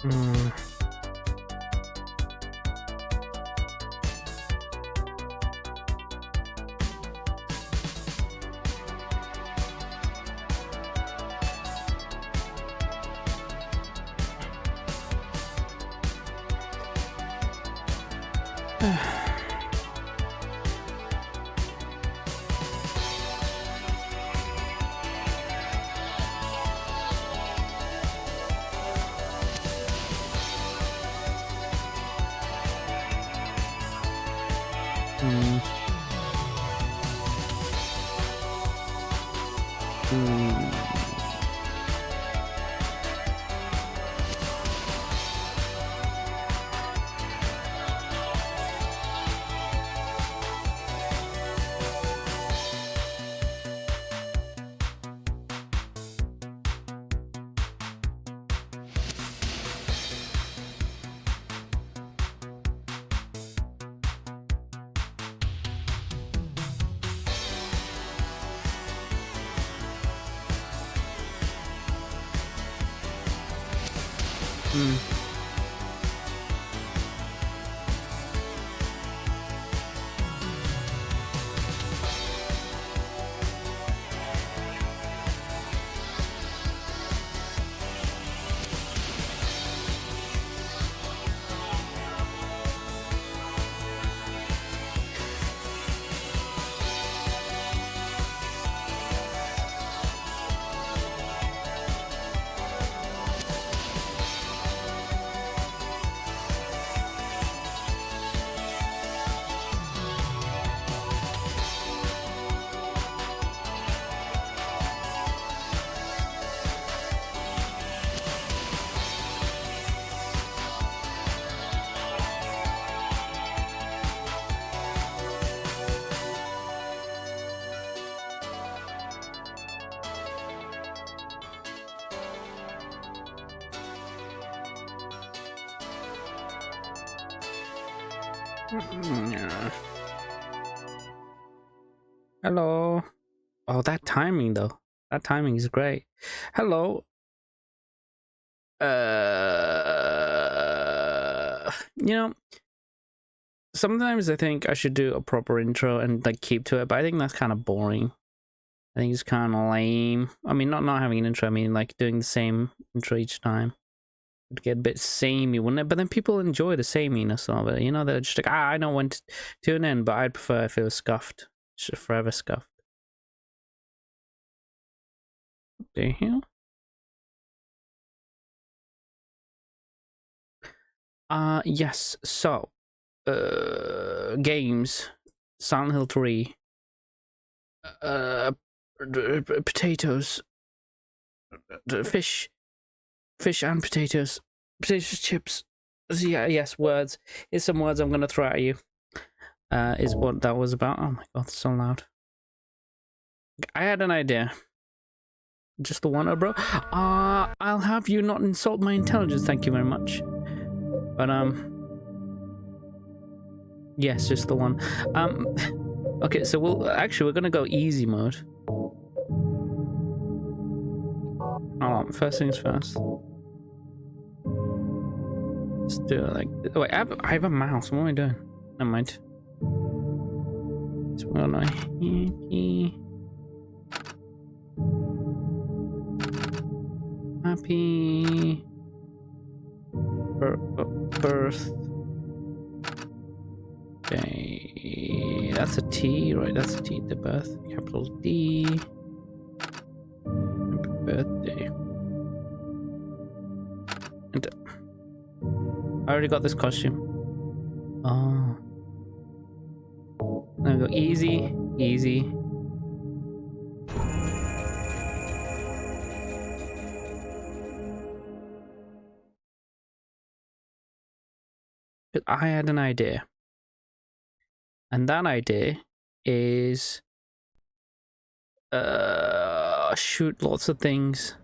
Mm. Mm. Mm. Mm. Yeah. Hello. Oh, that timing though. That timing is great. Hello. You know, sometimes I think I should do a proper intro and like keep to it, but I think that's kind of boring. I think it's kind of lame. I mean, not having an intro. I mean, like doing the same intro each time. It'd get a bit samey, wouldn't it? But then people enjoy the sameness of it. You know, they're just like, I know when to tune in, but I'd prefer if it was scuffed, just forever scuffed. What the hell? Yes. So, games, Silent Hill 3, potatoes, fish and potatoes chips. Yeah, yes, words. Here's some words I'm gonna throw at you. Is what that was about. Oh my god, it's so loud. I had an idea. Just the one, oh bro. I'll have you not insult my intelligence. Thank you very much. But yes, just the one. Okay, so we're gonna go easy mode. First things first. Let's do it like. Wait, I have a mouse. What am I doing? Never mind. So we're gonna happy birthday. That's a T, right? That's a T. The birth, capital D. Happy birthday. And I already got this costume. Oh. There we go. Easy, easy. I had an idea. And that idea is shoot lots of things.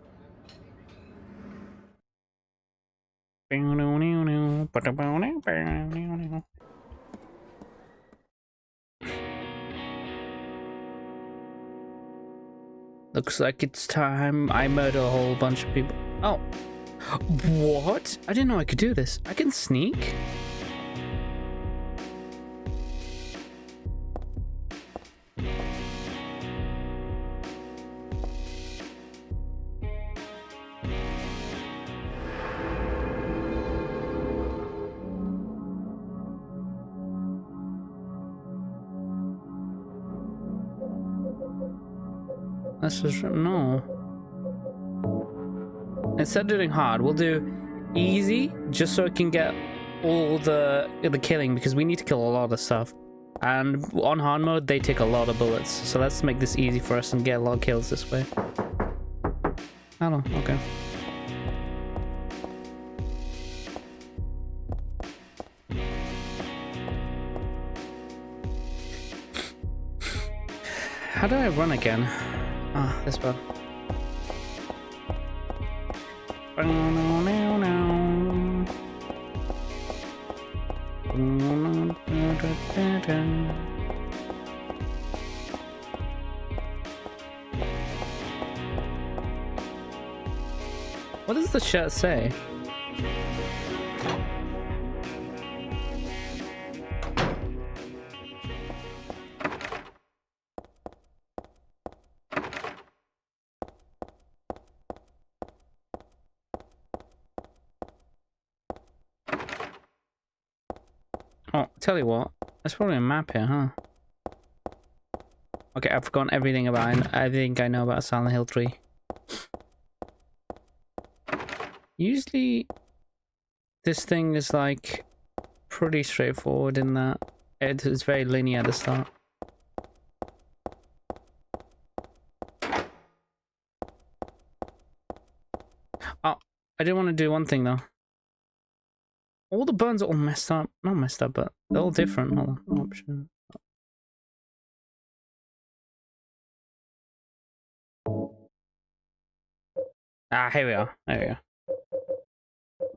Looks like it's time I murder a whole bunch of people. Oh, What? I didn't know I could do this. I can sneak? Let's just no. Instead of doing hard, we'll do easy, just so it can get all the killing, because we need to kill a lot of stuff. And on hard mode, they take a lot of bullets. So let's make this easy for us and get a lot of kills this way. Oh, okay. How do I run again? Ah, this one. What does the shirt say? Oh, tell you what, there's probably a map here, huh? Okay, I've forgotten everything I know about Silent Hill 3. Usually, this thing is like pretty straightforward in that it is very linear at the start. Oh, I did want to do one thing though. All the buttons are all messed up. Not messed up, but they're all different. Hold on. Option. Ah, here we are. There we go.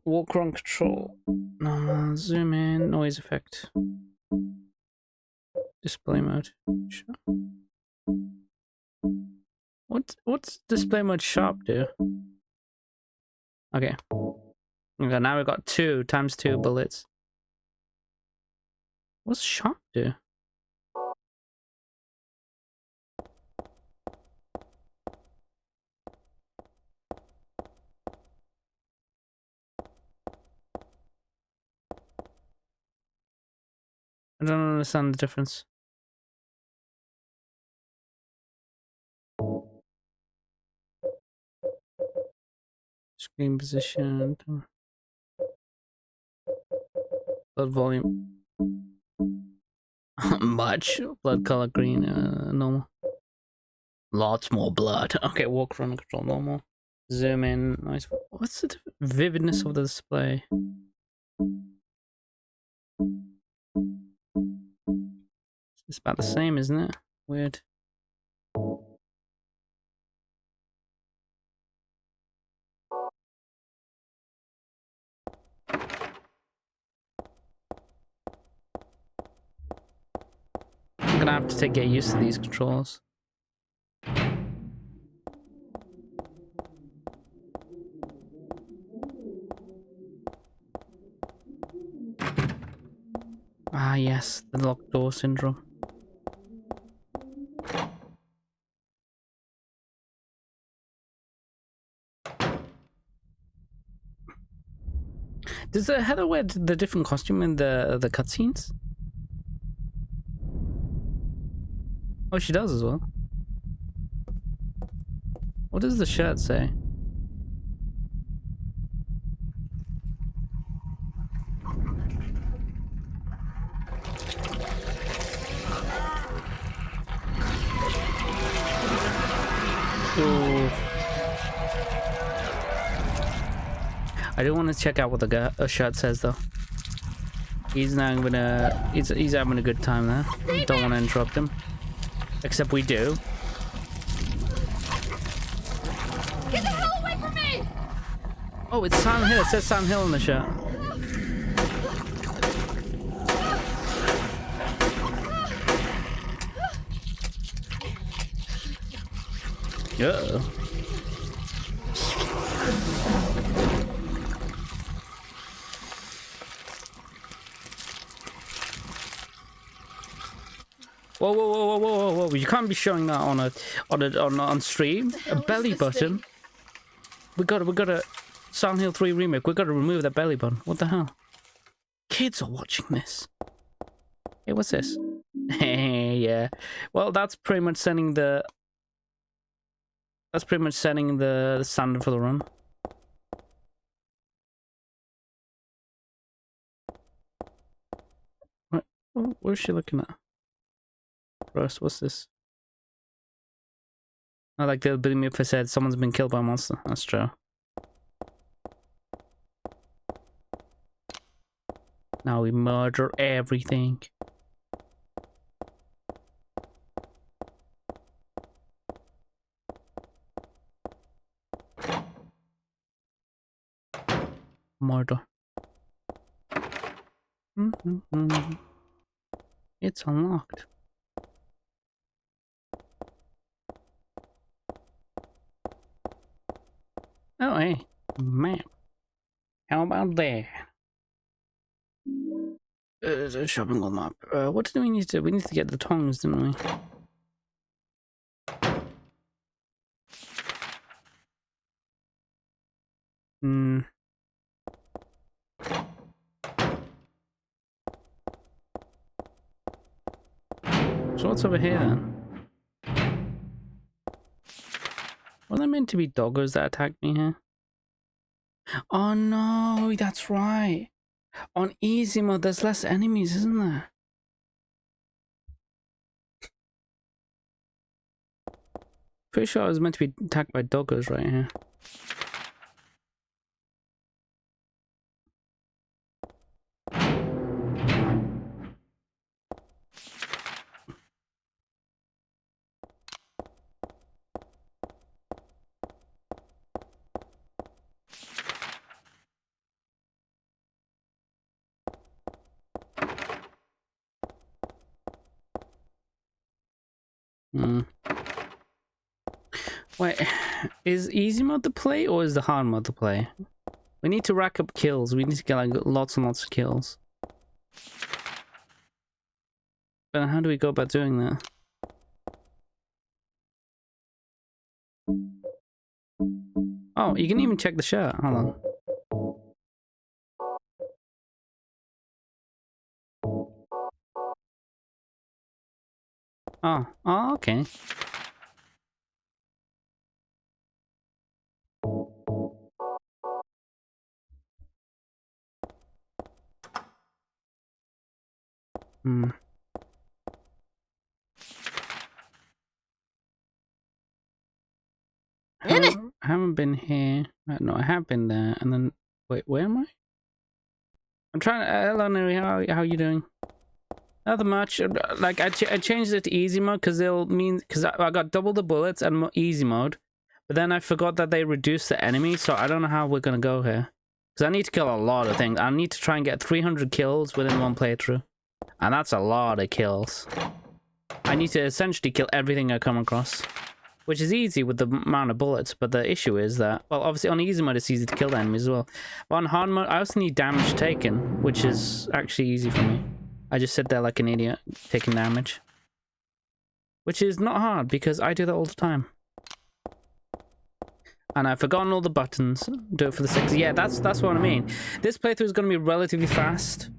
Walk around control. No, zoom in. Noise effect. Display mode. Sure. What's display mode sharp do? Okay. Okay, now we've got 2 times 2 bullets. What's sharp do? I don't understand the difference. Screen position. Blood volume. Much. Blood color green. Normal. Lots more blood. Okay, walk around control normal. Zoom in. Nice. What's the vividness of the display? It's about the same, isn't it? Weird. I'm gonna have to get used to these controls. Ah, yes, the locked door syndrome. Does Heather wear the different costume in the cutscenes? Oh, she does as well. What does the shirt say? Ooh. I do want to check out what the shirt says though. He's now gonna. He's having a good time there. Don't want to interrupt him. Except we do. Get the hell away from me! Oh, it's Silent Hill. It says Silent Hill in the shirt. Uh-oh. Whoa, whoa, whoa, whoa, whoa, whoa! You can't be showing that on stream. A belly button. Thing? We gotta. Silent Hill 3 remake. We gotta remove that belly button. What the hell? Kids are watching this. Hey, what's this? Hey, yeah. Well, that's pretty much setting the. That's pretty much setting the standard for the run. What? Where's she looking at? First, what's this? I like the ability if I said someone's been killed by a monster. That's true. Now we murder everything. Murder. It's unlocked. Oh, hey, map. How about that? The shopping mall map. What do we need to? We need to get the tongs, didn't we? So what's over here then? Were there meant to be doggos that attacked me here? Oh no, that's right. On easy mode, there's less enemies, isn't there? Pretty sure I was meant to be attacked by doggos right here. Wait, is easy mode to play or is the hard mode to play? We need to rack up kills. We need to get like lots and lots of kills. But how do we go about doing that? Oh, you can even check the shirt. Hold on. Oh, okay. I haven't been here. No, I have been there. And then, wait, where am I? I'm trying to. Hello, Neri. How you doing? Nothing much. Like I changed it to easy mode because it'll mean because I got double the bullets and easy mode, but then I forgot that they reduced the enemy, so I don't know how we're gonna go here. Because I need to kill a lot of things. I need to try and get 300 kills within one playthrough, and that's a lot of kills. I need to essentially kill everything I come across, which is easy with the amount of bullets. But the issue is that, well, obviously on easy mode it's easy to kill the enemies as well. But on hard mode, I also need damage taken, which is actually easy for me. I just sit there like an idiot, taking damage. Which is not hard, because I do that all the time. And I've forgotten all the buttons. Do it for the 6. Yeah, that's what I mean. This playthrough is going to be relatively fast.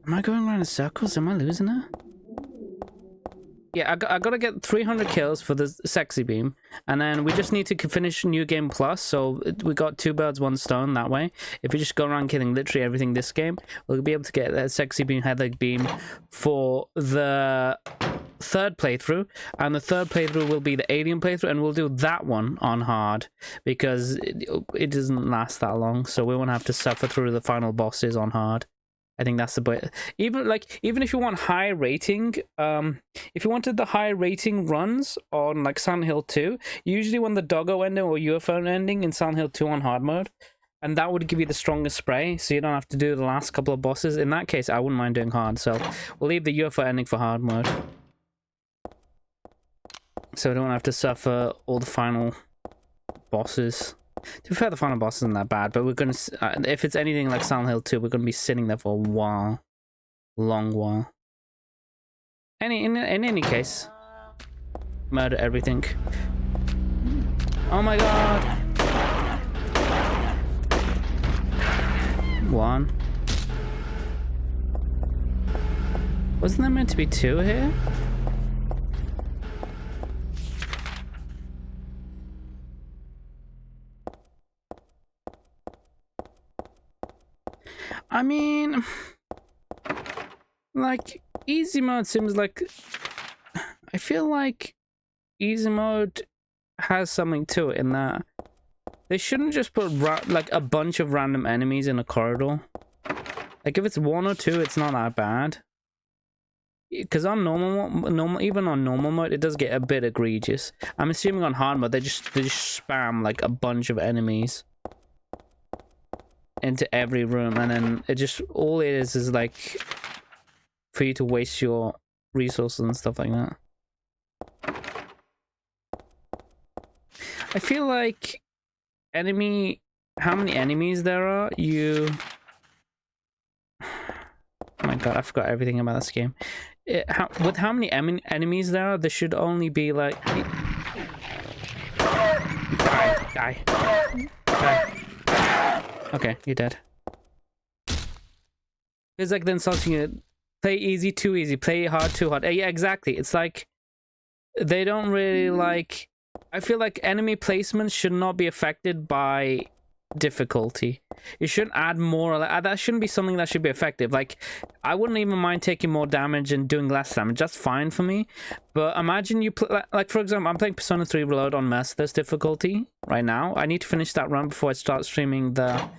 Am I going around in circles? Am I losing it? Yeah, I gotta get 300 kills for the sexy beam, and then we just need to finish New Game Plus, so we got 2 birds, 1 stone that way. If we just go around killing literally everything this game, we'll be able to get that sexy beam, headleg beam for the 3rd playthrough, and the 3rd playthrough will be the alien playthrough, and we'll do that one on hard, because it doesn't last that long, so we won't have to suffer through the final bosses on hard. I think that's the point. Even if you want high rating, if you wanted the high rating runs on like Silent Hill 2, usually when the doggo ending or UFO ending in Silent Hill 2 on hard mode, and that would give you the strongest spray, so you don't have to do the last couple of bosses. In that case, I wouldn't mind doing hard, so we'll leave the UFO ending for hard mode, so we don't have to suffer all the final bosses. To be fair, the final boss isn't that bad, but we're gonna, if it's anything like Silent Hill 2, we're gonna be sitting there for a while. Long while. in any case, murder everything. Oh my god. One. Wasn't there meant to be two here? I mean, like, easy mode seems like... I feel like easy mode has something to it in that they shouldn't just put like a bunch of random enemies in a corridor. Like, if it's one or two, it's not that bad. Because on even on normal mode, it does get a bit egregious. I'm assuming on hard mode, they just spam like a bunch of enemies into every room, and then it just, all it is like for you to waste your resources and stuff like that. I feel like how many enemies there are, oh my god, I forgot everything about this game. With how many enemies there should only be like... Die. Okay, you're dead. It's like then insulting you. Play easy, too easy. Play hard, too hard. Yeah, exactly. It's like they don't really like... I feel like enemy placements should not be affected by difficulty. You shouldn't add more. That shouldn't be something that should be effective. Like, I wouldn't even mind taking more damage and doing less damage. That's fine for me. But imagine you like, for example, I'm playing Persona 3 Reload on Merciless difficulty right now. I need to finish that run before I start streaming the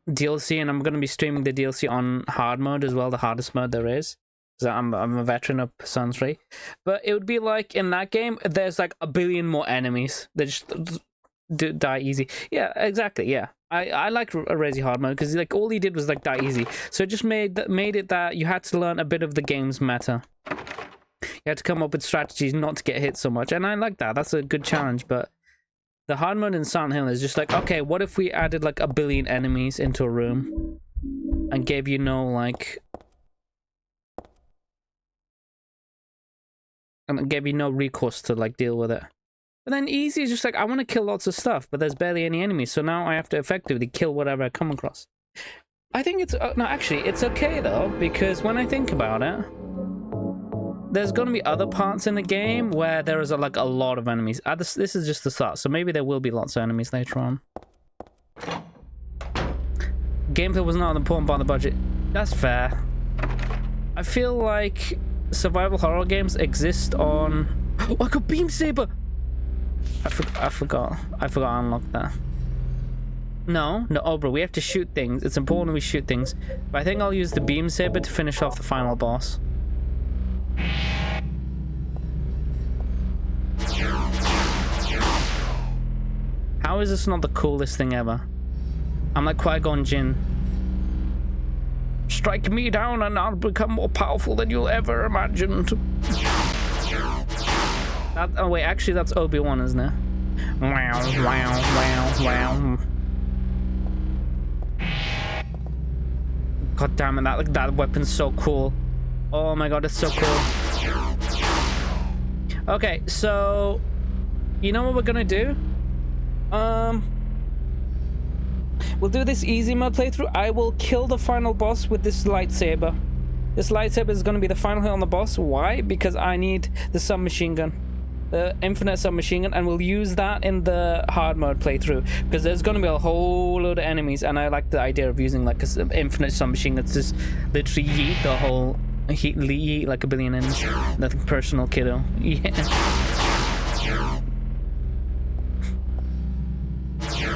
DLC, and I'm going to be streaming the DLC on hard mode as well, the hardest mode there is. So I'm a veteran of Persona 3. But it would be like, in that game, there's like a billion more enemies. They just die easy. Yeah, exactly, yeah. I like Resi hard mode, because like all he did was like die easy. So it just made it that you had to learn a bit of the game's meta. You had to come up with strategies not to get hit so much. And I like that. That's a good challenge. But the hard mode in Silent Hill is just like, okay, what if we added like a billion enemies into a room and gave you no like... and gave you no recourse to like deal with it. But then easy is just like, I want to kill lots of stuff, but there's barely any enemies, so now I have to effectively kill whatever I come across. I think it's no, actually it's okay though, because when I think about it, there's going to be other parts in the game where there is like a lot of enemies. This is just the start, so maybe there will be lots of enemies later on. Gameplay was not an important part of the budget. That's fair. I feel like survival horror games exist on... Oh, I got Beam Saber! I forgot to unlock that. No, bro, we have to shoot things. It's important we shoot things. But I think I'll use the Beam Saber to finish off the final boss. How is this not the coolest thing ever? I'm like Qui-Gon Jinn. Strike me down and I'll become more powerful than you'll ever imagine. Oh wait, actually that's Obi-Wan, isn't it? Wow. God damn it, that weapon's so cool. Oh my god, it's so cool. Okay, so you know what we're gonna do? We'll do this easy mode playthrough. I will kill the final boss with this lightsaber. This lightsaber is going to be the final hit on the boss. Why? Because I need the submachine gun. The infinite submachine gun. And we'll use that in the hard mode playthrough. Because there's going to be a whole load of enemies. And I like the idea of using like an infinite submachine gun. That's just literally yeet the whole... Yeet like a billion enemies. Nothing personal, kiddo. Yeah.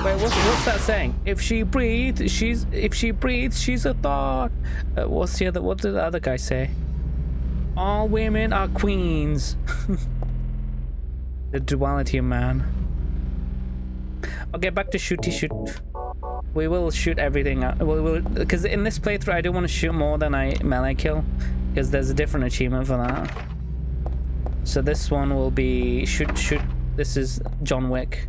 Wait, what's that saying? If she breathes, she's a thought. What did the other guy say? All women are queens. The duality of man. Okay, back to shoot. We will shoot everything out. Because in this playthrough, I do want to shoot more than I melee kill, because there's a different achievement for that. So this one will be shoot. This is John Wick.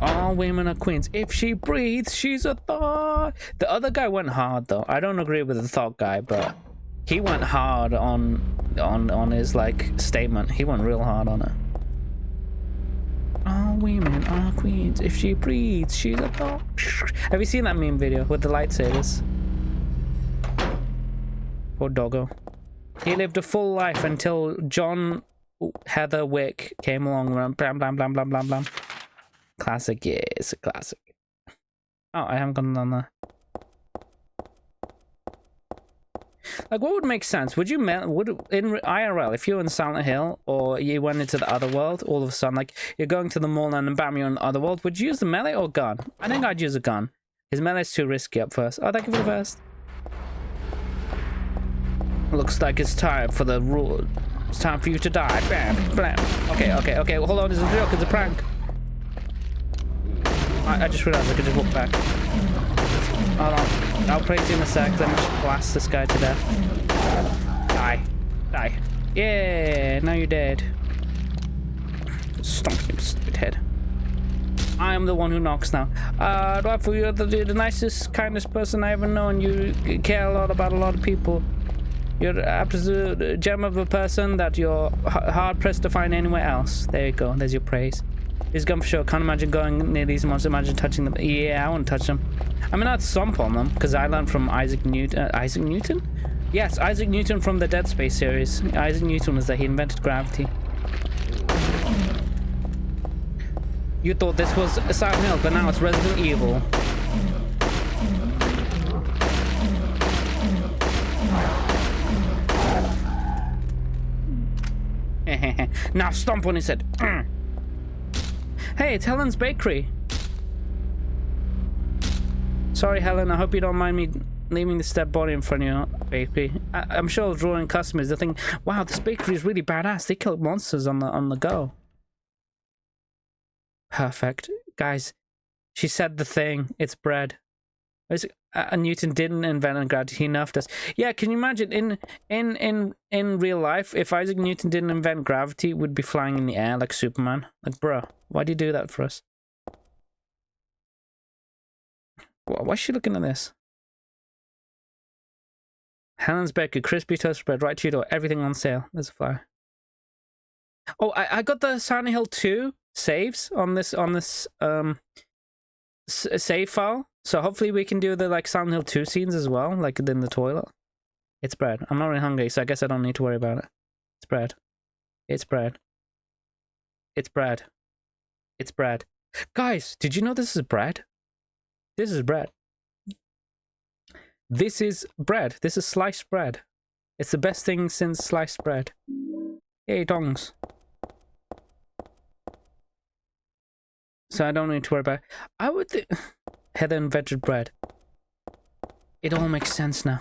All women are queens. If she breathes, she's a thought. The other guy went hard though. I don't agree with the thought guy, but He went hard on his like statement. He went real hard on it. All women are queens. If she breathes, she's a dog. Have you seen that meme video with the lightsabers? Poor doggo. He lived a full life until John Heather Wick came along and blam blam blam blam blam blam. Classic, yeah, it's a classic. Oh, I haven't gone on there. Like, what would make sense? Would in IRL, if you're in Silent Hill or you went into the other world, all of a sudden, like you're going to the mall and then bam, you're in the other world, would you use the melee or gun? I think I'd use a gun. His melee's too risky up first. Oh, thank you for the first. Looks like it's time for the rule. It's time for you to die. Bam, bam. Okay, hold on, it's a joke, it's a prank. I just realized I could just walk back. Hold on. I'll praise you in a sec. Let me just blast this guy to death. Die. Die. Yeah, now you're dead. Stomp him, stupid head. I am the one who knocks now. Dwarf, you're the nicest, kindest person I ever known. You care a lot about a lot of people. You're an absolute gem of a person that you're hard-pressed to find anywhere else. There you go. There's your praise. He's gone for sure. Can't imagine going near these monsters. Imagine touching them. Yeah, I want to touch them. I mean, I'd stomp on them because I learned from Isaac Newton. Isaac Newton? Yes, Isaac Newton from the Dead Space series. Isaac Newton was that he invented gravity. You thought this was Silent Hill, but now it's Resident Evil. Now stomp on his head. Hey, it's Helen's Bakery. Sorry, Helen. I hope you don't mind me leaving this dead body in front of your bakery. I'm sure drawing customers, they think, "Wow, this bakery is really badass. They kill monsters on the go." Perfect, guys. She said the thing. It's bread. Newton didn't invent gravity. He nerfed us. Yeah, can you imagine in real life if Isaac Newton didn't invent gravity, we'd be flying in the air like Superman. Like, bro, why'd you do that for us? Why is she looking at this? Helen's Bakery, crispy toast bread, right to your door. Everything on sale. There's a flyer. Oh, I got the Silent Hill 2 saves on this save file. So hopefully we can do the like Silent Hill 2 scenes as well, like in the toilet. It's bread. I'm not really hungry, so I guess I don't need to worry about it. It's bread. It's bread. It's bread. It's bread. Guys, did you know this is bread? This is bread. This is bread. This is sliced bread. It's the best thing since sliced bread. Yay, dongs. So I don't need to worry about it. I would think... Heather invented bread. It all makes sense now.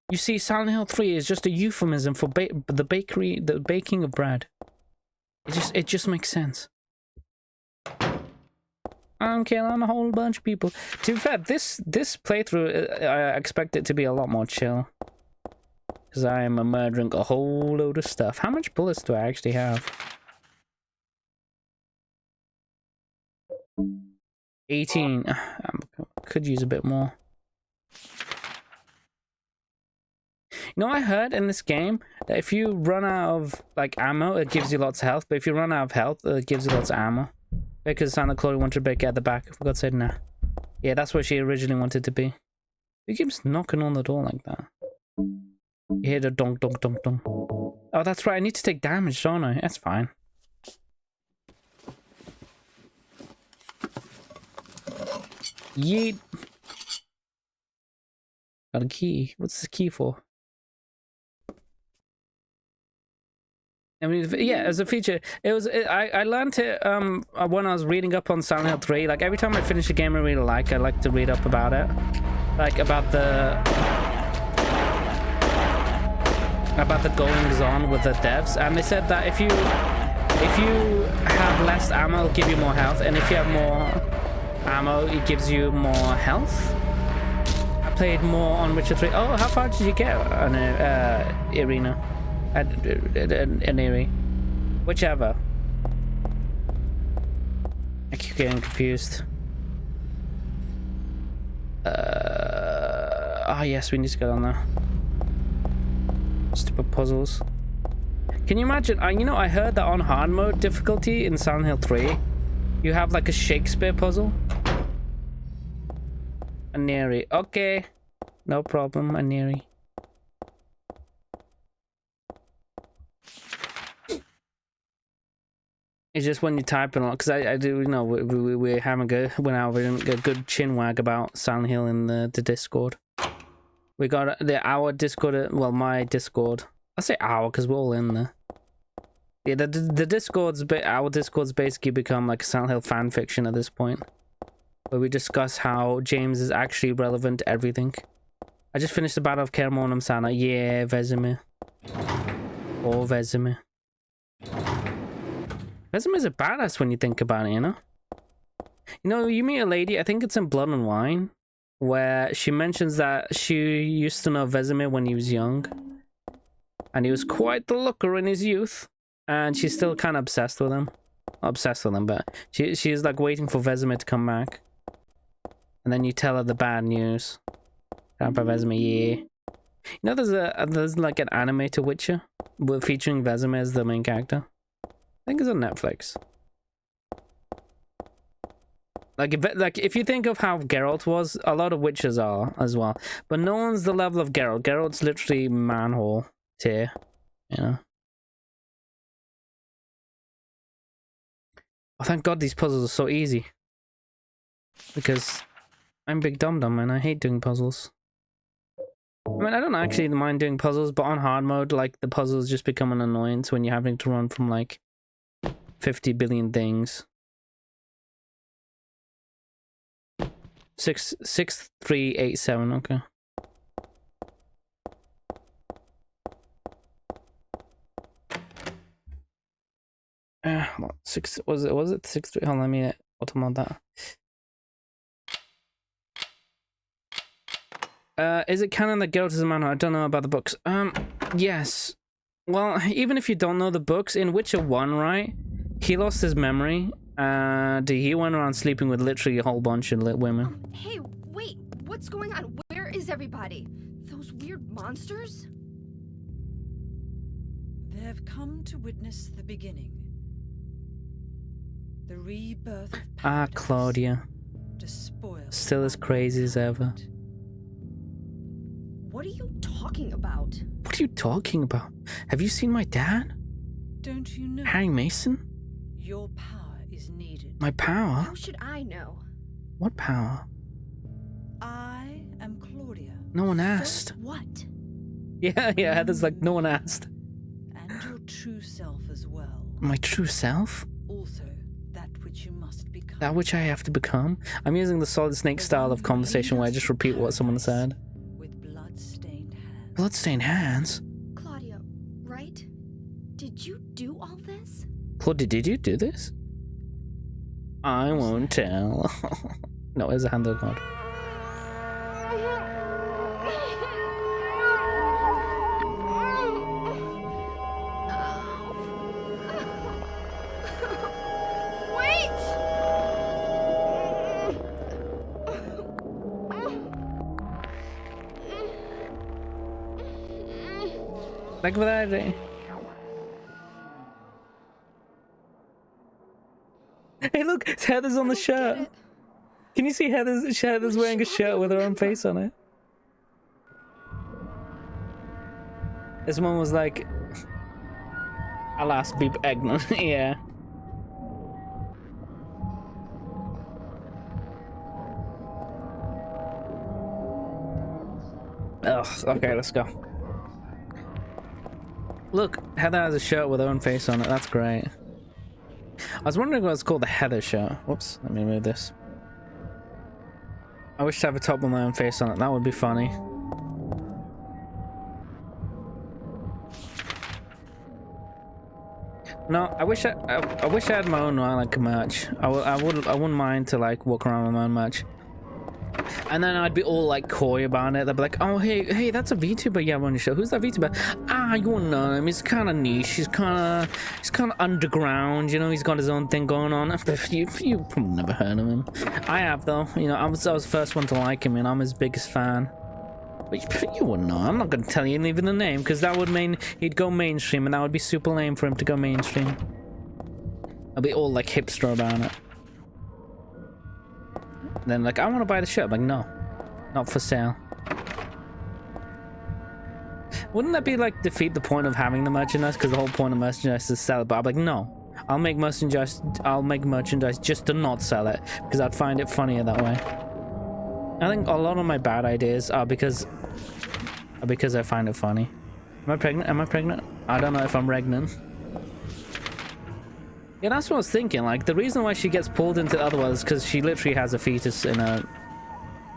You see, Silent Hill 3 is just a euphemism for the baking of bread. It just makes sense. I'm killing a whole bunch of people. To be fair, this playthrough, I expect it to be a lot more chill. Because I am murdering a whole load of stuff. How much bullets do I actually have? 18. Could use a bit more. You know, I heard in this game that if you run out of like ammo, it gives you lots of health. But if you run out of health, it gives you lots of ammo. Because Santa Claus wanted to break at the back. For God's sake, nah. Yeah, that's where she originally wanted to be. Who keeps knocking on the door like that? You hear the donk donk donk donk. Oh, that's right. I need to take damage, don't I? That's fine. Yeet. Got a key. What's the key for? I mean, yeah, as a feature, I learned it when I was reading up on Silent Hill 3. Like every time I finish a game I really like, I like to read up about it, like about the goings on with the devs. And they said that if you have less ammo, it'll give you more health, and if you have more ammo, it gives you more health. I played more on Witcher 3. Oh, how far did you get on arena? An area. Whichever. I keep getting confused. Oh yes, we need to go down there. Stupid puzzles. Can you imagine? You know, I heard that on hard mode difficulty in Silent Hill 3, you have like a Shakespeare puzzle. Aneri. Okay. No problem, Aneri. It's just when you type it on, because I do, you know, we're having a good chin wag about Silent Hill in the Discord. We got our Discord, well, my Discord. I say our because we're all in there. Yeah, the Discord's our Discord's basically become like a Silent Hill fan fiction at this point, where we discuss how James is actually relevant to everything. I just finished the Battle of Kaer Morhen Sana. Yeah, Vesemir. Oh, Vesemir. Vesemir's a badass when you think about it, you know? You know, you meet a lady, I think it's in Blood and Wine, where she mentions that she used to know Vesemir when he was young. And he was quite the looker in his youth. And she's still kind of obsessed with him. Not obsessed with him, but she's like waiting for Vesemir to come back. And then you tell her the bad news. Grandpa Vesemir, yeah. You know, there's like an anime to Witcher featuring Vesemir as the main character. I think it's on Netflix. Like if you think of how Geralt was, a lot of Witchers are as well, but no one's the level of Geralt. Geralt's literally manhole tier, you know. Oh, thank God these puzzles are so easy. Because I'm big dum-dum and I hate doing puzzles. I mean, I don't actually mind doing puzzles, but on hard mode, like, the puzzles just become an annoyance when you're having to run from, like, 50 billion things. 6387, okay. What, was it 6 hold on, let me automate that. Is it canon that Geralt is a man? I don't know about the books. Yes. Well, even if you don't know the books, in Witcher 1, right? He lost his memory, and he went around sleeping with literally a whole bunch of women. Hey, wait, what's going on? Where is everybody? Those weird monsters? They've come to witness the beginning. The rebirth of paradise. Claudia. Still as crazy as ever. What are you talking about? What are you talking about? Have you seen my dad? Don't you know? Harry Mason? Your power is needed. My power? How should I know? What power? I am Claudia. No one asked. So what? Yeah, Heather's like, no one asked. And your true self as well. My true self? Also, that which you must become. That which I have to become? I'm using the Solid Snake style of conversation where I just repeat what someone said. With blood-stained hands. Blood-stained hands? Claudia, right? Did you do all this? Claudia, did you do this? I won't tell. No, it's a hand of God. Like for that. Hey, look, Heather's on the shirt. Can you see Heather's wearing a shirt with her own face on it? This one was like, alas, be pregnant. Yeah. Ugh, okay, let's go. Look, Heather has a shirt with her own face on it. That's great. I was wondering what it's called, the Heather shirt. Whoops, let me move this. I wish to have a top with my own face on it. That would be funny. No, I wish I had my own like merch. I wouldn't mind to like walk around with my own merch. And then I'd be all like coy about it. They'd be like, "Oh, hey, that's a VTuber you have on your show. Who's that VTuber? Ah, you won't know him. He's kind of niche. He's kind of underground. You know, he's got his own thing going on." You probably never heard of him. I have though. You know, I was the first one to like him, and I'm his biggest fan. But you wouldn't know. I'm not going to tell you even the name, because that would mean he'd go mainstream, and that would be super lame for him to go mainstream. I'll be all like hipster about it. And then like, I want to buy the shirt. I'm like, no, not for sale. Wouldn't that be like defeat the point of having the merchandise? Because the whole point of merchandise is to sell it. But I'm like, no. I'll make merchandise just to not sell it, because I'd find it funnier that way. I think a lot of my bad ideas are because I find it funny. Am I pregnant? Am I pregnant? I don't know if I'm pregnant. Yeah, that's what I was thinking. Like, the reason why she gets pulled into the other one is because she literally has a fetus in her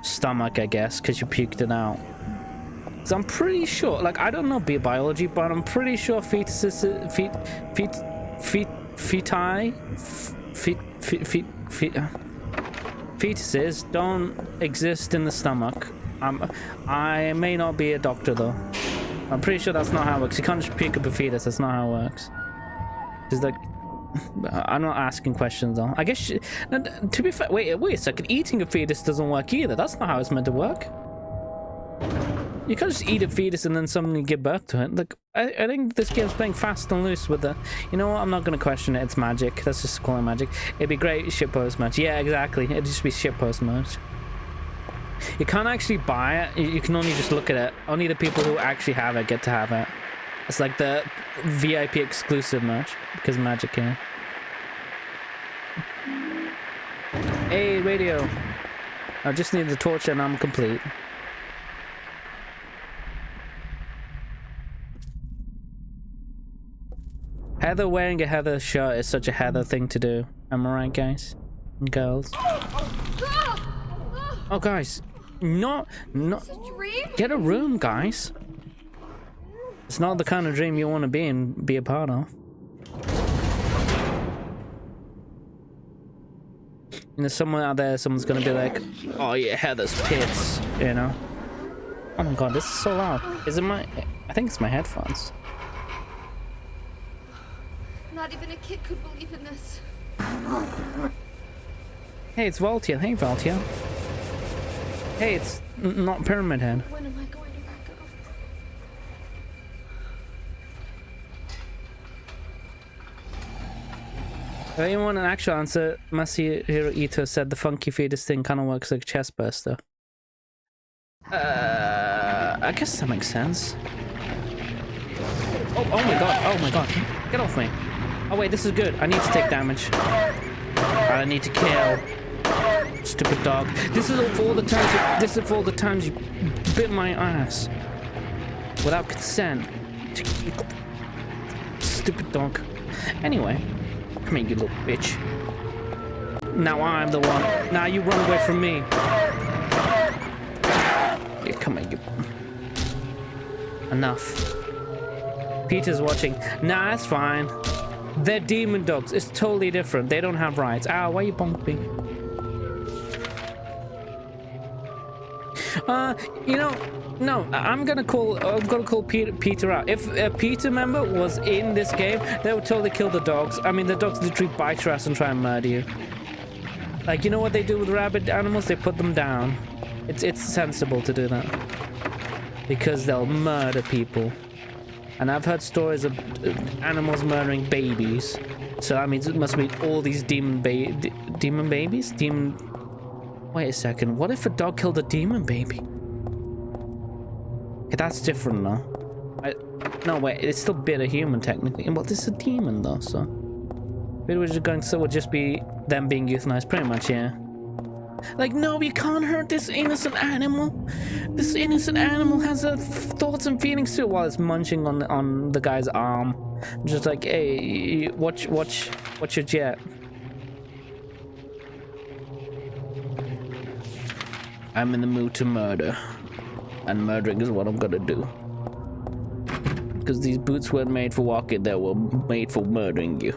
stomach, I guess, because she puked it out. So I'm pretty sure, like, I don't know biology, but I'm pretty sure fetuses, fetuses don't exist in the stomach. I may not be a doctor though. I'm pretty sure that's not how it works. You can't just pick up a fetus. That's not how it works. It's like, I'm not asking questions though. I guess to be fair, wait a second. Eating a fetus doesn't work either. That's not how it's meant to work. You can't just eat a fetus and then suddenly give birth to it. Like, I think this game's playing fast and loose with the... You know what? I'm not going to question it. It's magic. Let's just call it magic. It'd be great shitpost match. Yeah, exactly. It'd just be shitpost match. You can't actually buy it. You can only just look at it. Only the people who actually have it get to have it. It's like the VIP exclusive match. Because magic here. Hey, radio. I just need the torch and I'm complete. Heather wearing a Heather shirt is such a Heather thing to do. Am I right, guys and girls? Oh, guys, not. It's a dream? Get a room, guys. It's not the kind of dream you want to be and be a part of. And there's someone out there. Someone's gonna be like, "Oh yeah, Heather's pits," you know. Oh my god, this is so loud. Is it my? I think it's my headphones. Not even a kid could believe in this. Hey, it's Valtia. Hey, Valtia. Hey, it's not Pyramid Head. When am I going to back up? If anyone an actual answer, Masahiro Ito said the funky fetus thing kind of works like a chest burster. I guess that makes sense. Oh my god, oh my god. Get off me. Oh wait, this is good. I need to take damage. I need to kill. Stupid dog. This is for all the times you bit my ass. Without consent. Stupid dog. Anyway. Come here, you little bitch. Now I'm the one. Now you run away from me. Yeah, come here, you... Enough. Peter's watching. Nah, it's fine. They're demon dogs. It's totally different. They don't have rights. Ow, why you bonk me? You know, no. I'm gonna call Peter out. If a Peter member was in this game, they would totally kill the dogs. I mean, the dogs literally bite your ass and try and murder you. Like, you know what they do with rabid animals? They put them down. It's sensible to do that because they'll murder people. And I've heard stories of animals murdering babies. So that means it must be all these demon babies? Wait a second. What if a dog killed a demon baby? Okay, that's different though. No, wait. It's still bit a human technically. Well, this is a demon though, so... It would just be them being euthanized. Pretty much, yeah. Like, no, you can't hurt this innocent animal. This innocent animal has thoughts and feelings too, while it's munching on the guy's arm. Just like, hey, watch your jet. I'm in the mood to murder, and murdering is what I'm gonna do. Because these boots weren't made for walking; they were made for murdering you.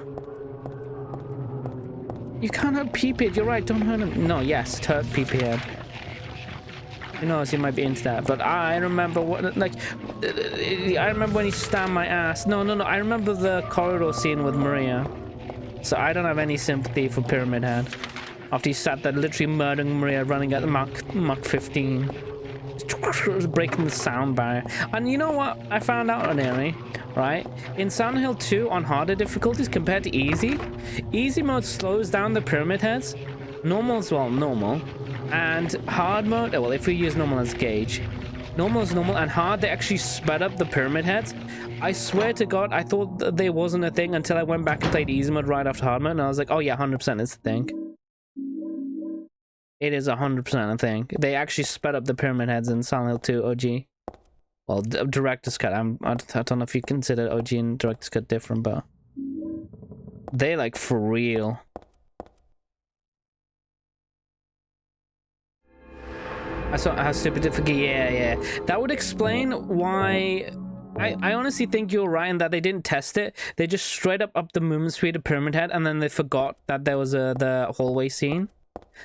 You can't hurt Peephead, you're right, don't hurt him. No, yes, hurt Peephead. Who knows, he might be into that. But I remember I remember when he stabbed my ass. No, I remember the corridor scene with Maria. So I don't have any sympathy for Pyramid Head. After he sat there literally murdering Maria, running at Mach 15. breaking the sound barrier. And you know what I found out earlier, right? In Silent Hill 2 on harder difficulties compared to easy mode slows down the pyramid heads. Normal's, well, normal. And hard mode, well, if we use normal as gauge, normal is normal, and hard, they actually sped up the pyramid heads. I swear to God, I thought that there wasn't a thing until I went back and played easy mode right after hard mode, and I was like, oh yeah, 100% it's a thing. It is 100% a thing. They actually sped up the pyramid heads in Silent Hill 2 OG. Well, Director's Cut. I don't know if you consider OG and Director's Cut different, but they like for real. I saw how stupid difficult. Yeah. That would explain why. I honestly think you're right in that they didn't test it. They just straight up the movement speed of Pyramid Head, and then they forgot that there was the hallway scene.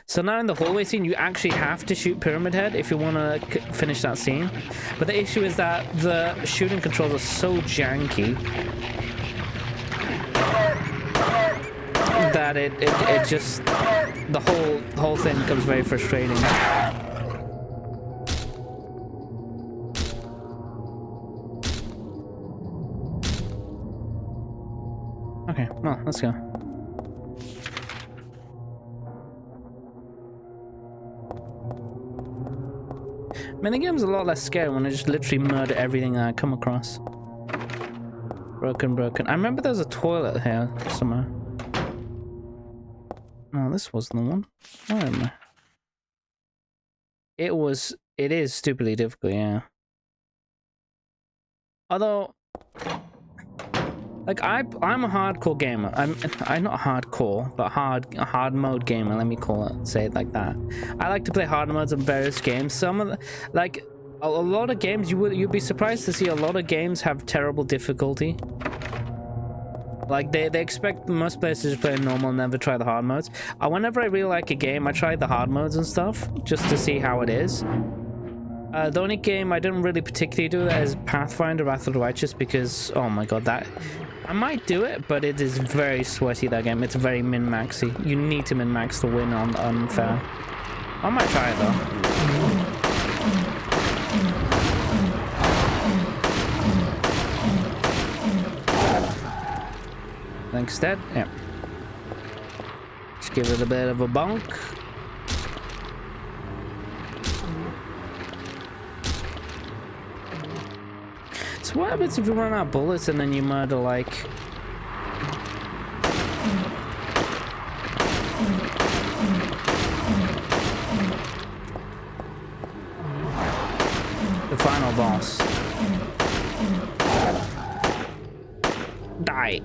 So now in the hallway scene, you actually have to shoot Pyramid Head if you want to finish that scene. But the issue is that the shooting controls are so janky that it just the whole thing becomes very frustrating. Okay, well, let's go. I mean, the game's a lot less scary when I just literally murder everything that I come across. Broken. I remember there was a toilet here somewhere. No, this wasn't the one. Where am I? It is stupidly difficult, yeah. Although, like, I'm a hardcore gamer. I'm not hardcore, but hard mode gamer. Let me say it like that. I like to play hard modes in various games. Some of the, like, a lot of games you'd be surprised to see a lot of games have terrible difficulty. Like they expect most players to just play normal and never try the hard modes. Whenever I really like a game, I try the hard modes and stuff just to see how it is. The only game I didn't really particularly do that is Pathfinder: Wrath of the Righteous, because oh my god, that I might do it, but it is very sweaty, that game. It's very min-maxy. You need to min-max to win on unfair. I might try it though. Thanks, Dad. Yeah. Just give it a bit of a bonk. So what happens if you run out of bullets and then you murder, like... the final boss? Die.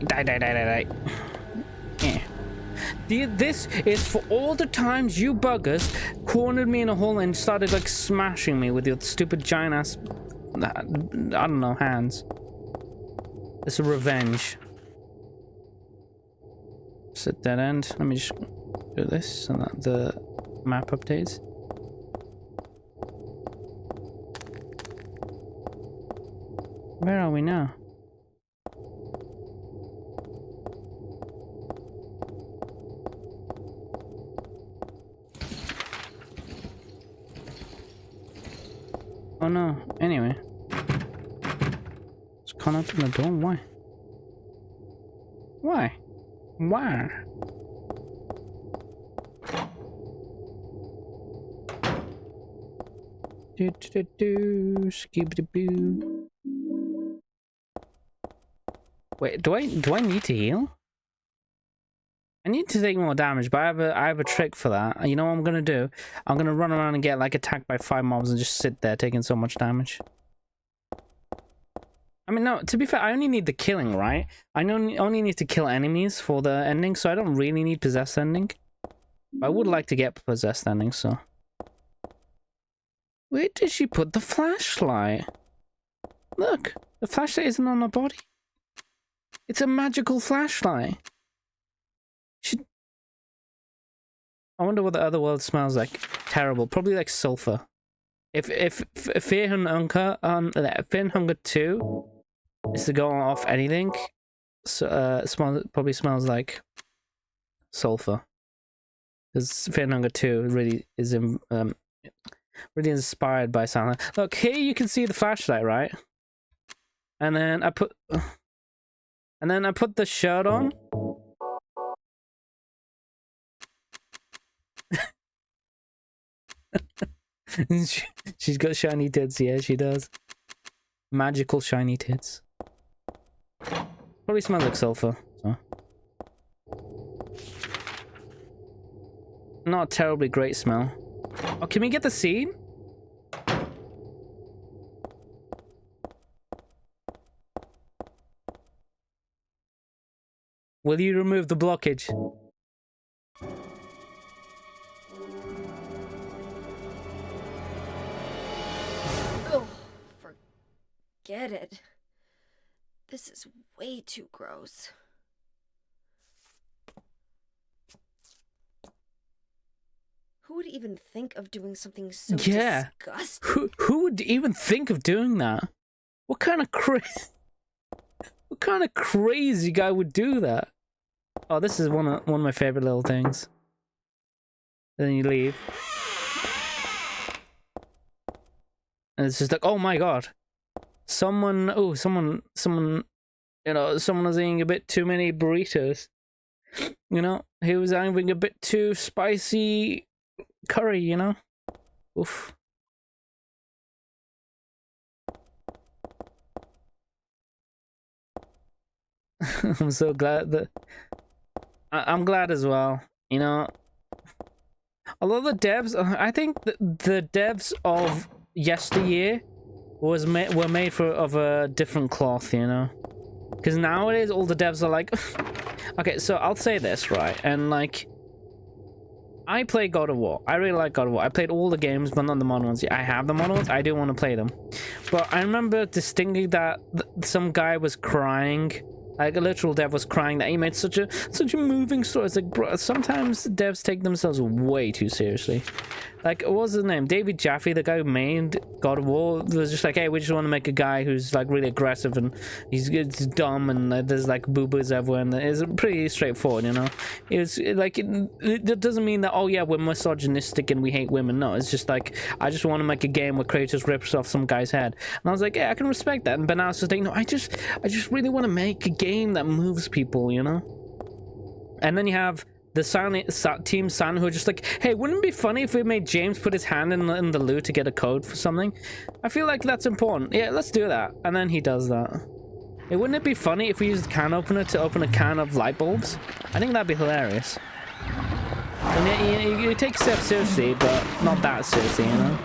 Yeah. This is for all the times you buggers cornered me in a hole and started, like, smashing me with your stupid giant ass... I don't know, hands. It's a revenge. It's a dead end. Let me just do this so that the map updates. Where are we now? Oh no, anyway. Just can't open the door, why? Why? Skibidi-boo. Wait, do I need to heal? I need to take more damage, but I have a trick for that. You know what I'm gonna do? I'm gonna run around and get, like, attacked by 5 mobs and just sit there taking so much damage. I mean, no, to be fair, I only need the killing, right? I only need to kill enemies for the ending, so I don't really need possessed ending. But I would like to get possessed ending, so... Where did she put the flashlight? Look, the flashlight isn't on her body. It's a magical flashlight. I wonder what the other world smells like. Terrible. Probably like sulfur. If Fear and Hunger 2 is to go off anything, so, probably smells like sulfur. Because Fear and Hunger 2 really is really inspired by Silent Hill. Look, here you can see the flashlight, right? And then I put the shirt on. She's got shiny tits, yeah, she does. Magical shiny tits. Probably smells like sulfur. So. Not a terribly great smell. Oh, can we get the scene? Will you remove the blockage? Oh, forget it. This is way too gross. Who would even think of doing something so disgusting? Who would even think of doing that? What kind of crazy guy would do that? Oh, this is one of my favorite little things. Then you leave. And it's just like, oh my god. Someone, you know, someone was eating a bit too many burritos. You know, he was having a bit too spicy curry, you know? Oof. I'm so glad that... I'm glad as well, you know? A lot of the devs, I think the devs of yesteryear were made of a different cloth, you know? Because nowadays all the devs are like... Okay, so I'll say this, right? And like... I play God of War. I really like God of War. I played all the games, but not the modern ones. I have the modern ones. I do want to play them. But I remember distinctly that some guy was crying. Like a literal dev was crying that he made such a moving story. It's like, bro, sometimes devs take themselves way too seriously. Like, what was his name? David Jaffe, the guy who made God of War, was just like, hey, we just want to make a guy who's like really aggressive and he's dumb and there's like boo-boos everywhere, and it's pretty straightforward, you know? It's like, it doesn't mean that, oh yeah, we're misogynistic and we hate women. No, it's just like, I just want to make a game where Kratos rips off some guy's head. And I was like, yeah, I can respect that. But now it's just like, no, I just really want to make a game that moves people, you know? And then you have the Team San who are just like, hey, wouldn't it be funny if we made James put his hand in the loo to get a code for something? I feel like that's important. Yeah, let's do that. And then he does that. Hey, wouldn't it be funny if we used a can opener to open a can of light bulbs? I think that'd be hilarious. And you take yourself seriously, but not that seriously, you know?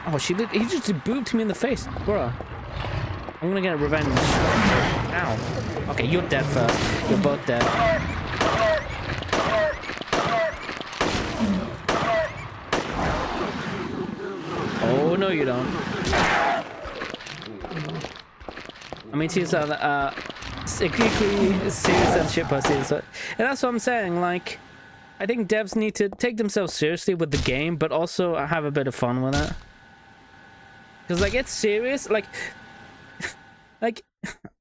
Oh, he just booped me in the face, bro. I'm gonna get revenge. Ow. Okay, you're dead first. You're both dead. Oh, no you don't. I mean, she's equally serious and shitposted. And that's what I'm saying, like, I think devs need to take themselves seriously with the game, but also have a bit of fun with it. Because, like, it's serious, like,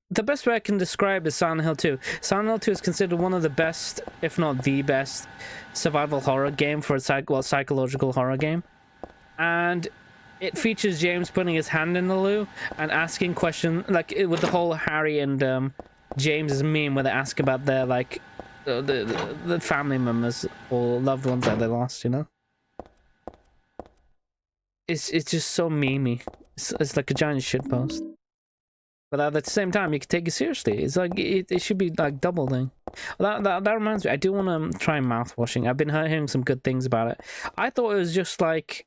the best way I can describe is Silent Hill 2. Silent Hill 2 is considered one of the best, if not the best, survival horror game for a psychological horror game. And it features James putting his hand in the loo and asking questions, like with the whole Harry and James's meme where they ask about their, like, the family members or loved ones that they lost, you know? It's just so memey. It's like a giant shitpost. But at the same time, you can take it seriously. It's like, it should be like double thing. That reminds me, I do want to try mouthwashing. I've been hearing some good things about it. I thought it was just like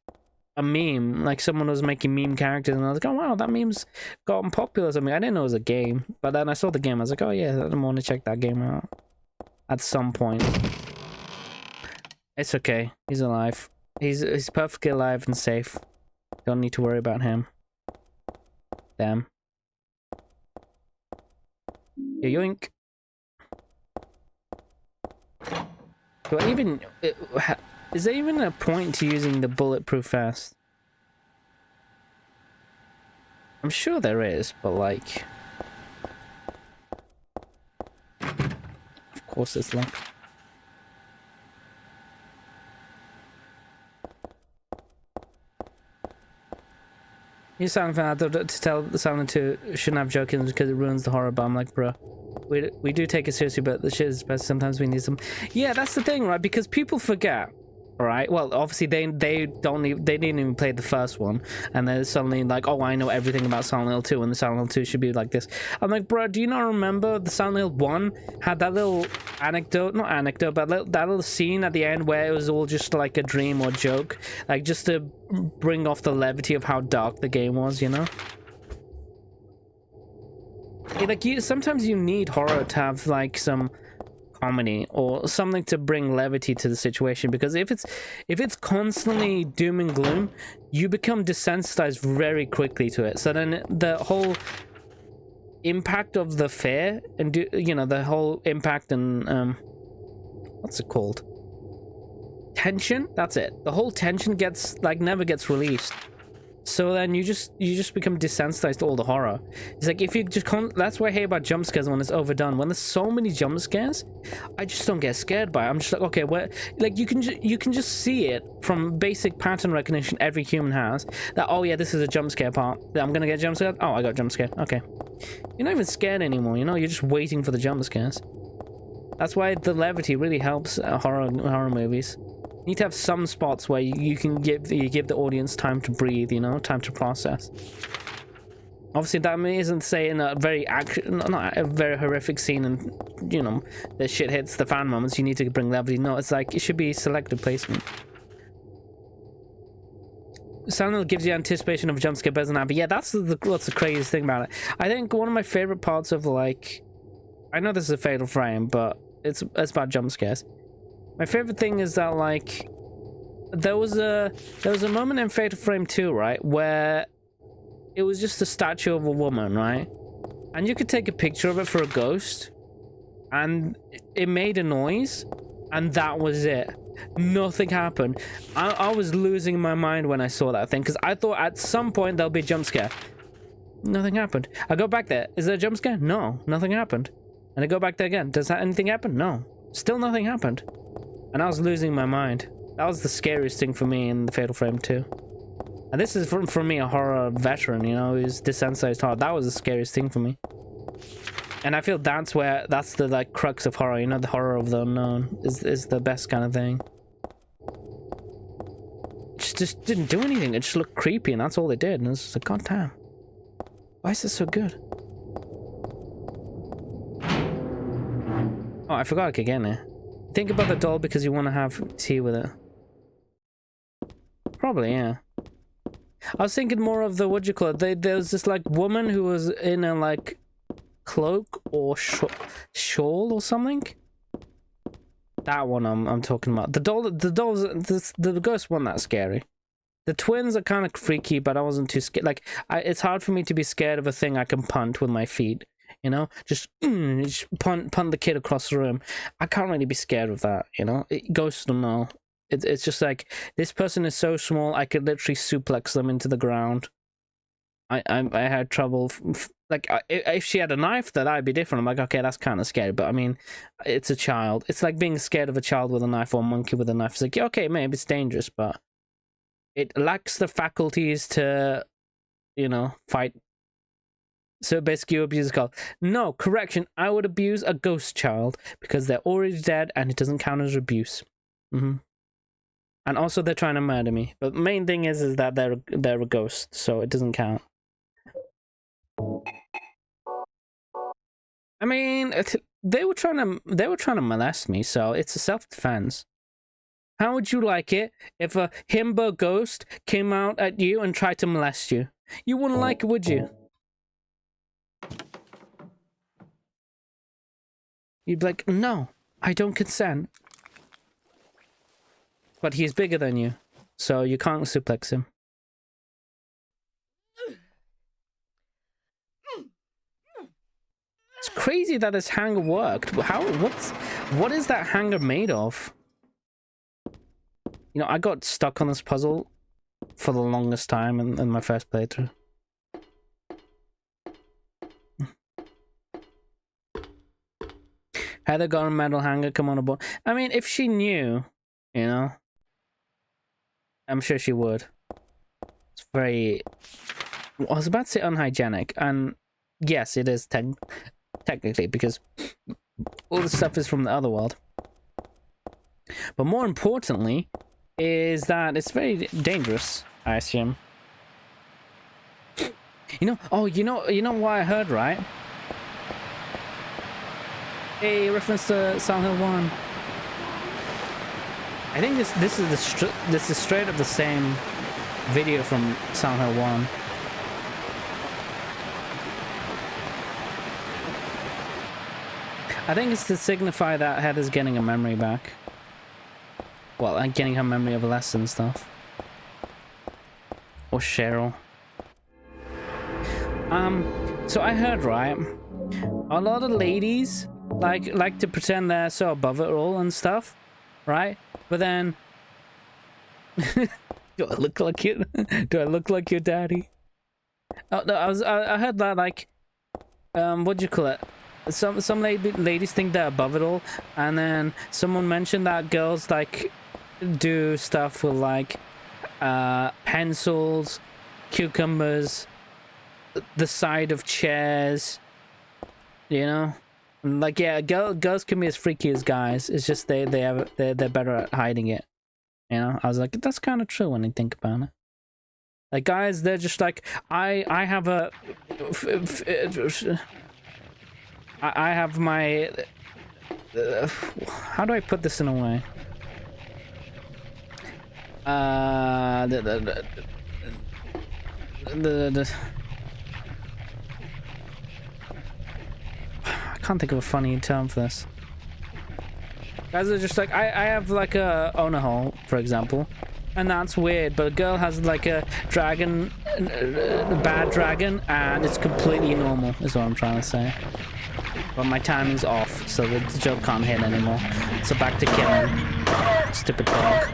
a meme, like someone was making meme characters, and I was like, oh wow, that meme's gotten popular or something. I didn't know it was a game, but then I saw the game, I was like, oh yeah, I want to check that game out at some point. It's okay, he's alive. He's perfectly alive and safe. Don't need to worry about him. Damn. Yoink. Do I even... Is there even a point to using the bulletproof vest? I'm sure there is, but like... Of course it's like... You sound fan to tell Silent 2 shouldn't have jokes because it ruins the horror, but I'm like, bro, we do take it seriously, but the shit is best. Sometimes we need some. Yeah, that's the thing, right? Because people forget. All right. Well, obviously they didn't even play the first one, and then suddenly like, oh, I know everything about Silent Hill 2, and the Silent Hill 2 should be like this. I'm like, bro, do you not remember the Silent Hill 1 had that little not anecdote, but that little scene at the end where it was all just like a dream or joke, like just to bring off the levity of how dark the game was, you know? Like sometimes you need horror to have like some comedy or something to bring levity to the situation, because if it's constantly doom and gloom, you become desensitized very quickly to it. So then the whole impact of the fear and the whole impact and what's it called, tension, that's it, the whole tension gets like never gets released. So then you just become desensitized to all the horror. It's like if you just that's what I hate about jump scares when it's overdone. When there's so many jump scares, I just don't get scared by it. I'm just like, okay, where, like you can just see it from basic pattern recognition every human has, that oh yeah, this is a jump scare part, I'm gonna get jump scared, oh I got jump scared, okay. You're not even scared anymore, you know, you're just waiting for the jump scares. That's why the levity really helps horror movies. You need to have some spots where you give the audience time to breathe, you know, time to process. Obviously, that isn't saying a very not a very horrific scene, and you know the shit hits the fan moments. You need to bring levity. No, it's like it should be selective placement. Silent Hill gives you anticipation of a jump scare better than that, but yeah, that's the craziest thing about it. I think one of my favorite parts of like, I know this is a Fatal Frame, but it's about jump scares. My favorite thing is that like there was a moment in Fatal Frame 2, right, where it was just a statue of a woman, right, and you could take a picture of it for a ghost, and it made a noise, and that was it. Nothing happened. I was losing my mind when I saw that thing, because I thought at some point there'll be a jump scare. Nothing happened. I go back there. Is there a jump scare? No, nothing happened. And I go back there again. Does anything happen? No, still nothing happened. And I was losing my mind. That was the scariest thing for me in the Fatal Frame 2. And this is from me, a horror veteran, you know, who's desensitized horror. That was the scariest thing for me. And I feel that's the like crux of horror, you know, the horror of the unknown is the best kind of thing. It just didn't do anything. It just looked creepy, and that's all it did. And it's just like, god damn, why is this so good? Oh, I forgot I could get in there. Think about the doll because you want to have tea with it. Probably, yeah. I was thinking more of the, what do you call it? There was this like woman who was in a like cloak or shawl or something. That one I'm talking about. The ghost wasn't that scary. The twins are kind of freaky, but I wasn't too scared. Like it's hard for me to be scared of a thing I can punt with my feet. You know, just punt the kid across the room. I can't really be scared of that, you know. Ghosts don't know. It's just like, this person is so small, I could literally suplex them into the ground. I had trouble. Like, if she had a knife, then I'd be different. I'm like, okay, that's kind of scary. But I mean, it's a child. It's like being scared of a child with a knife or a monkey with a knife. It's like, okay, maybe it's dangerous, but it lacks the faculties to, you know, fight. So basically you abuse a child. No, correction, I would abuse a ghost child because they're already dead and it doesn't count as abuse. And also they're trying to murder me. But the main thing is that they're a ghost, so it doesn't count. I mean, they were trying to molest me, so it's a self-defense. How would you like it if a himbo ghost came out at you and tried to molest you? You wouldn't like it, would you? You'd be like, no, I don't consent. But he's bigger than you, so you can't suplex him. It's crazy that this hanger worked. What is that hanger made of? You know, I got stuck on this puzzle for the longest time in my first playthrough. Heather got a metal hanger, come on aboard. I mean, if she knew, you know, I'm sure she would. It's very I was about to say unhygienic, and yes, it is technically, because all the stuff is from the other world. But more importantly, is that it's very dangerous, I assume. You know what I heard, right? A reference to Silent Hill 1. I think this is straight up the same video from Silent Hill 1. I think it's to signify that Heather's getting a memory back. Well, I'm getting her memory of less and stuff. Or Cheryl. So I heard, right, a lot of ladies like to pretend they're so above it all and stuff, right? But then, do I look like you? Do I look like your daddy? Oh no, I heard that, like, what do you call it? Some ladies think they're above it all, and then someone mentioned that girls like do stuff with like pencils, cucumbers, the side of chairs, you know, like, yeah, girls can be as freaky as guys. It's just they're better at hiding it, you know. I was like, that's kind of true when you think about it. Like, guys, they're just like, I have my how do I put this in a way? I can't think of a funny term for this. Guys are just like, I have like a owner hole, for example, and that's weird, but a girl has like a dragon, a bad dragon, and it's completely normal, is what I'm trying to say. But my timing's off, so the joke can't hit anymore. So back to killing. Stupid dog.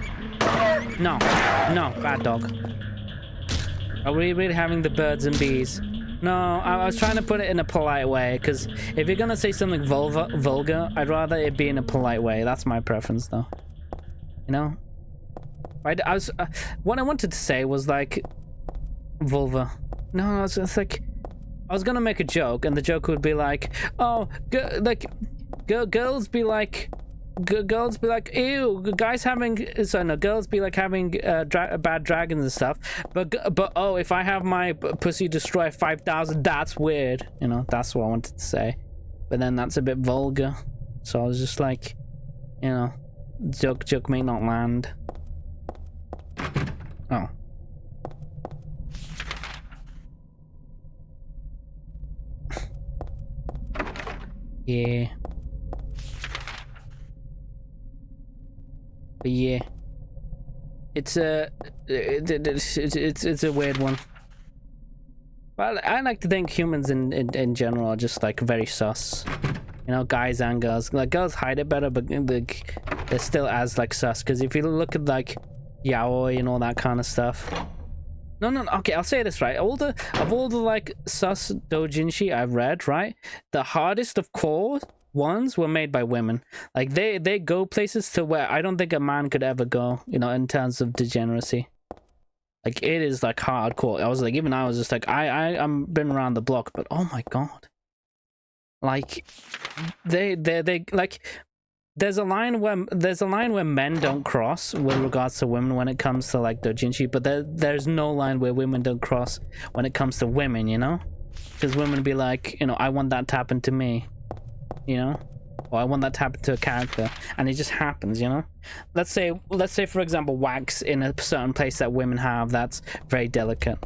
No, bad dog. Are we really having the birds and bees? No, I was trying to put it in a polite way, because if you're gonna say something vulgar, I'd rather it be in a polite way. That's my preference, though. You know? What I wanted to say was like vulva. No, it's like, I was gonna make a joke, and the joke would be like, oh, girls be like, ew, guys having, so no, girls be like having bad dragons and stuff, but oh, if I have my pussy destroy 5,000, that's weird, you know. That's what I wanted to say, but then that's a bit vulgar, so I was just like, you know, joke may not land. Oh. Yeah. But yeah, it's a weird one. Well, I like to think humans in general are just like very sus. You know, guys and girls. Like, girls hide it better, but they're still as like sus. Because if you look at like yaoi and all that kind of stuff. No. Okay, I'll say this right. All the like sus doujinshi I've read, right, the hardest of core ones were made by women. Like, they go places to where I don't think a man could ever go, you know, in terms of degeneracy. Like, it is like hardcore. I was like, even I was just like, I'm been around the block, but oh my god, like they like, there's a line where men don't cross with regards to women when it comes to like doujinshi, but there's no line where women don't cross when it comes to women, you know, because women be like, you know, I want that to happen to me, you know, or I want that to happen to a character, and it just happens, you know. Let's say for example, wax in a certain place that women have that's very delicate,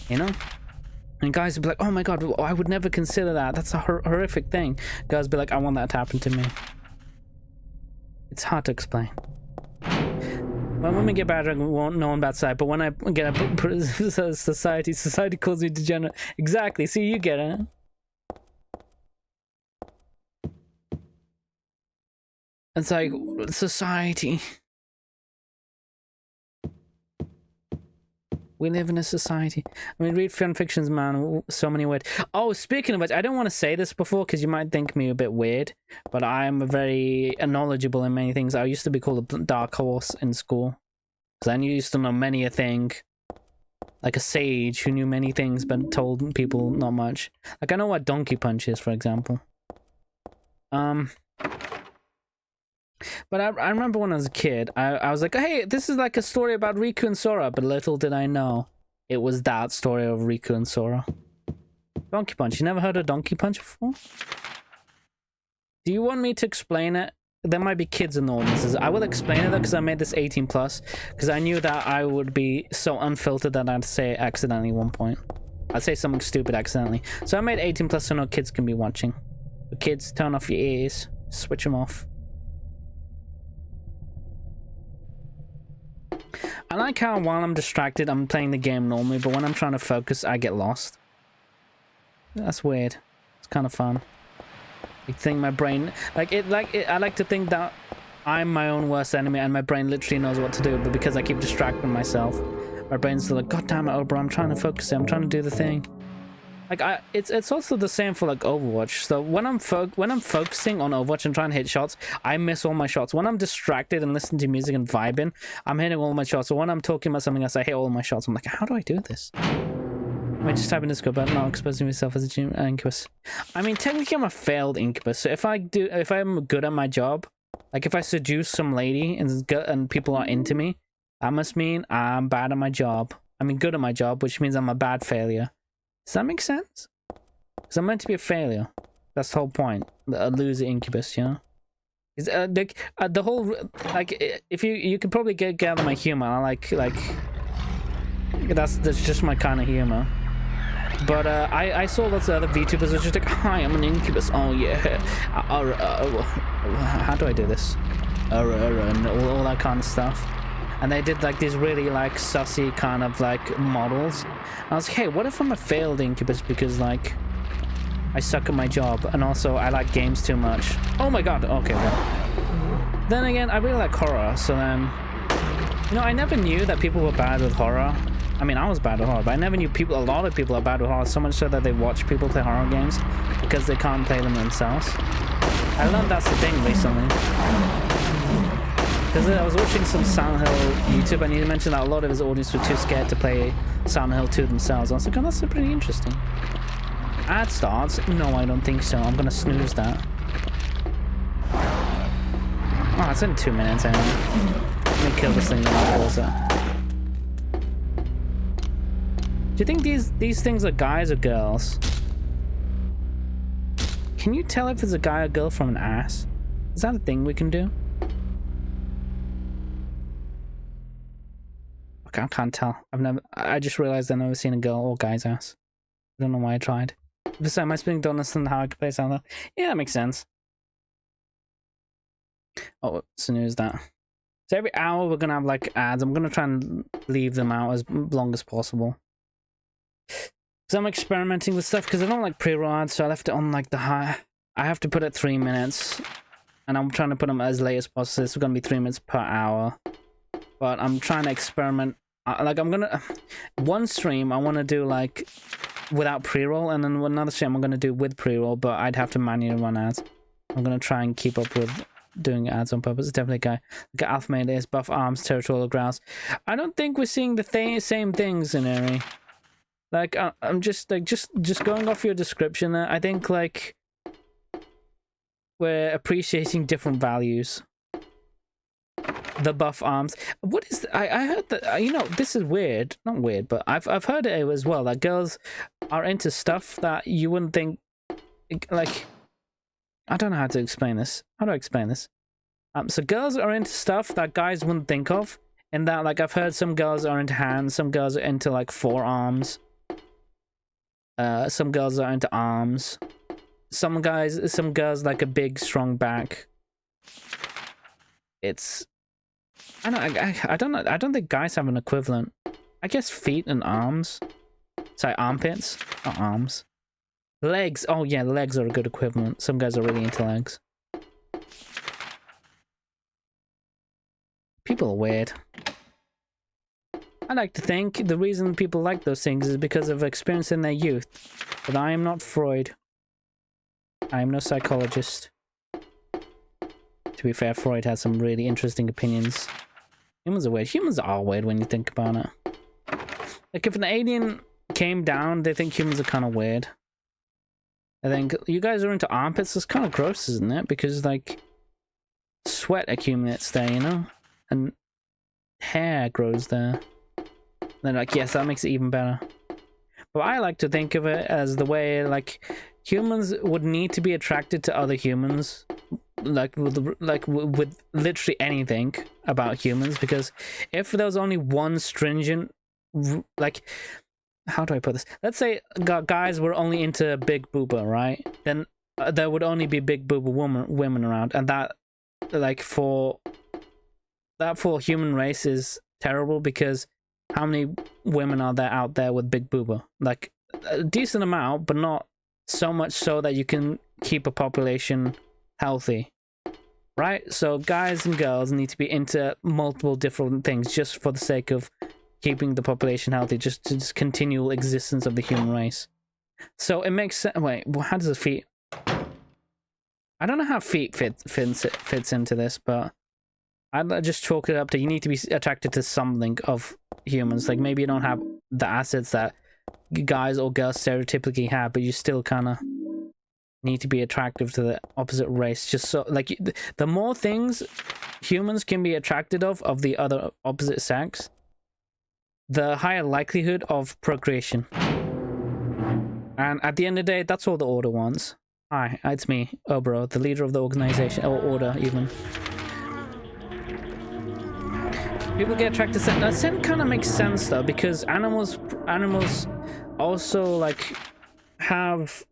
you know, and guys would be like, oh my god, I would never consider that, that's a horrific thing. Girls be like, I want that to happen to me. It's hard to explain. When women get bad, I won't know on that side, but when I get a society calls me degenerate. Exactly, see, you get it. It's like, society. We live in a society. I mean, read fan fictions, man. So many words. Oh, speaking of which, I don't want to say this before because you might think me a bit weird, but I'm very knowledgeable in many things. I used to be called a dark horse in school because I used to know many a thing. like a sage who knew many things but told people not much. Like I know what Donkey Punch is, for example. But I remember when I was a kid, I was like, hey, this is like a story about Riku and Sora, but little did I know it was that story of Riku and Sora. Donkey Punch. You never heard of Donkey Punch before? Do you want me to explain it? There might be kids in the audiences. I will explain it though, because I made this 18 plus, because I knew that I would be so unfiltered that I'd say it accidentally at one point. I'd say something stupid accidentally. So I made 18 plus so no kids can be watching. But kids, turn off your ears. Switch them off. I like how while I'm distracted, I'm playing the game normally, but when I'm trying to focus, I get lost. That's weird. It's kind of fun. I think my brain, I like to think that I'm my own worst enemy and my brain literally knows what to do, but because I keep distracting myself, my brain's still like, God damn it, Oprah, I'm trying to focus here, I'm trying to do the thing. Like it's also the same for like Overwatch. So when I'm focusing on Overwatch and trying to hit shots, I miss all my shots. When I'm distracted and listening to music and vibing, I'm hitting all my shots. So when I'm talking about something else, I hit all my shots. I'm like, how do I do this? I just type in this about not exposing myself as a incubus. I mean, technically I'm a failed incubus. So if I'm good at my job, like if I seduce some lady and people are into me, that must mean I'm bad at my job. I mean, good at my job, which means I'm a bad failure. Does that make sense? Because I'm meant to be a failure. That's the whole point. A loser incubus, you know? The whole, like, if you could probably gather my humor. I like that's just my kind of humor. But I saw lots of other VTubers who are just like, hi, I'm an incubus. Oh yeah. How do I do this? And all that kind of stuff. And they did like these really like sussy kind of like models. And I was like, hey, what if I'm a failed incubus because like I suck at my job and also I like games too much? Oh my god, okay, well. Then again, I really like horror, so then, you know, I never knew that people were bad with horror. I mean, I was bad with horror, but I never knew a lot of people are bad with horror, so much so that they watch people play horror games because they can't play them themselves. I learned that's the thing recently. Because I was watching some Silent Hill YouTube and he mentioned that a lot of his audience were too scared to play Silent Hill 2 themselves. I was like, oh, that's pretty interesting. Ad starts? No, I don't think so. I'm gonna snooze that. Oh, it's in 2 minutes anyway. Let me kill this thing and I'll pause it. Do you think these things are guys or girls? Can you tell if it's a guy or girl from an ass? Is that a thing we can do? I can't tell. I just realized I've never seen a girl or guy's ass. I don't know why I tried. Besides, am I speaking to understand how I could play Silent Hill? Yeah, that makes sense. Oh, snooze that. So every hour we're gonna have like ads. I'm gonna try and leave them out as long as possible. Because I'm experimenting with stuff because I don't like pre-roll ads, so I left it on like the high. I have to put it 3 minutes. And I'm trying to put them as late as possible. It's gonna be 3 minutes per hour. But I'm trying to experiment. Like I'm gonna one stream I want to do like without pre-roll, and then another stream I'm gonna do with pre-roll, but I'd have to manually run ads. I'm gonna try and keep up with doing ads on purpose. It's definitely a guy. Like Alpha Male is buff arms, territorial grouse. I don't think we're seeing the same things in Eri. Like I'm just like just going off your description there. I think like we're appreciating different values. The buff arms. What is I heard that you know, this is weird. Not weird, but I've heard it as well that girls are into stuff that you wouldn't think. Like, I don't know how to explain this. How do I explain this? So girls are into stuff that guys wouldn't think of. And that, like, I've heard some girls are into hands, some girls are into like forearms. Some girls are into arms. Some girls like a big strong back. It's I don't know. I don't think guys have an equivalent. I guess feet and arms. Sorry, armpits, not arms. Legs. Oh yeah, legs are a good equivalent. Some guys are really into legs. People are weird. I like to think the reason people like those things is because of experience in their youth. But I am not Freud. I am no psychologist. To be fair, Freud has some really interesting opinions. Humans are weird. Humans are weird when you think about it. Like, if an alien came down, they think humans are kind of weird. I think you guys are into armpits. It's kind of gross, isn't it? Because, like, sweat accumulates there, you know? And hair grows there. And then, like, yes, that makes it even better. But I like to think of it as the way, like, humans would need to be attracted to other humans. Like with literally anything about humans. Because if there was only one stringent... Like... How do I put this? Let's say guys were only into big booba, right? Then there would only be big booba women around, and that, like, for human race is terrible, because how many women are there out there with big booba? Like, a decent amount, but not so much so that you can keep a population healthy, right? So guys and girls need to be into multiple different things just for the sake of keeping the population healthy, just continual existence of the human race. So it makes sense. Wait, how does the feet? I don't know how feet fits into this, but I'd just chalk it up to you need to be attracted to something of humans. Like, maybe you don't have the assets that guys or girls stereotypically have, but you still kind of need to be attractive to the opposite race. Just so, like, the more things humans can be attracted of the other opposite sex, the higher likelihood of procreation. And at the end of the day, that's all the Order wants. Hi, it's me, Obro, the leader of the organization, or Order even. People get attracted to scent. Now, scent kind of makes sense though, because animals also, like, have...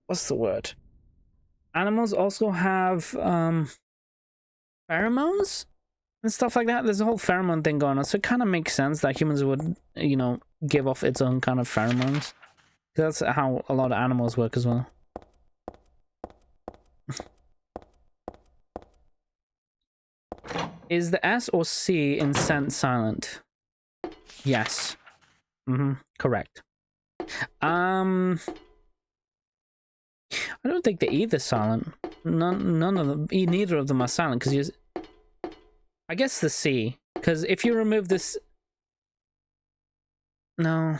What's the word? Animals also have pheromones and stuff like that. There's a whole pheromone thing going on, so it kind of makes sense that humans would, you know, give off its own kind of pheromones. That's how a lot of animals work as well. Is the S or C in scent silent? Yes. Correct. I don't think they're either silent. None of them. Neither of them are silent, because I guess the C, because if you remove this... No.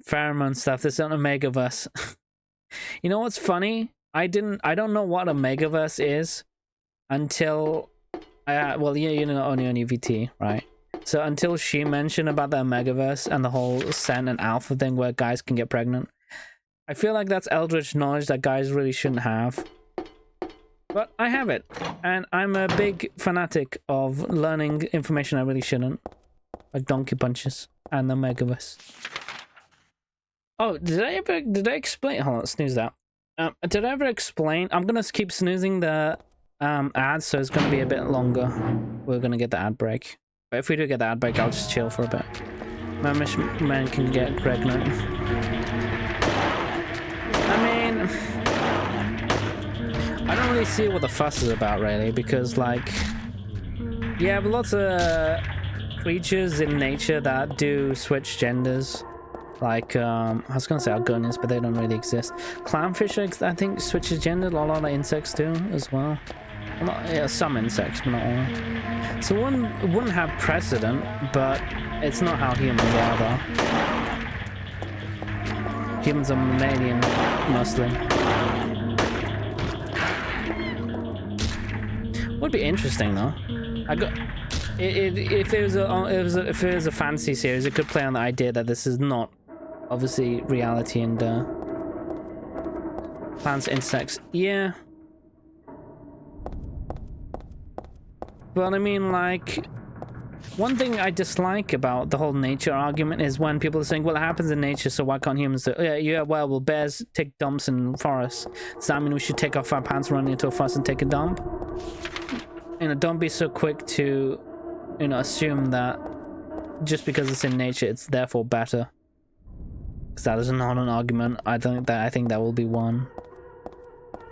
Pheromone stuff, there's an Omegaverse. You know what's funny? I don't know what Omegaverse is until... well, yeah, you know, only VT, right? So until she mentioned about the Omegaverse and the whole Sen and Alpha thing where guys can get pregnant, I feel like that's eldritch knowledge that guys really shouldn't have. But I have it, and I'm a big fanatic of learning information I really shouldn't. Like Donkey Punches and the Omegaverse. Oh, did I explain? Hold on, snooze that. Did I ever explain? I'm gonna keep snoozing the ads, so it's gonna be a bit longer. We're gonna get the ad break. But if we do get the ad break, I'll just chill for a bit. Men can get pregnant. I mean, I don't really see what the fuss is about, really, because, like, you have lots of creatures in nature that do switch genders. Like, I was gonna say Argonians, but they don't really exist. Clownfish, I think, switches gender. A lot of insects do as well. Yeah, some insects, but not all. So one wouldn't have precedent, but it's not how humans are, though. Humans are mammalian, mostly. Would be interesting, though. If it was a fantasy series, it could play on the idea that this is not obviously reality and plants, insects. Yeah. But I mean, like, one thing I dislike about the whole nature argument is when people are saying, well, it happens in nature, so why can't humans do it? Yeah, well, bears take dumps in forests. Does that mean we should take off our pants, run into a forest, and take a dump? You know, don't be so quick to, you know, assume that just because it's in nature, it's therefore better. Because that is not an argument. I think that will be one.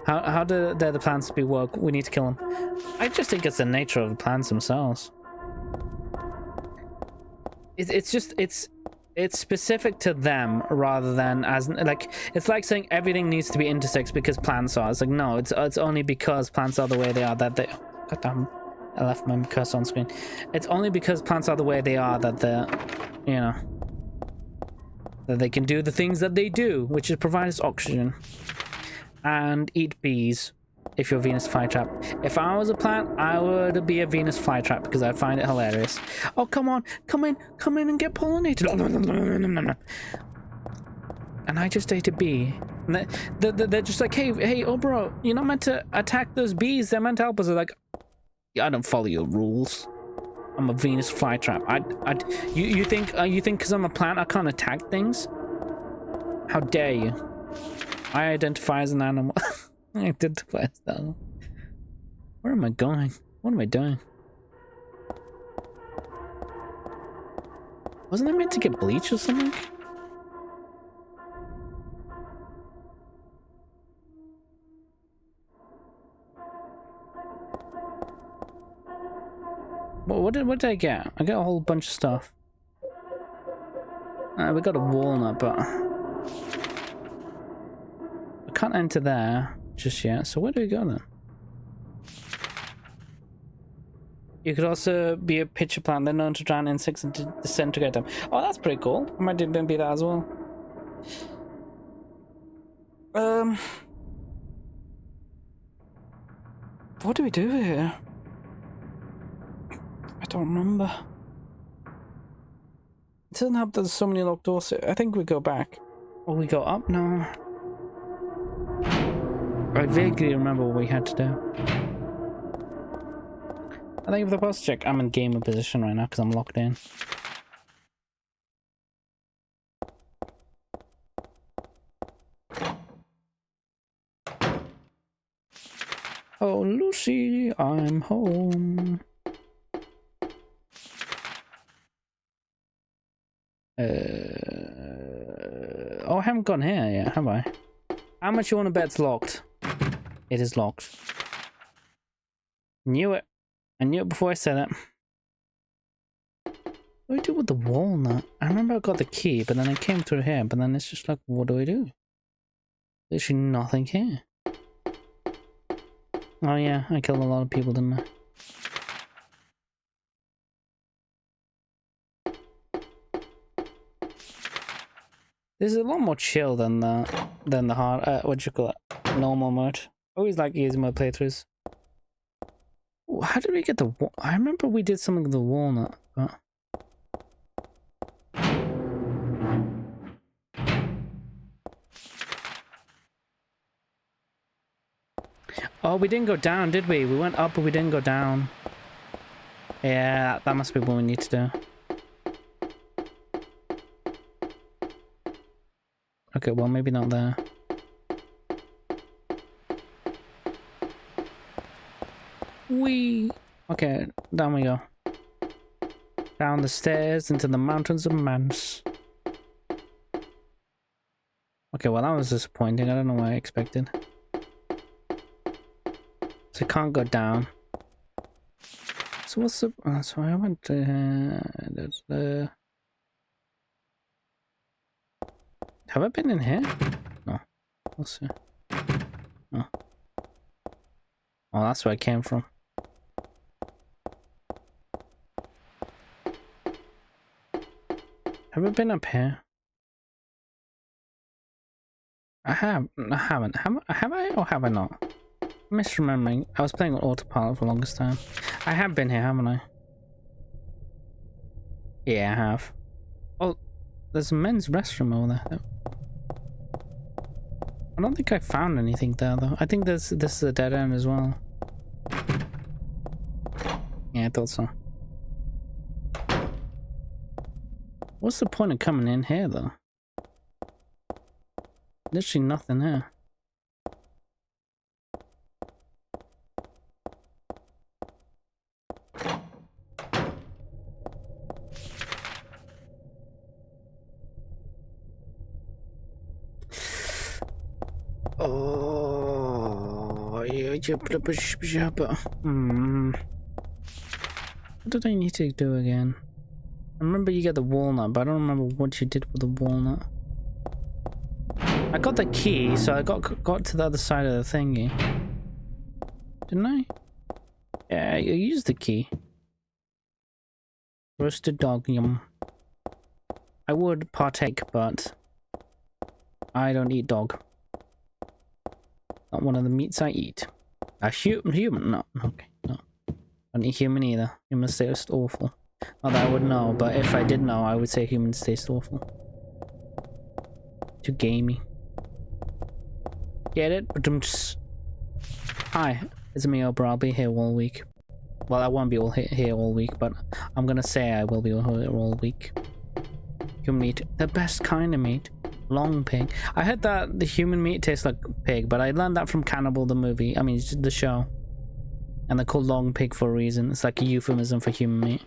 How do the plants be woke? We need to kill them. I just think it's the nature of the plants themselves. It's specific to them rather than as, like, it's like saying everything needs to be intersex because plants are. It's like, no, it's only because plants are the way they are that they... God damn. I left my cursor on screen. It's only because plants are the way they are that they're, you know, that they can do the things that they do, which is provide us oxygen and eat bees. If you're a Venus flytrap. If I was a plant, I would be a Venus flytrap because I find it hilarious. Oh, come on, come in and get pollinated. And I just ate a bee. And they're just like, hey, oh bro, you're not meant to attack those bees. They're meant to help us. They're like, I don't follow your rules. I'm a Venus flytrap. You think because I'm a plant I can't attack things? How dare you? I identify as an animal. I identify as an animal. Where am I going? What am I doing? Wasn't I meant to get bleach or something? What did I get? I got a whole bunch of stuff. We got a walnut, but I can't enter there just yet. So where do we go then? You could also be a pitcher plant. They're known to drown insects and to disintegrate them. Oh, that's pretty cool. I might even be that as well. What do we do here? I don't remember. It doesn't help that there's so many locked doors. I think we go back. Or we go up? No. I vaguely remember what we had to do. I think if the post check, I'm in gamer position right now because I'm locked in. Oh, Lucy, I'm home. Oh, I haven't gone here yet, have I? How much you want to bet it's locked? It is locked. Knew it. I knew it before I said it. What do I do with the walnut? I remember I got the key, but then I came through here, but then it's just like, what do I do? There's nothing here. Oh yeah, I killed a lot of people, didn't I? This is a lot more chill than the hard what you call it, normal mode. I always like using my playthroughs. Ooh, how did we get the? I remember we did something with the walnut, but oh, we didn't go down, did we? We went up, but we didn't go down. Yeah, that must be what we need to do. Okay, well, maybe not there. Whee! Okay, down we go. Down the stairs into the mountains of Mans. Okay, well, that was disappointing. I don't know what I expected. So I can't go down. So what's the... so I went to... Have I been in here? No. Let's see. No. Oh, that's where I came from. Have I been up here? I haven't. Have I or have I not? I'm misremembering. I was playing on autopilot for the longest time. I have been here, haven't I? Yeah, I have. Oh, there's a men's restroom over there. I don't think I found anything there though. I think this is a dead end as well. Yeah, I thought so. What's the point of coming in here though? Literally nothing here. Oh, yeah. What did I need to do again? I remember you get the walnut, but I don't remember what you did with the walnut. I got the key, so I got to the other side of the thingy. Didn't I? Yeah, you use the key. Roasted dog, yum. I would partake, but I don't eat dog. Not one of the meats I eat. A human? No, okay, no. I don't eat human either. Humans taste awful. Not that I would know, but if I did know, I would say humans taste awful. Too gamey. Get it? Hi, it's me, Oprah. I'll be here all week. Well, I won't be here all week, but I'm gonna say I will be here all week. Human meat, the best kind of meat. Long pig. I heard that the human meat tastes like pig, but I learned that from Cannibal the movie. I mean, it's the show. And they're called long pig for a reason. It's like a euphemism for human meat.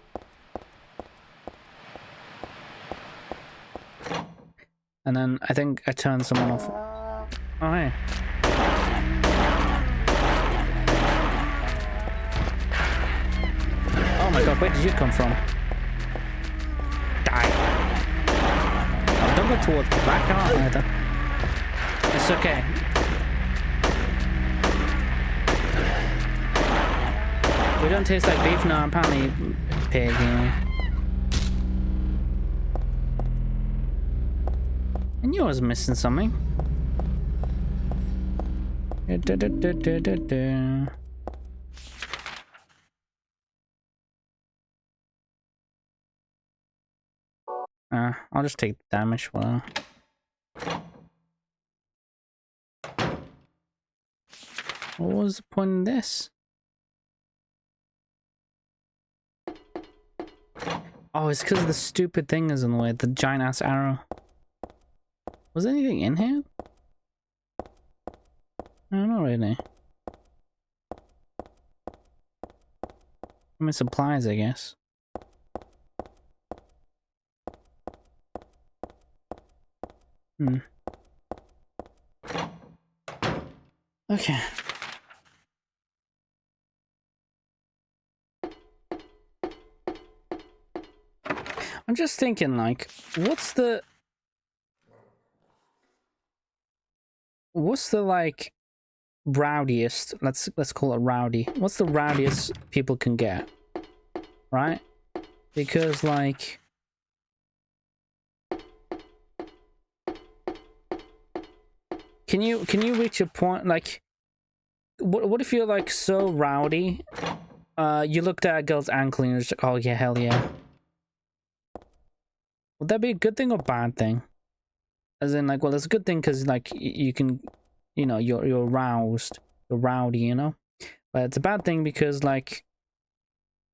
And then I think I turned someone off. Oh, hey. Oh my god, where did you come from? Die. Oh, don't go towards the back either. It's okay. We don't taste like beef, no, apparently pig, you know. I knew I was missing something. I'll just take the damage. Well, what was the point in this? Oh, it's because the stupid thing is in the way. The giant ass arrow. Was there anything in here? No, not really. I mean, supplies, I guess. Okay. I'm just thinking, like, what's the like rowdiest? Let's call it rowdy. What's the rowdiest people can get? Right? Because like, can you reach a point like, what if you're like so rowdy, you looked at a girl's ankle and you're just like, oh yeah, hell yeah. Would that be a good thing or bad thing? As in, like, well, it's a good thing because, like, you can, you know, you're aroused, you're rowdy, you know. But it's a bad thing because, like,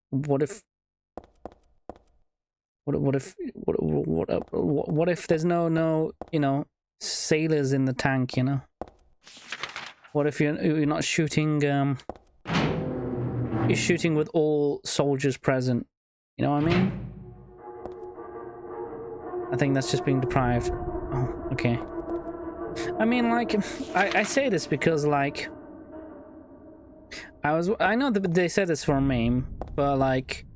what if there's no you know, sailors in the tank, you know? What if you're not shooting? You're shooting with all soldiers present. You know what I mean? I think that's just being deprived. Oh, okay. I mean, like, I say this because, like, I know that they said this for a meme, but like,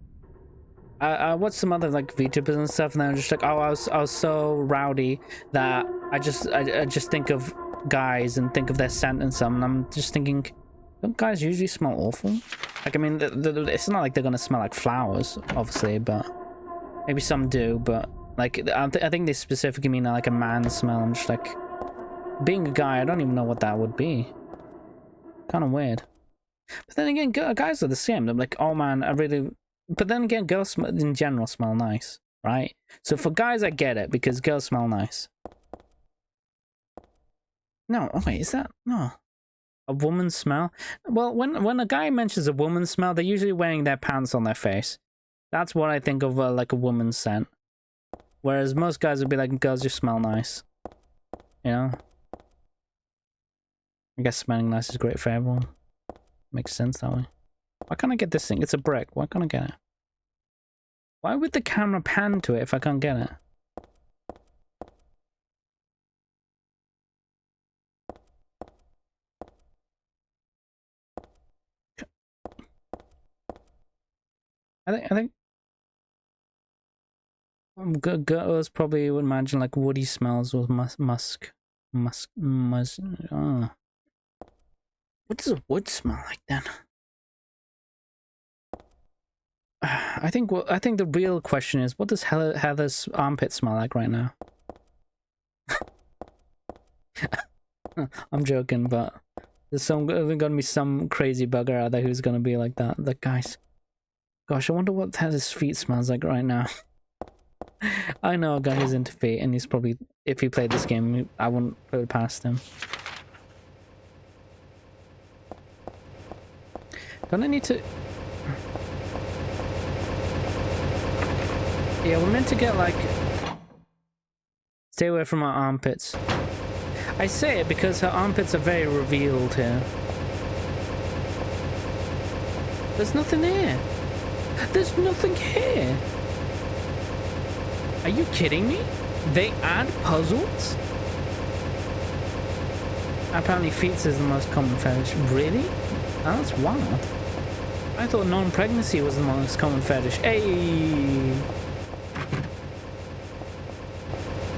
I watched some other like VTubers and stuff, and they're just like, oh, I was so rowdy that I just think of guys and think of their scent and something. I'm just thinking, don't guys usually smell awful? Like, I mean, it's not like they're gonna smell like flowers, obviously, but maybe some do. But like, I think they specifically mean like a man smell. I'm just like, being a guy, I don't even know what that would be. Kind of weird. But then again, guys are the same. They're like, oh man, I really. But then again, girls in general smell nice, right? So for guys, I get it because girls smell nice. No, oh wait, is that no? A woman's smell? Well, when a guy mentions a woman's smell, they're usually wearing their pants on their face. That's what I think of like a woman's scent. Whereas most guys would be like, girls just smell nice. You know? I guess smelling nice is great for everyone. Makes sense that way. Why can't I get this thing? It's a brick. Why can't I get it? Why would the camera pan to it if I can't get it? I think girls probably would imagine like woody smells with musk. Oh. What does wood smell like then? I think the real question is, what does Heather's armpit smell like right now? I'm joking, but there's gonna be some crazy bugger out there who's gonna be like that. Like, guys, gosh, I wonder what Heather's feet smells like right now. I know a guy who's into feet, and he's probably, if he played this game, I wouldn't put it past him. Don't I need to? Yeah, we're meant to get, like, stay away from our armpits. I say it because her armpits are very revealed here. There's nothing here. There's nothing here. Are you kidding me? They add puzzles? Apparently feet is the most common fetish. Really? Oh, that's wild. I thought non-pregnancy was the most common fetish. Hey!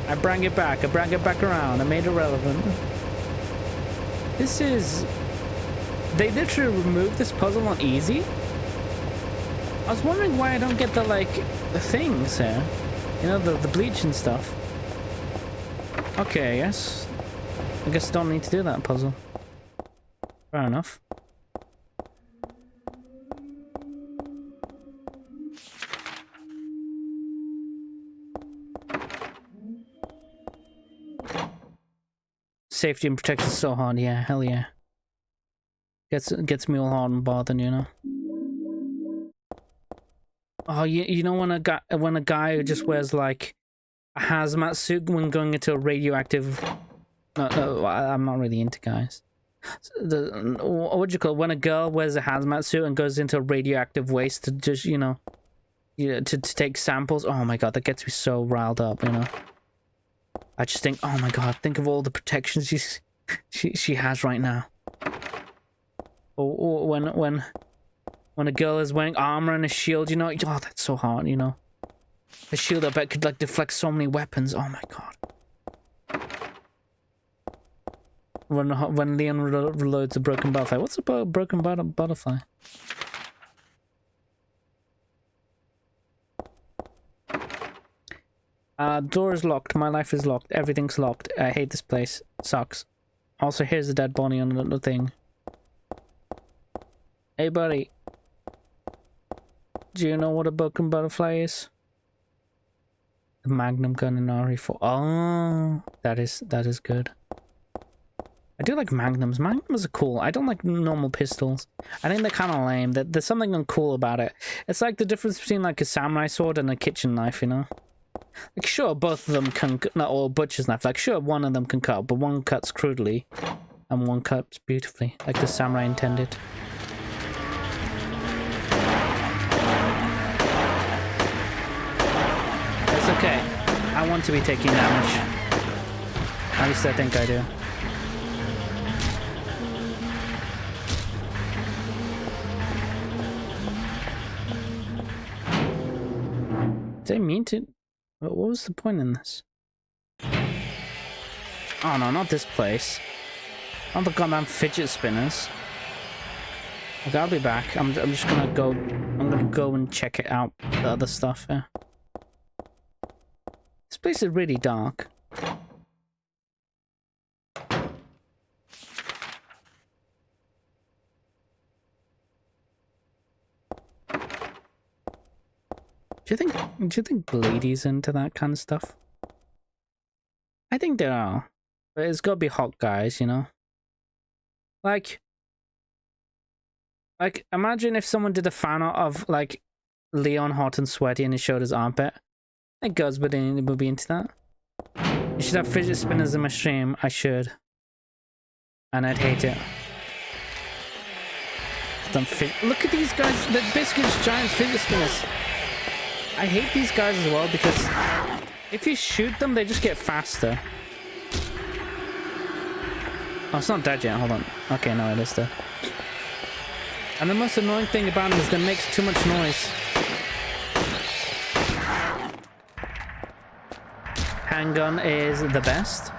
I bring it back around. I made it relevant. This is... They literally removed this puzzle on easy? I was wondering why I don't get the, like, the things here. You know, the bleach and stuff. Okay, yes. I guess I don't need to do that puzzle. Fair enough. Safety and protection is so hard, yeah, hell yeah. Gets me all hard and bothered, you know. Oh, you know when a guy just wears like a hazmat suit when going into a radioactive. No, I'm not really into guys. What do you call it? When a girl wears a hazmat suit and goes into a radioactive waste to just to take samples. Oh my god, that gets me so riled up, you know. I just think, oh my god, think of all the protections she has right now. Or when a girl is wearing armor and a shield, you know, oh, that's so hard, you know. A shield, I bet, could like deflect so many weapons. Oh my god. When Leon reloads a broken butterfly. What's a broken butterfly? Door is locked. My life is locked. Everything's locked. I hate this place. It sucks. Also, here's a dead body on the thing. Hey, buddy. Do you know what a broken butterfly is? The Magnum gun in RE4. Oh, that is good. I do like Magnums. Magnums are cool. I don't like normal pistols. I think they're kind of lame. There's something uncool about it. It's like the difference between like a samurai sword and a kitchen knife, you know? Like, sure, both of them can, not all butcher's knife. Like, sure, one of them can cut, but one cuts crudely, and one cuts beautifully, like the samurai intended. It's okay. I want to be taking damage. At least I think I do. Did I mean to? What was the point in this? Oh no, not this place. Not the goddamn fidget spinners. Okay, I'll be back. I'm just gonna go. I'm gonna go and check it out. The other stuff. Yeah. This place is really dark. Do you think ladies into that kind of stuff? I think there are. But it's gotta be hot guys, you know? Like imagine if someone did a fan art of like Leon hot and sweaty and he showed his armpit. I think girls would be into that. You should have fidget spinners in my stream. I should. And I'd hate it. Look at these guys, they're basically just giant fidget spinners. I hate these guys as well because if you shoot them, they just get faster. Oh, it's not dead yet. Hold on. Okay, no, it is dead. And the most annoying thing about them is that it makes too much noise. Handgun is the best.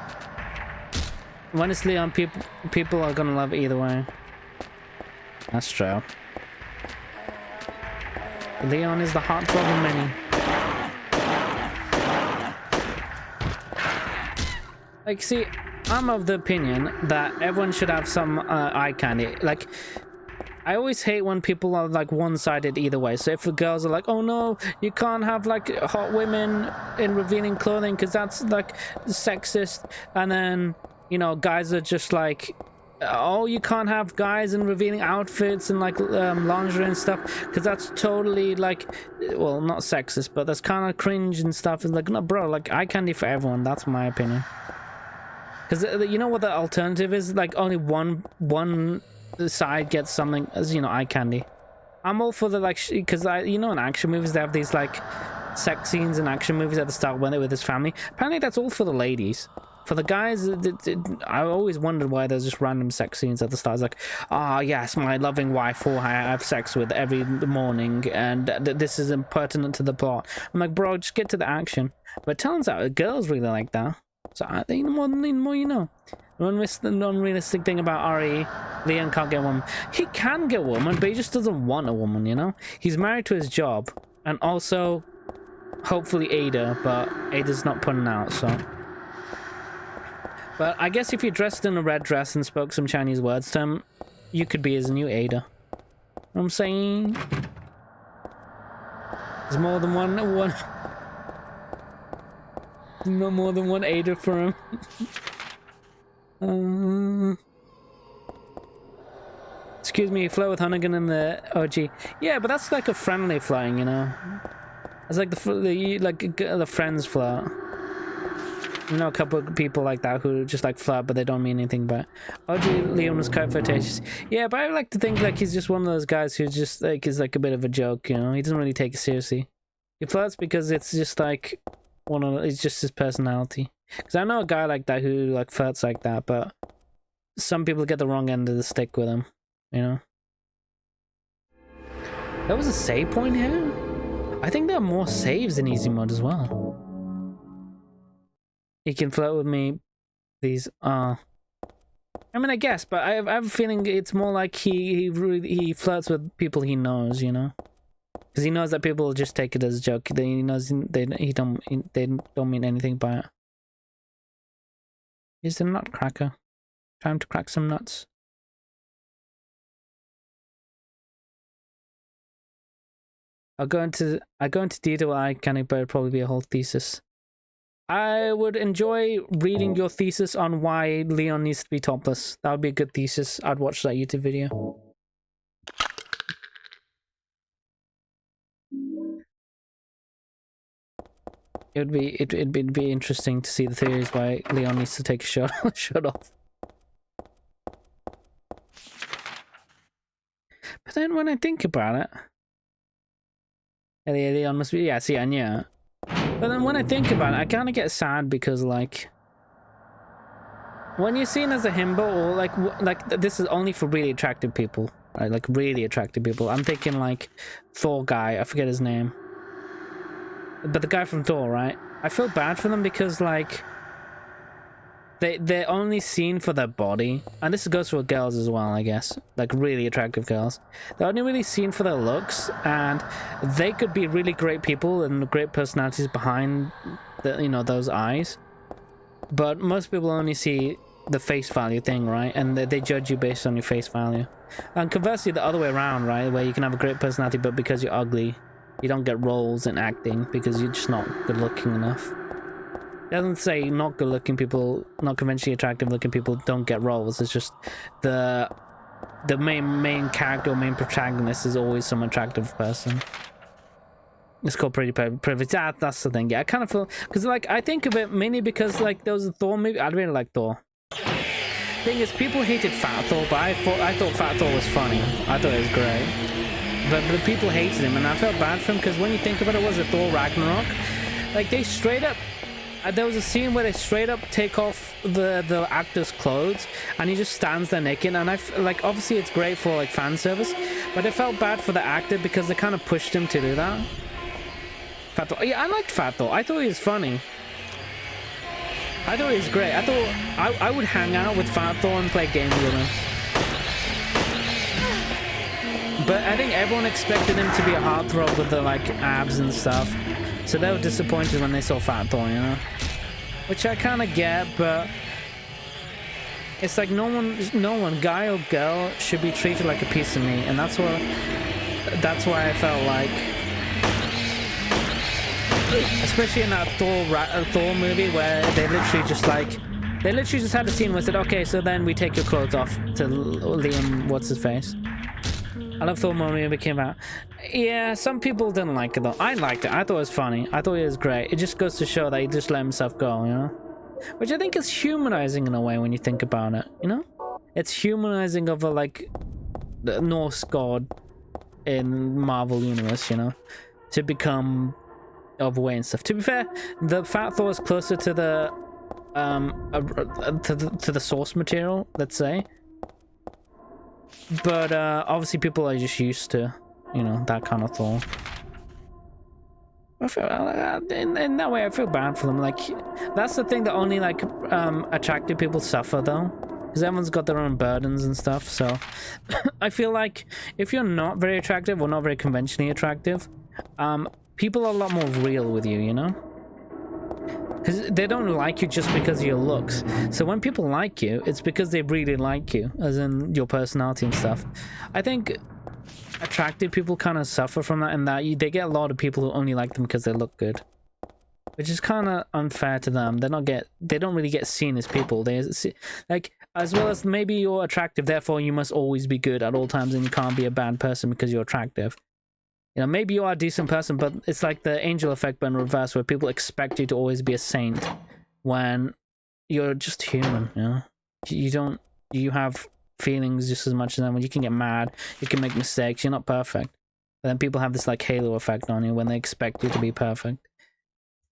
When it's Leon, people are gonna love it either way. That's true. Leon is the heartthrob of many. Like, see, I'm of the opinion that everyone should have some eye candy. Like, I always hate when people are like one-sided either way. So if the girls are like, oh no, you can't have like hot women in revealing clothing because that's like sexist, and then, you know, guys are just like, oh, you can't have guys in revealing outfits and like lingerie and stuff because that's totally like, well, not sexist, but that's kind of cringe and stuff. It's like, no, bro, like eye candy for everyone. That's my opinion. Because you know what the alternative is? Like only one side gets something as, you know, eye candy. I'm all for the like, because you know, in action movies they have these like sex scenes in action movies at the start when they're with his family. Apparently that's all for the ladies. For the guys, I always wondered why there's just random sex scenes at the start. It's like, ah, yes, my loving wife who I have sex with every morning, and this is impertinent to the plot. I'm like, bro, just get to the action. But it turns out girls really like that. So the more you know. The unrealistic thing about RE, Leon can't get a woman. He can get a woman, but he just doesn't want a woman, you know? He's married to his job, and also, hopefully Ada, but Ada's not putting out, so... But I guess if you dressed in a red dress and spoke some Chinese words to him, you could be his new Ada. You know what I'm saying? There's more than one... No more than one Ada for him. Excuse me, flirt with Hunnigan in the OG. Yeah, but that's like a friendly flirting, you know. It's like the friends flirt. You know, a couple of people like that who just like flirt, but they don't mean anything. But OG Leon was quite flirtatious. Yeah, but I like to think like he's just one of those guys who just like is like a bit of a joke, you know. He doesn't really take it seriously. He flirts because it's just like it's just his personality. Because I know a guy like that who like flirts like that, but some people get the wrong end of the stick with him, you know. There was a save point here. I think there are more saves in easy mode as well. He can flirt with me. These I mean, I guess, but I have a feeling it's more like he flirts with people he knows, you know. Because he knows that people will just take it as a joke. He knows they don't mean anything by it. Is the nutcracker? Time to crack some nuts. I go into detail. I can, but it'd probably be a whole thesis. I would enjoy reading your thesis on why Leon needs to be topless. That would be a good thesis. I'd watch that YouTube video. It'd be interesting to see the theories why Leon needs to take a shirt off. But then when I think about it, Leon must be, yeah, see, I knew. But then when I think about it, I kind of get sad because like when you're seen as a himbo, or like this is only for really attractive people, right? Like really attractive people. I'm thinking like Thor guy, I forget his name. But the guy from Thor, right? I feel bad for them because like they're only seen for their body, and this goes for girls as well, I guess. Like really attractive girls, they're only really seen for their looks, and they could be really great people and great personalities behind the, you know, those eyes. But most people only see the face value thing, right? And they judge you based on your face value. And conversely, the other way around, right? Where you can have a great personality, but because you're ugly, you don't get roles in acting because you're just not good looking enough. It doesn't say not good looking people, not conventionally attractive looking people don't get roles. It's just the main character or main protagonist is always some attractive person. It's called pretty privilege. That's the thing. Yeah, I kind of feel, because like I think of it mainly because like there was a Thor movie. I really like Thor. Thing is, people hated Fat Thor, but I thought Fat Thor was funny. I thought it was great. But the people hated him, and I felt bad for him because when you think about it, was a Thor Ragnarok. Like they straight up, there was a scene where they straight up take off the actor's clothes, and he just stands there naked. And like obviously it's great for like fan service, but I felt bad for the actor because they kind of pushed him to do that. Fat Thor, yeah, I liked Fat Thor. I thought he was funny. I thought he was great. I thought I would hang out with Fat Thor and play games with him. But I think everyone expected him to be a heartthrob with the like abs and stuff, so they were disappointed when they saw Fat Thor, you know, which I kind of get, but it's like no one, guy or girl, should be treated like a piece of meat, and that's why I felt like, especially in that Thor movie where they literally just had a scene where it said, okay, so then we take your clothes off to Liam, what's his face. I love Thor movie when it came out. Yeah, some people didn't like it though. I liked it. I thought it was funny. I thought it was great. It just goes to show that he just let himself go, you know? Which I think is humanizing in a way when you think about it, you know? It's humanizing of a, like, the Norse god in Marvel Universe, you know? To become overweight and stuff. To be fair, the Fat Thor is closer to the to the source material, let's say. But obviously people are just used to, you know, that kind of Thor. I feel, in that way I feel bad for them. Like, that's the thing that only like attractive people suffer though, because everyone's got their own burdens and stuff. So I feel like if you're not very attractive or not very conventionally attractive, people are a lot more real with you, you know? Because they don't like you just because of your looks. So when people like you, it's because they really like you, as in your personality and stuff. I think attractive people kind of suffer from that, in that they get a lot of people who only like them because they look good, which is kind of unfair to them. They don't really get seen as people. They see, like, as well as maybe you're attractive, therefore you must always be good at all times, and you can't be a bad person because you're attractive. You know, maybe you are a decent person, but it's like the angel effect but in reverse, where people expect you to always be a saint when you're just human, you know? You have feelings just as much as them. When you can get mad, you can make mistakes, you're not perfect. But then people have this like halo effect on you when they expect you to be perfect.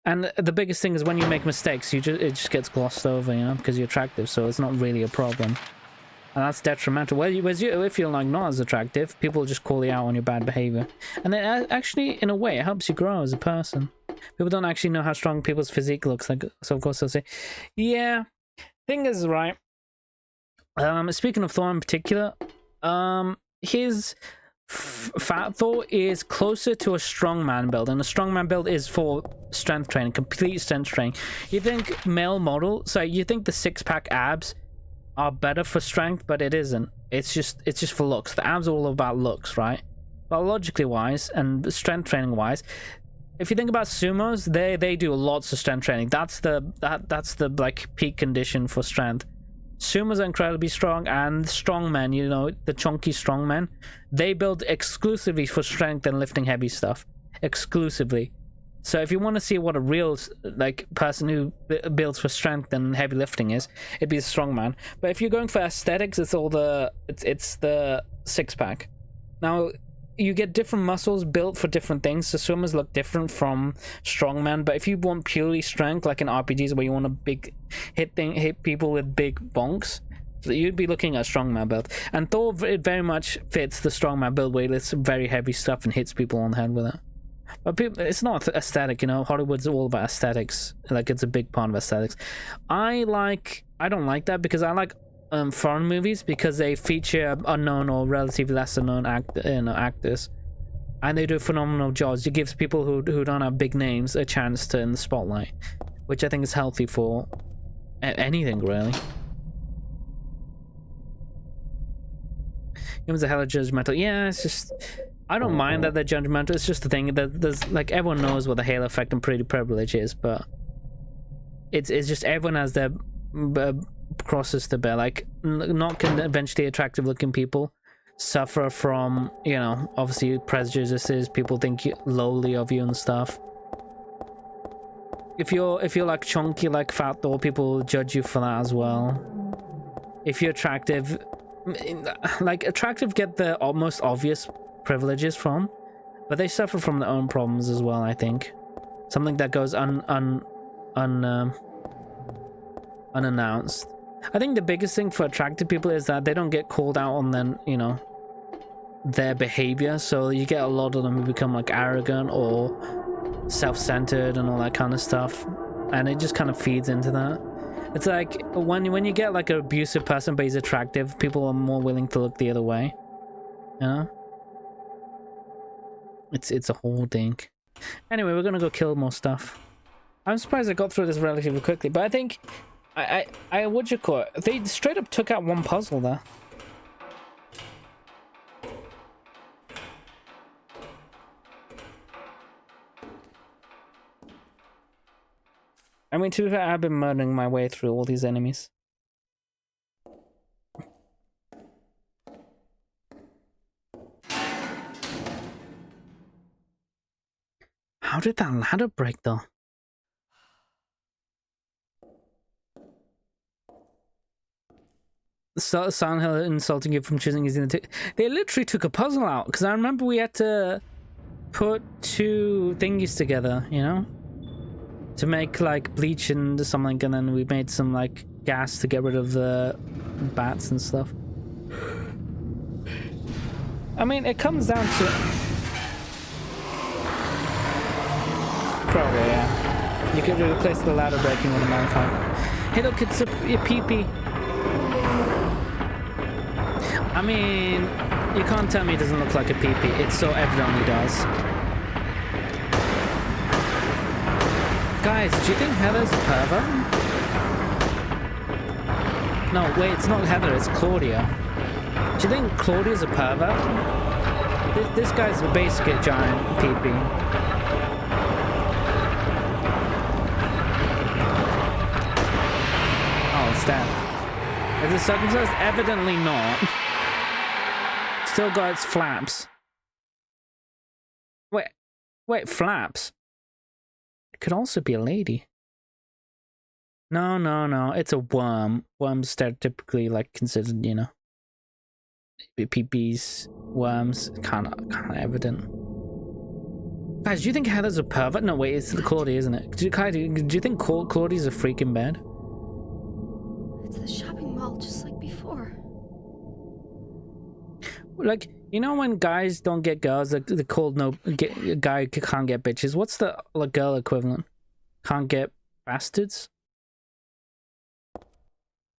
And the biggest thing is when you make mistakes, it just gets glossed over, you know, because you're attractive, so it's not really a problem. And that's detrimental. Whereas if you're like not as attractive, people just call you out on your bad behavior. And then actually, in a way, it helps you grow as a person. People don't actually know how strong people's physique looks like, so of course they'll say, yeah, thing is, right, speaking of Thor in particular, his Fat Thor is closer to a strongman build, and a strongman build is for strength training, complete strength training. You think male model, so you think the six-pack abs are better for strength, but it isn't. It's just for looks. The abs are all about looks, right? Biologically wise and strength training wise, if you think about sumos, they do lots of strength training. That's the like peak condition for strength. Sumos are incredibly strong, and strongmen, you know, the chunky strongmen, they build exclusively for strength and lifting heavy stuff. Exclusively. So if you want to see what a real like person who builds for strength and heavy lifting is, it'd be a strongman. But if you're going for aesthetics, it's the six-pack. Now you get different muscles built for different things, so swimmers look different from strongmen. But if you want purely strength, like in RPGs where you want a hit people with big bonks, so you'd be looking at strongman build. And Thor, it very much fits the strongman build, where he lifts very heavy stuff and hits people on the head with it. But people, it's not aesthetic, you know. Hollywood's all about aesthetics. Like, it's a big part of aesthetics. I don't like that, because I like foreign movies, because they feature unknown or relatively lesser known actors, and they do phenomenal jobs. It gives people who don't have big names a chance to in the spotlight, which I think is healthy for anything, really. Humans are hella judgmental. Yeah, it's just, I don't mind that they're judgmental. It's just the thing that there's, like, everyone knows what the halo effect and pretty privilege is, but it's just everyone has their crosses to bear. Like, not conventionally attractive looking people suffer from, you know, obviously prejudices. People think lowly of you and stuff. If you're like chunky like Fat Thor, people judge you for that as well. If you're attractive, like, attractive get the most obvious privileges from, but they suffer from their own problems as well. I think something that goes unannounced. I think the biggest thing for attractive people is that they don't get called out on then, you know, their behavior. So you get a lot of them who become like arrogant or self-centered and all that kind of stuff, and it just kind of feeds into that. It's like when you get like an abusive person but he's attractive, people are more willing to look the other way, you know? It's a whole thing. Anyway, we're gonna go kill more stuff. I'm surprised I got through this relatively quickly, but I think I what you call it? They straight up took out one puzzle there. I mean, to be fair, I've been murdering my way through all these enemies. How did that ladder break, though? Silent Hill insulting you from choosing using the... They literally took a puzzle out, because I remember we had to put two thingies together, you know? To make, like, bleach and something, and then we made some, like, gas to get rid of the bats and stuff. I mean, it comes down to... Probably, yeah. You could replace the ladder breaking with a mankind. Hey, look, it's a pee-pee. I mean, you can't tell me it doesn't look like a pee-pee. It so evidently does. Guys, do you think Heather's a pervert? No, wait, it's not Heather, it's Claudia. Do you think Claudia's a pervert? This guy's basically a giant pee-pee. Oh, it's that. Is it circumcised? Evidently not. Still got its flaps. Wait, flaps? It could also be a lady. No, it's a worm. Worms stereotypically, like, considered, you know, PPs, worms, kind of evident. Guys, do you think Heather's a pervert? No, wait, it's Claudia, isn't it? Do you think Claudia's a freak in bed? It's the shopping mall, just like before. Like, you know when guys don't get girls, they're called a guy can't get bitches. What's the girl equivalent? Can't get bastards?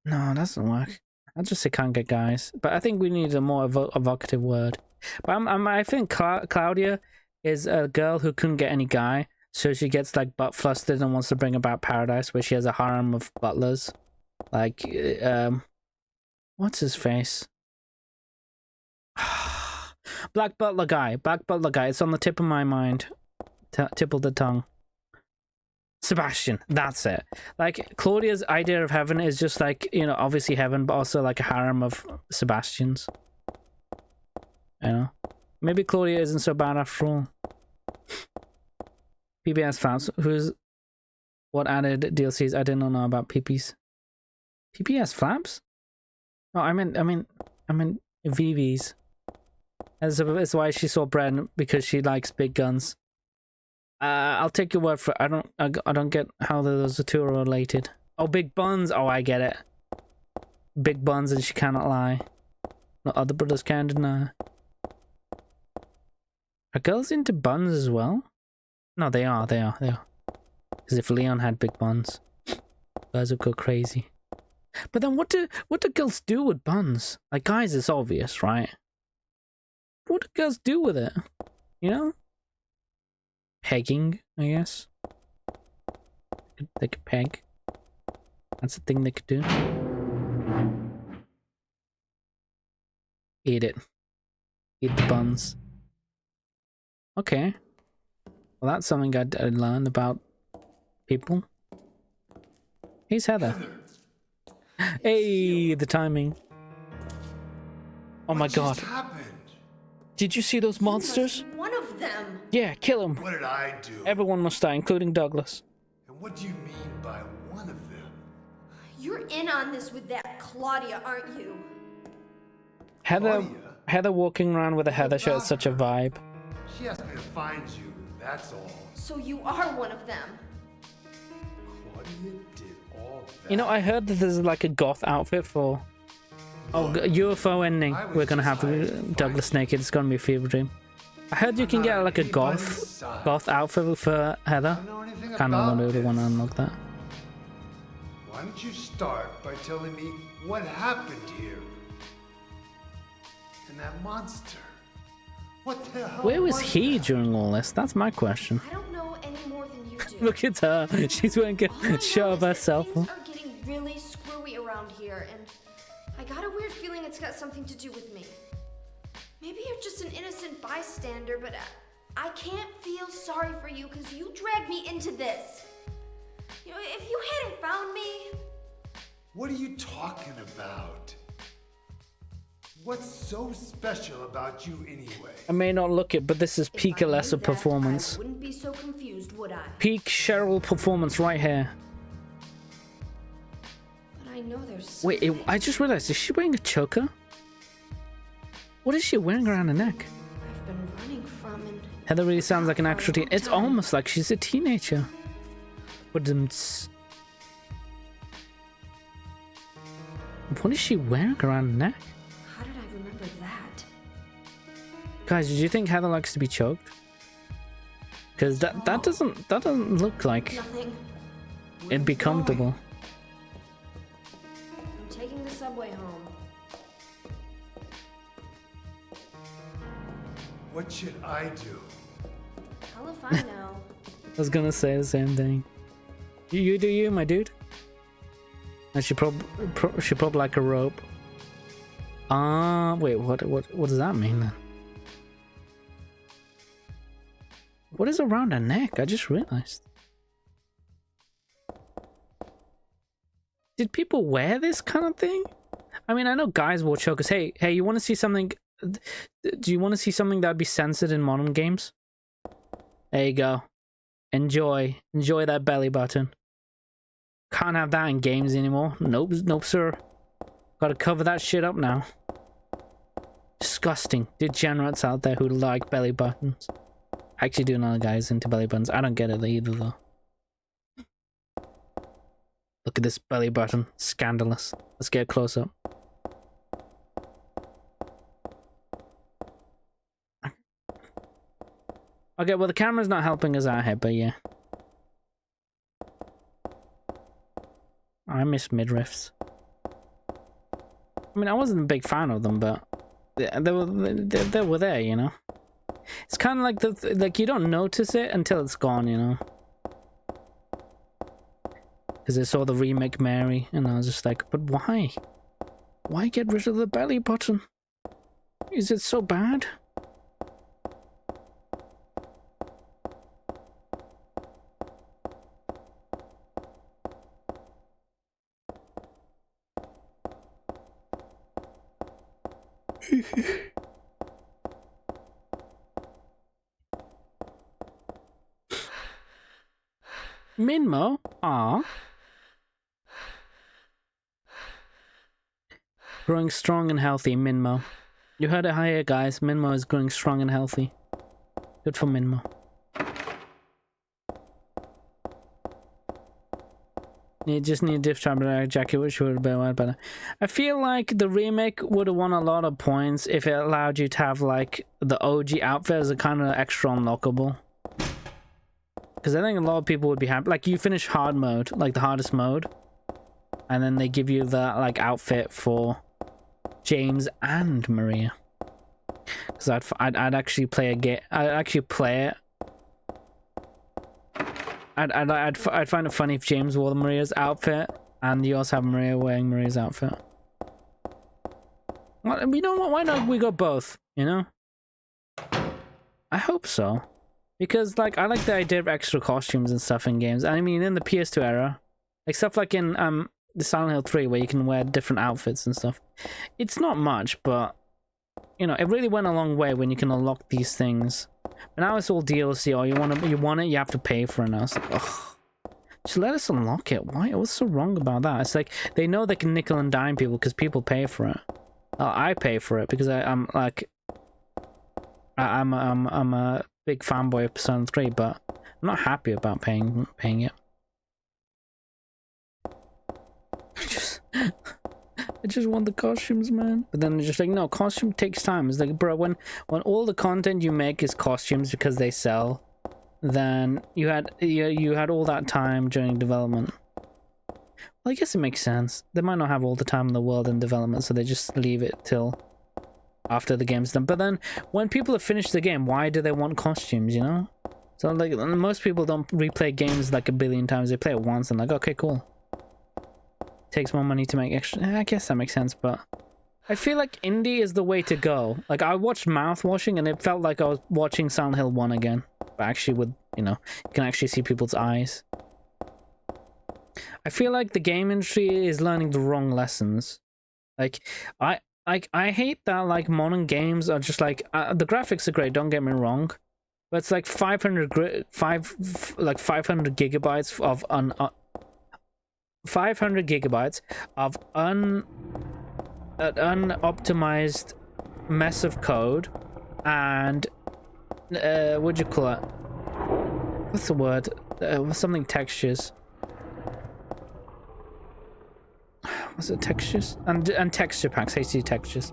No, that doesn't work. I'll just say can't get guys. But I think we need a more evocative word. But I think Claudia is a girl who couldn't get any guy, so she gets like butt flustered and wants to bring about paradise, where she has a harem of butlers. Like, what's his face? Black Butler guy. It's on the tip of my mind. Tip of the tongue. Sebastian. That's it. Like, Claudia's idea of heaven is just like, you know, obviously heaven, but also like a harem of Sebastians. You know? Maybe Claudia isn't so bad after all. PBS fans. What added DLCs? I didn't know about PPs. PPS flaps? Oh, I mean VVs. That's why she saw Bren, because she likes big guns. I'll take your word for it. I don't get how those two are related. Oh, big buns. Oh, I get it. Big buns and she cannot lie. No other brothers can deny. Are girls into buns as well? No, they are. Because if Leon had big buns, guys would go crazy. But then what do girls do with buns? Like, guys, it's obvious, right? What do girls do with it? You know? Pegging, I guess. They could peg. That's a thing they could do. Eat it. Eat the buns. Okay. Well, that's something I learned about people. Here's Heather. Hey, the timing. Oh my god. Did you see those monsters? One of them. Yeah, kill them. What did I do? Everyone must die, including Douglas. And what do you mean by one of them? You're in on this with that Claudia, aren't you? Heather walking around with a Heather shirt is such a vibe. She asked me to find you, that's all. So you are one of them. Claudia did all that. You know, I heard that there's like a goth outfit for... Oh, UFO ending. We're gonna have Douglas naked. It's gonna be a fever dream. I heard you can get like a goth outfit for Heather. Kind of really want to unlock that. Why don't you start by telling me what happened here? And that monster. What the hell? Where was was he that? during all this? That's my question. I don't know any more than you do. Look at her. She's wearing All I a know shot of is that herself. Things are getting really screwy around here, and I got a weird feeling it's got something to do with me. Maybe you're just an innocent bystander, but I can't feel sorry for you because you dragged me into this. You know, if you hadn't found me, What are you talking about? What's so special about you anyway? I may not look it, but this is if peak I knew Alessa that, performance. I wouldn't be so confused, would I? Peak Cheryl performance right here. But I know there's Wait, something I just realized, is she wearing a choker? What is she wearing around her neck? I've been running from, and Heather really sounds like an actual teen. It's Time. almost like she's a teenager. What is she wearing around her neck? how did I remember that? Guys, did you think Heather likes to be choked? Because that doesn't look like Nothing. it'd be comfortable. I'm taking the subway home. What should I do? Hell if I know. I was gonna say the same thing. You do you, my dude. And she probably like a rope. Wait, what does that mean then? What is around her neck? I just realized. Did people wear this kind of thing? I mean, I know guys wore chokers. Hey, you want to see something? Do you want to see something that'd be censored in modern games? There you go. Enjoy that belly button. Can't have that in games anymore. Nope, sir. Gotta cover that shit up now. Disgusting degenerates out there who like belly buttons. I actually do know guys into belly buttons. I don't get it either though. Look at this belly button. Scandalous. Let's get a close up. Okay, well the camera's not helping us out here, but yeah. I miss midriffs. I mean, I wasn't a big fan of them, but they were there, you know. It's kind of like like you don't notice it until it's gone, you know. Because I saw the remake Mary, and I was just like, but why? Why get rid of the belly button? Is it so bad? Minmo? Aw. Growing strong and healthy, Minmo. You heard it here, guys. Minmo is growing strong and healthy. Good for Minmo. You just need a diff trap jacket, which would have been way better. I feel like the remake would have won a lot of points if it allowed you to have like the OG outfit as a kind of extra unlockable. Because I think a lot of people would be happy. Like you finish hard mode, like the hardest mode, and then they give you that like outfit for James and Maria. Because I'd actually play a game. I'd actually play it. I'd find it funny if James wore Maria's outfit and you also have Maria wearing Maria's outfit. Well, you know what? Why not we go both? You know. I hope so, because like I like the idea of extra costumes and stuff in games. I mean, in the PS2 era, like stuff like in the Silent Hill 3 where you can wear different outfits and stuff. It's not much, but you know, it really went a long way when you can unlock these things. But now it's all DLC. Oh, you want it, you have to pay for it now. It's like, ugh. Just let us unlock it. Why? What's so wrong about that? It's like they know they can nickel and dime people because people pay for it. I pay for it because I'm a big fanboy of Persona 3, but I'm not happy about paying it. I just want the costumes, man. But then they're just like, no, costume takes time. It's like, bro, when all the content you make is costumes because they sell, then you had all that time during development. Well, I guess it makes sense. They might not have all the time in the world in development, so they just leave it till after the game's done. But then when people have finished the game, why do they want costumes, you know? So like most people don't replay games like a billion times. They play it once and like, okay, cool. Takes more money to make extra. I guess that makes sense, but I feel like indie is the way to go. Like I watched Mouthwashing and it felt like I was watching Silent Hill 1 again. But actually with, you know, you can actually see people's eyes. I feel like the game industry is learning the wrong lessons. Like I hate that like modern games are just like the graphics are great, don't get me wrong, but it's like 500 gigabytes of 500 gigabytes of unoptimized mess of code and what'd you call it? What's the word? Something textures. Was it textures? And texture packs, HD textures.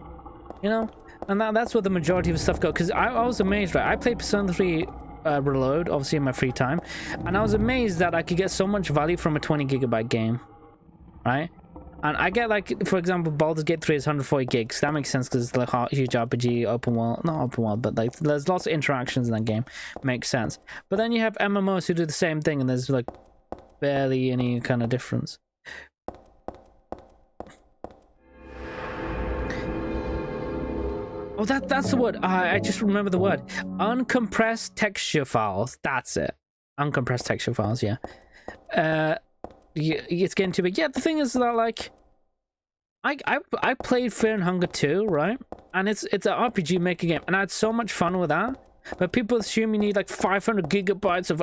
You know? And that's where the majority of the stuff go. Because I was amazed, right? I played Persona 3 Reload, obviously in my free time. And I was amazed that I could get so much value from a 20 gigabyte game. Right? And I get like, for example, Baldur's Gate 3 is 140 gigs. That makes sense because it's like a huge RPG, open world. Not open world, but like there's lots of interactions in that game. Makes sense. But then you have MMOs who do the same thing and there's like barely any kind of difference. Oh, that's the word. I just remember the word. Uncompressed texture files. That's it. Uncompressed texture files, yeah. It's getting too big. Yeah, the thing is that, like, I played Fear and Hunger 2, right? And it's an RPG maker game. And I had so much fun with that. But people assume you need, like, 500 gigabytes of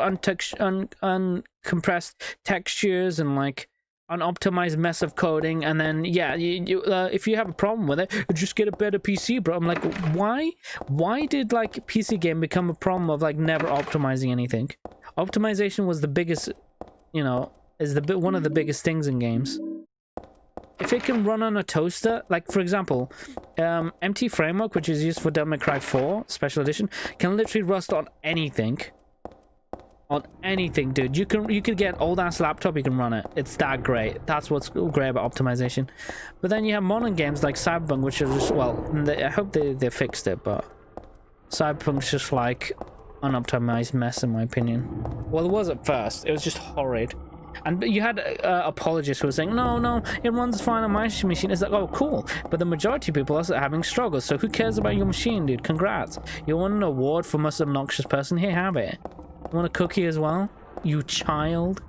uncompressed textures and, like, unoptimized mess of coding, and then yeah, if you have a problem with it, just get a better PC, bro. I'm like, why did like PC game become a problem of like never optimizing anything? Optimization was the biggest, you know, is the one of the biggest things in games. If it can run on a toaster, like for example, MT Framework, which is used for Devil May Cry 4 Special Edition, can literally rust on anything. On anything, dude. You could get an old ass laptop, you can run it. It's that great. That's what's great about optimization. But then you have modern games like Cyberpunk, which is just, well, I hope they fixed it, but Cyberpunk's just like unoptimized mess in my opinion. Well, it was at first. It was just horrid. And you had apologists who were saying, no, it runs fine on my machine. It's like, oh, cool. But the majority of people are having struggles. So who cares about your machine, dude? Congrats. You want an award for most obnoxious person? Here, have it. You want a cookie as well? You child?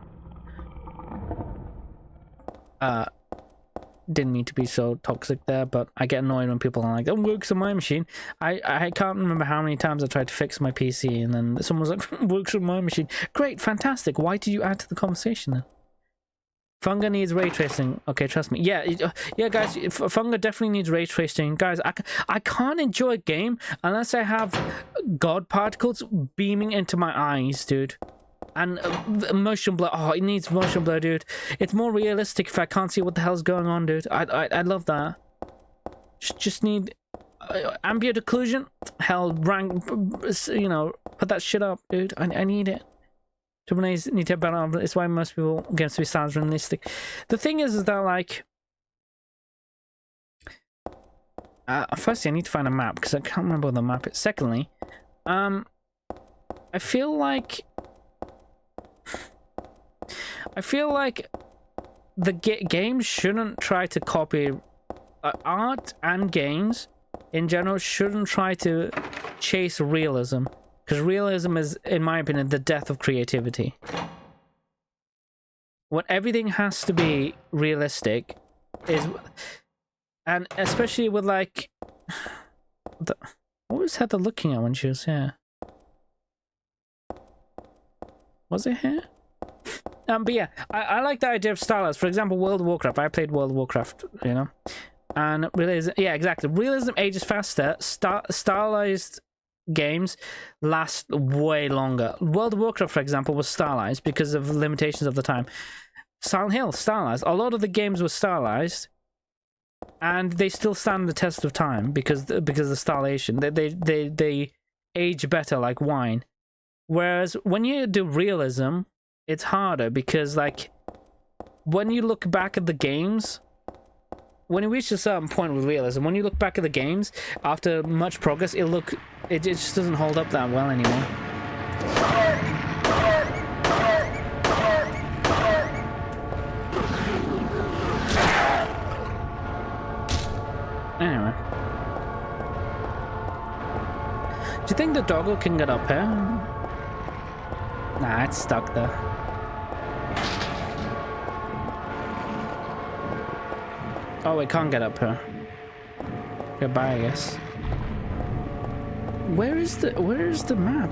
Didn't mean to be so toxic there, but I get annoyed when people are like, it works on my machine. I can't remember how many times I tried to fix my PC and then someone was like, works on my machine. Great, fantastic. Why did you add to the conversation then? Funga needs ray tracing. Okay, trust me. Yeah, guys, Funga definitely needs ray tracing. Guys, I can't enjoy a game unless I have God particles beaming into my eyes, dude. And motion blur. Oh, it needs motion blur, dude. It's more realistic if I can't see what the hell's going on, dude. I love that. Just need ambient occlusion. Hell, rank. You know, put that shit up, dude. I need it. Need to better. It's why most people games to be sounds realistic. The thing is that like, firstly, I need to find a map because I can't remember what the map is. Secondly, I feel like the games shouldn't try to copy art, and games in general shouldn't try to chase realism. Because realism is, in my opinion, the death of creativity. When everything has to be realistic, and especially with like, what was Heather looking at when she was here? Was it here? But yeah, I like the idea of stylized. For example, World of Warcraft. I played World of Warcraft, you know, and realism. Yeah, exactly. Realism ages faster. Stylized games last way longer. World of Warcraft, for example, was stylized because of limitations of the time. Silent Hill, stylized. A lot of the games were stylized, and they still stand the test of time because of the stylization. They age better like wine. Whereas when you do realism, it's harder because like when you look back at the games, when you reach a certain point with realism, when you look back at the games after much progress, it just doesn't hold up that well anymore. Anyway. Do you think the doggo can get up here? Nah, it's stuck there. Oh, it can't get up here. Goodbye, I guess. Where is the map?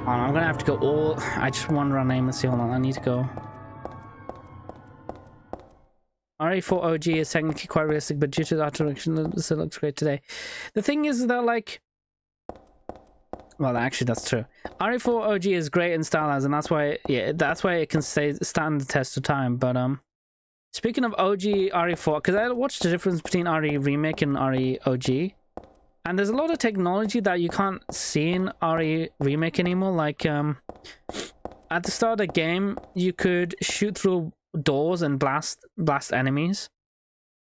Oh, I'm gonna have to go all... I just wander around aimlessly. Hold on, I need to go. RE4 OG is technically quite realistic, but due to the art direction, it still looks great today. The thing is that, like... Well, actually, that's true. RE4 OG is great in stylized, and that's why it can stand the test of time. But speaking of OG RE4, because I watched the difference between RE Remake and RE OG, and there's a lot of technology that you can't see in RE Remake anymore. Like at the start of the game, you could shoot through doors and blast enemies,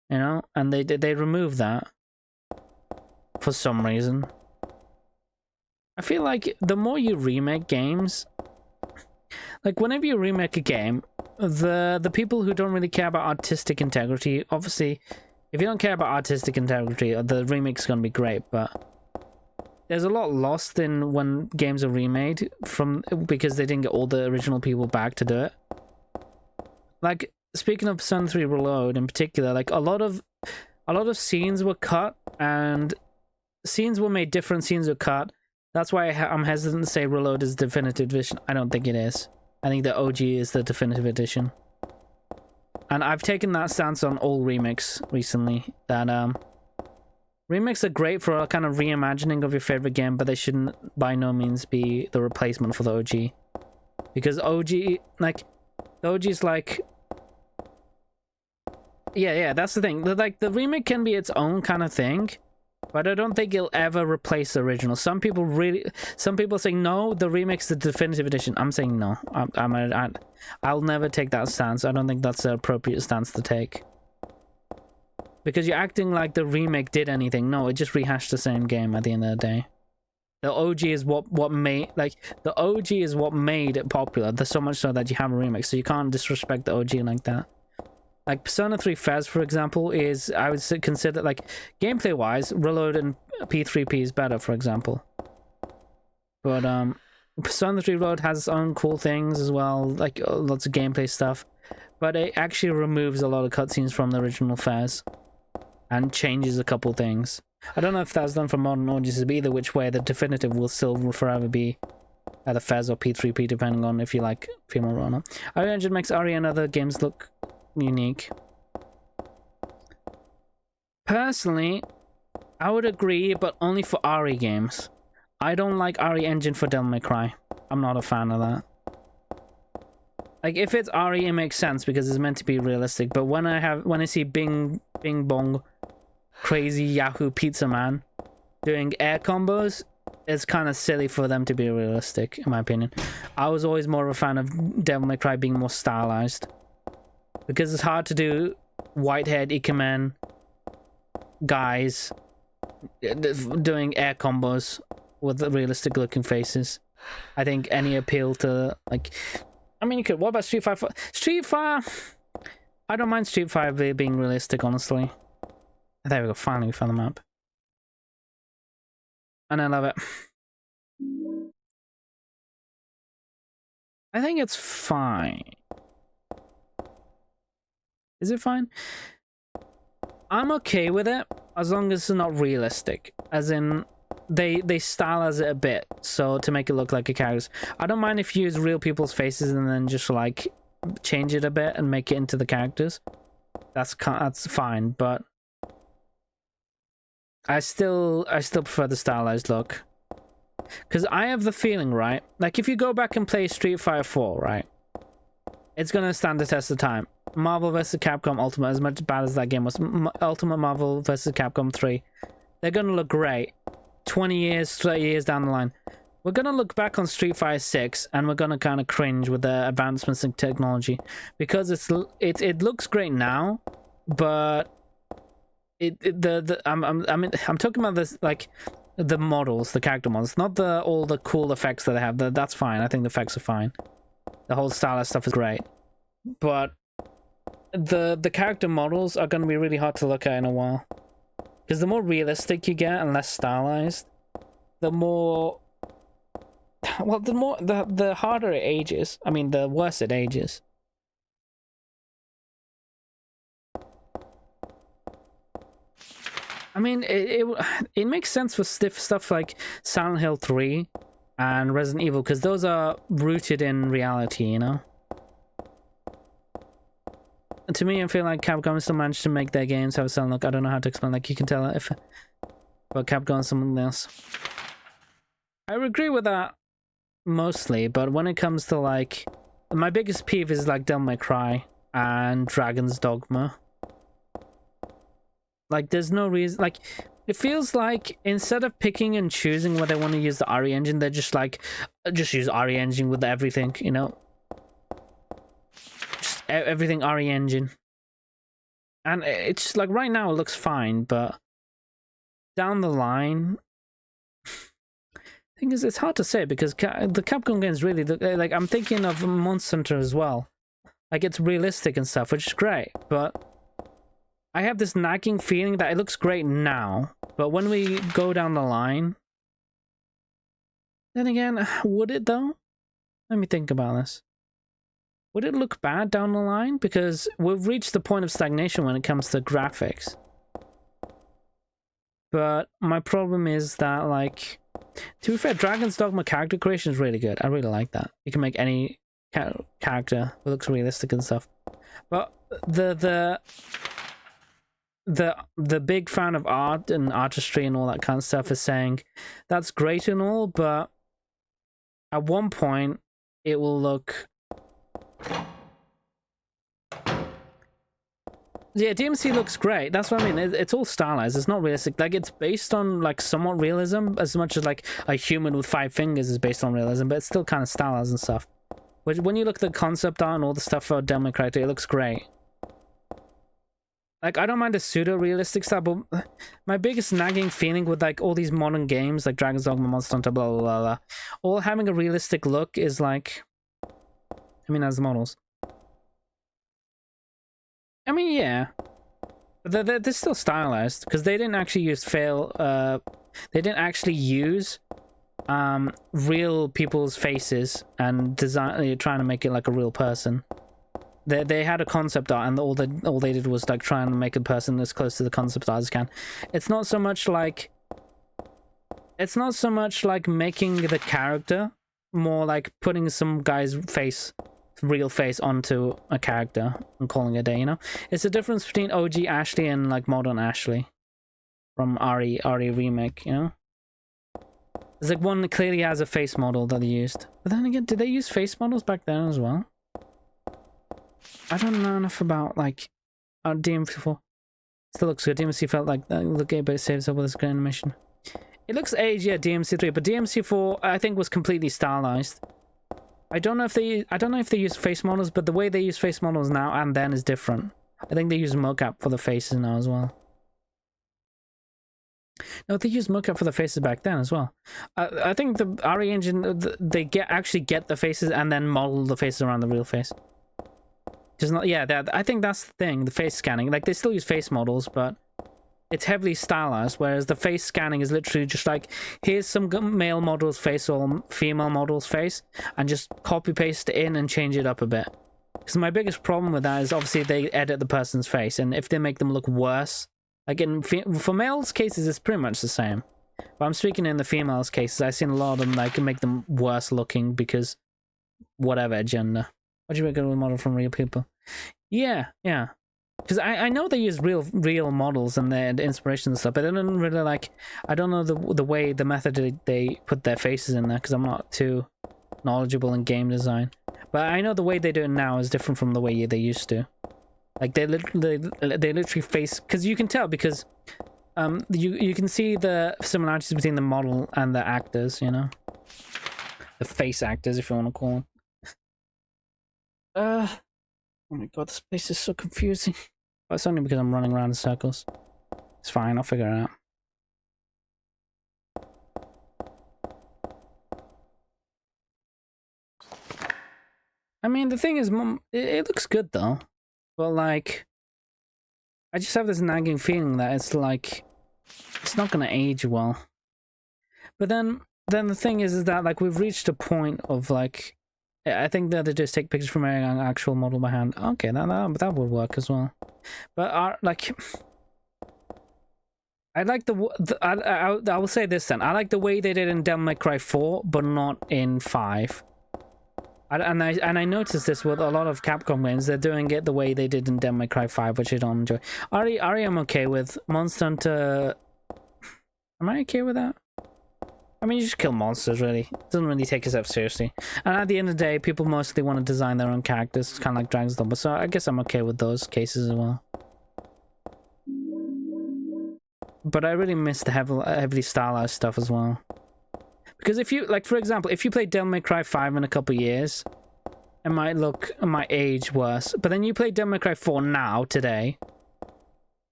you know, and they removed that for some reason. I feel like the more you remake games, like whenever you remake a game, the people who don't really care about artistic integrity, obviously, if you don't care about artistic integrity, the remake's gonna be great, but there's a lot lost in when games are remade because they didn't get all the original people back to do it. Like, speaking of Persona 3 Reload in particular, like a lot of scenes were cut and scenes were made different, scenes were cut. That's why I'm hesitant to say Reload is definitive edition. I don't think it is. I think the OG is the definitive edition. And I've taken that stance on all remakes recently, that remakes are great for a kind of reimagining of your favorite game, but they shouldn't by no means be the replacement for the OG. Because OG, like, the OG is like... Yeah, that's the thing. Like, the remake can be its own kind of thing, but I don't think it'll ever replace the original. Some people say no, the remake's the definitive edition. I'm saying no. I'll never take that stance. I don't think that's the appropriate stance to take. Because you're acting like the remake did anything. No, it just rehashed the same game at the end of the day. The OG is what made, like, the OG is what made it popular. There's so much so that you have a remake, so you can't disrespect the OG like that. Like Persona 3 FES, for example, is, I would consider, like, gameplay wise, Reload and P3P is better, for example. But Persona 3 Reload has its own cool things as well, like lots of gameplay stuff, but it actually removes a lot of cutscenes from the original FES and changes a couple things. I don't know if that's done for modern audiences, but either which way, the definitive will still forever be either FES or P3P, depending on if you like female or not. Unreal Engine makes RE and other games look unique. Personally, I would agree, but only for RE games. I don't like RE Engine for Devil May Cry. I'm not a fan of that. Like, if it's RE, it makes sense because it's meant to be realistic, but when I see Bing Bong Crazy Yahoo Pizza Man doing air combos, it's kind of silly for them to be realistic, in my opinion. I was always more of a fan of Devil May Cry being more stylized, because it's hard to do white-haired Ikemen guys doing air combos with realistic looking faces. I think any appeal to, like, I mean, you could, what about Street Fighter? Street Fighter, I don't mind Street Fighter being realistic, honestly. There we go, finally we found the map. And I love it. I think it's fine. Is it fine? I'm okay with it as long as it's not realistic. As in, they stylize it a bit so to make it look like a character. I don't mind if you use real people's faces and then just like change it a bit and make it into the characters. That's fine, but I still prefer the stylized look. Because I have the feeling, right? Like, if you go back and play Street Fighter 4, right? It's going to stand the test of time. Marvel vs. Capcom Ultimate, as much bad as that game was, Ultimate Marvel vs. Capcom 3, they're going to look great 20 years, 30 years down the line. we're gonna look back on Street Fighter 6 and we're gonna kind of cringe with the advancements in technology, because it looks great now, but I'm talking about this, like, the models, the character models, not all the cool effects that they have. That's fine. I think the effects are fine. The whole stylized stuff is great, but the character models are going to be really hard to look at in a while, because the more realistic you get and less stylized, the more, well, the harder it ages. I mean, the worse it ages. I mean, it makes sense for stiff stuff like Silent Hill 3 and Resident Evil, because those are rooted in reality, you know? And to me, I feel like Capcom still managed to make their games have a certain look. I don't know how to explain, like, you can tell if, but Capcom is something else. I agree with that mostly, but when it comes to, like, my biggest peeve is, like, Devil May Cry and Dragon's Dogma. Like, there's no reason, like, it feels like instead of picking and choosing where they want to use the RE engine, they're just like, just use RE engine with everything, you know? Just everything RE engine. And it's like, right now it looks fine, but down the line, thing is, it's hard to say, because the Capcom games really, like, I'm thinking of Monster Hunter as well. Like, it's realistic and stuff, which is great, but I have this nagging feeling that it looks great now, but when we go down the line, then again, would it though? Let me think about this. Would it look bad down the line? Because we've reached the point of stagnation when it comes to graphics. But my problem is that, like, to be fair, Dragon's Dogma character creation is really good. I really like that. You can make any character who looks realistic and stuff. But the big fan of art and artistry and all that kind of stuff is saying that's great and all, but at one point it will look, yeah, DMC looks great. That's what I mean. It's all stylized. It's not realistic. Like, it's based on, like, somewhat realism, as much as, like, a human with 5 fingers is based on realism, but it's still kind of stylized and stuff. Which, when you look at the concept art and all the stuff for Devil May Cry, it looks great. Like, I don't mind the pseudo-realistic stuff, but my biggest nagging feeling with, like, all these modern games, like Dragon's Dogma, Monster Hunter, blah, blah, blah, blah, all having a realistic look is, like, I mean, as the models. I mean, yeah. But they're still stylized, because they didn't actually use they didn't actually use real people's faces and design, trying to make it like a real person. They had a concept art, and all they did was, like, try and make a person as close to the concept art as can. It's not so much like making the character, more like putting some guy's real face onto a character and calling it a day, you know? It's the difference between OG Ashley and, like, modern Ashley from RE Remake, you know? There's, like, one that clearly has a face model that they used. But then again, did they use face models back then as well? I don't know enough about, like, DMC4. Still looks good. DMC felt like the game, but it saves up with this great animation. It looks aged, yeah, DMC3, but DMC4 I think was completely stylized. I don't know if they use face models, but the way they use face models now and then is different. I think they use mocap for the faces now as well. No, they used mocap for the faces back then as well. I think the RE engine, they actually get the faces and then model the faces around the real face. Just not, yeah, I think that's the thing, the face scanning. Like, they still use face models, but it's heavily stylized, whereas the face scanning is literally just like, here's some male model's face or female model's face, and just copy-paste it in and change it up a bit. Because my biggest problem with that is, obviously, they edit the person's face, and if they make them look worse, like, for males' cases, it's pretty much the same. But I'm speaking in the females' cases, I've seen a lot of them, like, make them worse looking because whatever agenda. What do you make a model from real people? Yeah. Because I know they use real models and their inspiration and stuff, but I don't really, like, I don't know the method they put their faces in there, because I'm not too knowledgeable in game design. But I know the way they do it now is different from the way they used to. Like, they literally face, because you can tell, because you can see the similarities between the model and the actors, you know. the face actors, if you want to call them. Oh my god, this place is so confusing. But it's only because I'm running around in circles. It's fine, I'll figure it out. I mean, the thing is, Mum, it looks good though. But like, I just have this nagging feeling that it's like, it's not gonna age well. But then the thing is that like we've reached a point of like, I think that they just take pictures from an actual model by hand. Okay, that would work as well. But like, I like I will say this then. I like the way they did in Devil May Cry 4, but not in 5. And I noticed this with a lot of Capcom games. They're doing it the way they did in Devil May Cry 5, which I don't enjoy. Ari, I'm okay with. Monster Hunter. Am I okay with that? I mean, you just kill monsters, really. It doesn't really take itself seriously. And at the end of the day, people mostly want to design their own characters. It's kind of like Dragon's Dogma. So I guess I'm okay with those cases as well. But I really miss the heavily stylized stuff as well. Because if you, like, for example, if you play Devil May Cry 5 in a couple of years, it might age worse. But then you play Devil May Cry 4 now, today,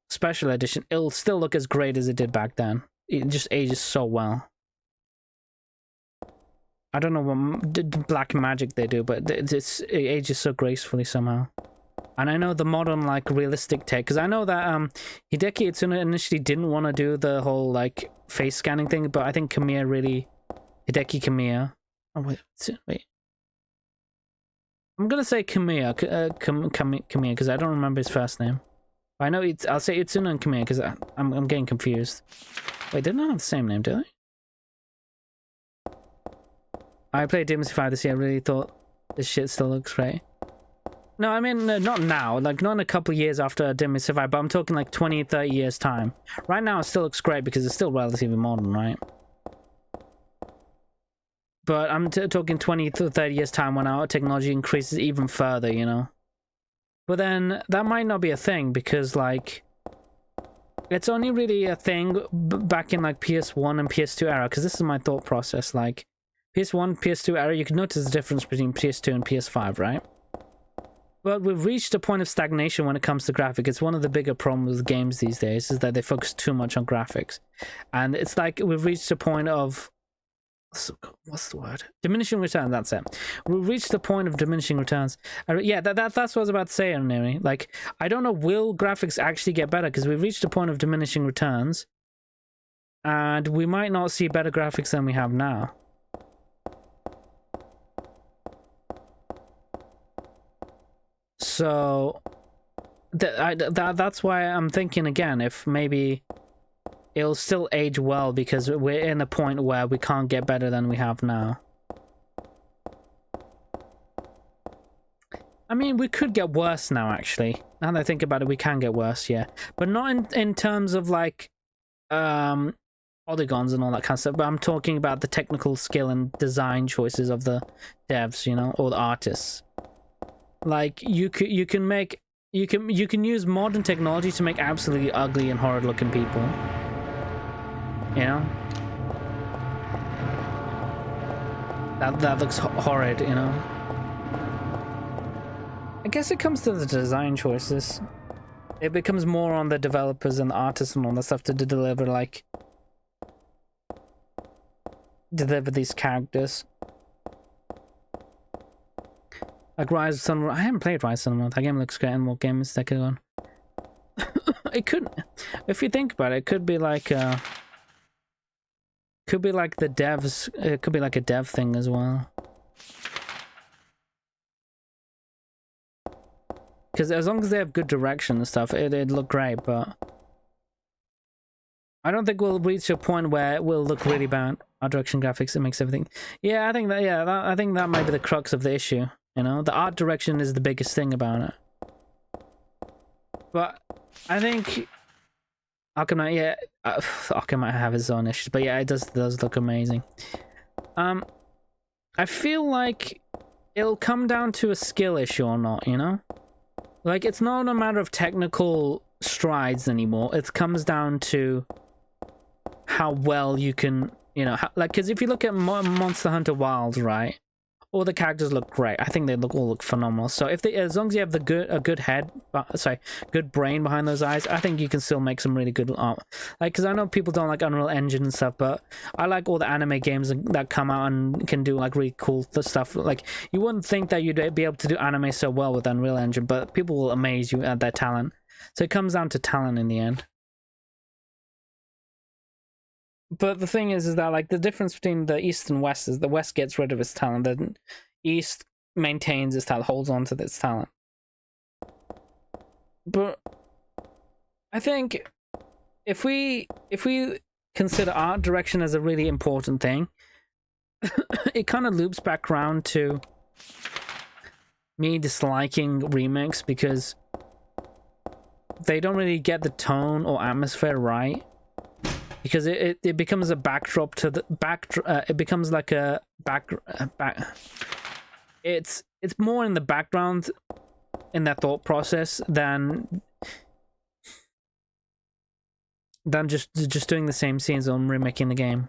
special edition, it'll still look as great as it did back then. It just ages so well. I don't know what black magic they do, but it ages so gracefully somehow. And I know the modern, like, realistic take, because I know that Hideki Itsuna initially didn't want to do the whole, like, face scanning thing, but I think Kamiya really... Hideki Kamiya. Oh, wait. I'm gonna say Kamiya, Kamiya, because I don't remember his first name. I know I'll say Itsuna and Kamiya, because I'm getting confused. Wait, didn't I have the same name, did I? I played Demon 5 this year. I really thought this shit still looks great. No, I mean, not now. Like, not in a couple of years after Demon 5, but I'm talking like 20, 30 years' time. Right now, it still looks great because it's still relatively modern, right? But I'm talking 20 to 30 years' time when our technology increases even further, you know? But then, that might not be a thing because, like... It's only really a thing back in, like, PS1 and PS2 era, because this is my thought process, like... PS1, PS2 era, you can notice the difference between PS2 and PS5, right? But we've reached a point of stagnation when it comes to graphics. It's one of the bigger problems with games these days, is that they focus too much on graphics. And it's like we've reached a point of... What's the word? Diminishing returns, that's it. We've reached the point of diminishing returns. Yeah, that's what I was about to say, anyway. Like, I don't know, will graphics actually get better? Because we've reached a point of diminishing returns. And we might not see better graphics than we have now. So that's why I'm thinking again, if maybe it'll still age well because we're in a point where we can't get better than we have now. I mean, we could get worse now, actually. Now that I think about it, we can get worse, yeah. But not in terms of, like, polygons and all that kind of stuff, but I'm talking about the technical skill and design choices of the devs, you know, or the artists. Like, you can use modern technology to make absolutely ugly and horrid looking people. You know? That looks horrid, you know? I guess it comes to the design choices. It becomes more on the developers and the artists and all that stuff to deliver, like... deliver these characters. Like Rise of Sun. I haven't played Rise of Sun. That game looks great, and what game is that on? It could, if you think about it, it could be like the devs. It could be like a dev thing as well. Because as long as they have good direction and stuff, it'd look great. But I don't think we'll reach a point where it will look really bad. Art direction, graphics, it makes everything. Yeah, I think that. Yeah, I think that might be the crux of the issue. You know, the art direction is the biggest thing about it. But I think Arkham Knight, yeah, Arkham might have his own issues, but yeah, it does look amazing. I feel like it'll come down to a skill issue or not, you know? Like, it's not a matter of technical strides anymore. It comes down to how well you can You know, like, because if you look at Monster Hunter Wilds, right, all the characters look great. I think they all look phenomenal. So if they, as long as you have a good head, good brain behind those eyes, I think you can still make some really good art. Like, because I know people don't like Unreal Engine and stuff, but I like all the anime games that come out and can do like really cool stuff. Like, you wouldn't think that you'd be able to do anime so well with Unreal Engine, but people will amaze you at their talent. So it comes down to talent in the end. But the thing is that like the difference between the East and West is the West gets rid of its talent, the East maintains its talent, holds on to its talent. But I think if we consider art direction as a really important thing, it kind of loops back around to me disliking remakes because they don't really get the tone or atmosphere right. Because it becomes a backdrop to the it becomes like a back. It's more in the background in their thought process than just doing the same scenes or remaking the game.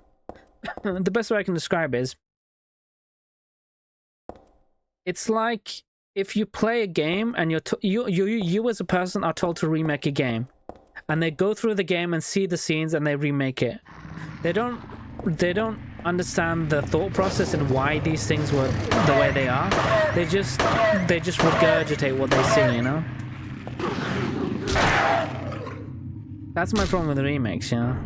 The best way I can describe it is, it's like if you play a game and you as a person are told to remake a game. And they go through the game and see the scenes and they remake it. They don't understand the thought process and why these things were the way they are. They just regurgitate what they see, you know? That's my problem with the remakes, you know?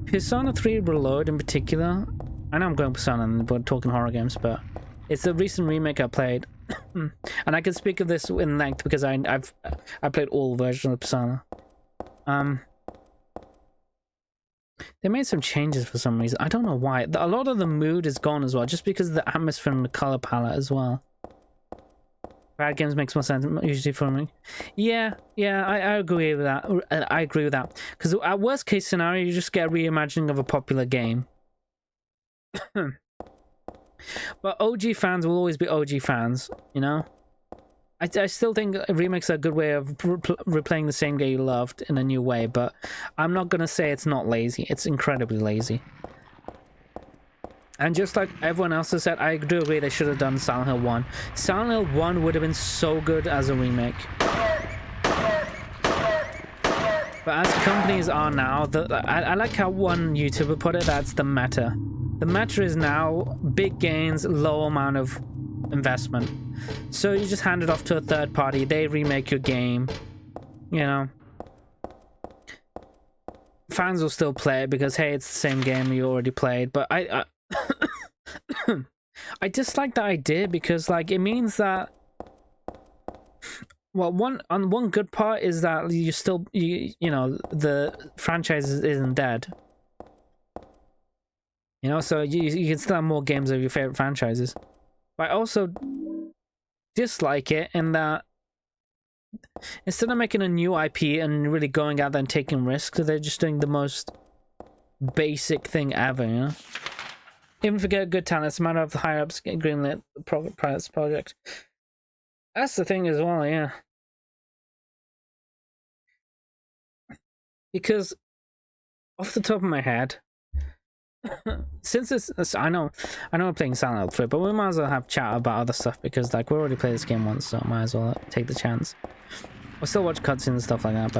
Persona 3 Reload in particular, I know I'm going Persona and we're talking horror games, but it's a recent remake I played. And I can speak of this in length because I played all versions of Persona. They made some changes for some reason. I don't know why. A lot of the mood is gone as well, just because of the atmosphere and the color palette as well. Bad games makes more sense usually for me. Yeah, I agree with that. I agree with that because at worst case scenario, you just get a reimagining of a popular game. But OG fans will always be OG fans, you know? I still think remakes are a good way of replaying the same game you loved in a new way, but I'm not going to say it's not lazy. It's incredibly lazy. And just like everyone else has said, I do agree they should have done Silent Hill 1. Silent Hill 1 would have been so good as a remake. But as companies are now, I like how one YouTuber put it, that's the meta. The meta is now big gains, low amount of investment. So you just hand it off to a third party, they remake your game, you know. Fans will still play it because, hey, it's the same game you already played, but I dislike the idea because, like, it means that, well, one good part is that you know, the franchise isn't dead. You know, so you can still have more games of your favorite franchises. But I also dislike it in that instead of making a new IP and really going out there and taking risks, they're just doing the most basic thing ever, you know? Even forget good talent, it's a matter of the higher-ups greenlit the project. That's the thing as well, yeah. Because, off the top of my head, since it's I know we're playing Silent Hill 3, but we might as well have chat about other stuff because, like, we already played this game once, so might as well take the chance. We'll still watch cutscenes and stuff like that,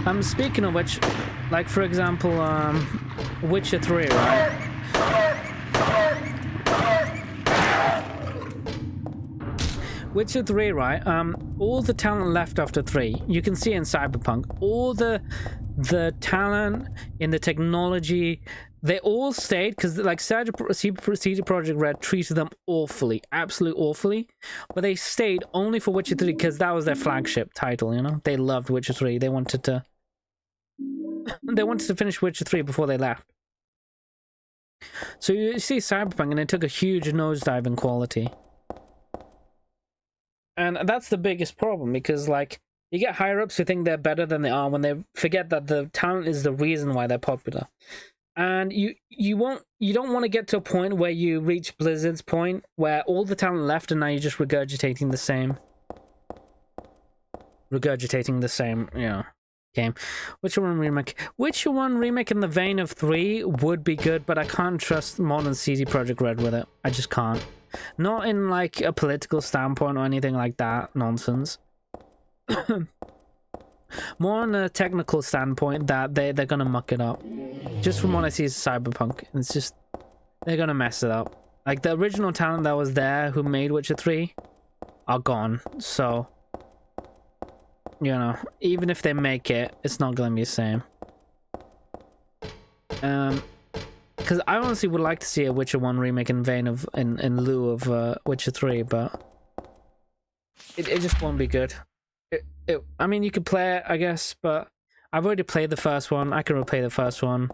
but speaking of which, like, for example, Witcher 3, right? Witcher 3, right? All the talent left after 3, you can see in Cyberpunk, all the talent in the technology, they all stayed because, like, CD Projekt Red treated them awfully, absolutely awfully, but they stayed only for Witcher 3 because that was their flagship title, you know? They loved Witcher 3. They wanted to finish Witcher 3 before they left. So you see Cyberpunk and it took a huge nosedive in quality. And that's the biggest problem because, like, you get higher-ups who think they're better than they are when they forget that the talent is the reason why they're popular. And you don't want to get to a point where you reach Blizzard's point where all the talent left and now you're just regurgitating the same, you know, game. Witcher 1 remake. Witcher 1 remake in the vein of 3 would be good, but I can't trust modern CD Projekt Red with it. I just can't. Not in like a political standpoint or anything like that nonsense. More on a technical standpoint that they're gonna muck it up. Just from what I see as Cyberpunk, it's just they're gonna mess it up. Like the original talent that was there who made Witcher 3 are gone. So you know, even if they make it, it's not gonna be the same. Because I honestly would like to see a Witcher 1 remake in vein of in lieu of Witcher 3, but it just won't be good. I mean, you could play it, I guess, but I've already played the first one. I can replay the first one.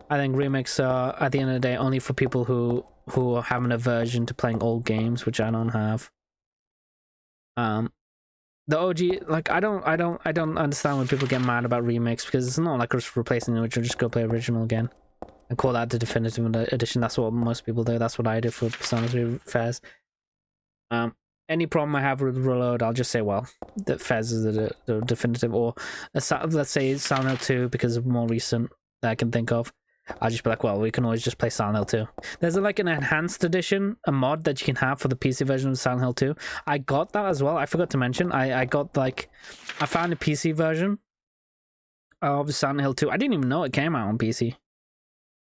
I think remakes are, at the end of the day, only for people who have an aversion to playing old games, which I don't have. The OG, like, I don't understand when people get mad about remakes, because it's not like just replacing the original. Just go play original again and call that the definitive edition. That's what most people do. That's what I do for Persona 3 Fez. Any problem I have with Reload, I'll just say, well, that Fez is the definitive, or let's say Silent Hill 2, because of more recent that I can think of. I'll just be like, well, we can always just play Silent Hill 2. There's like an enhanced edition, a mod that you can have for the PC version of Silent Hill 2. I got that as well. I forgot to mention. I got like, I found a PC version of Silent Hill 2. I didn't even know it came out on PC.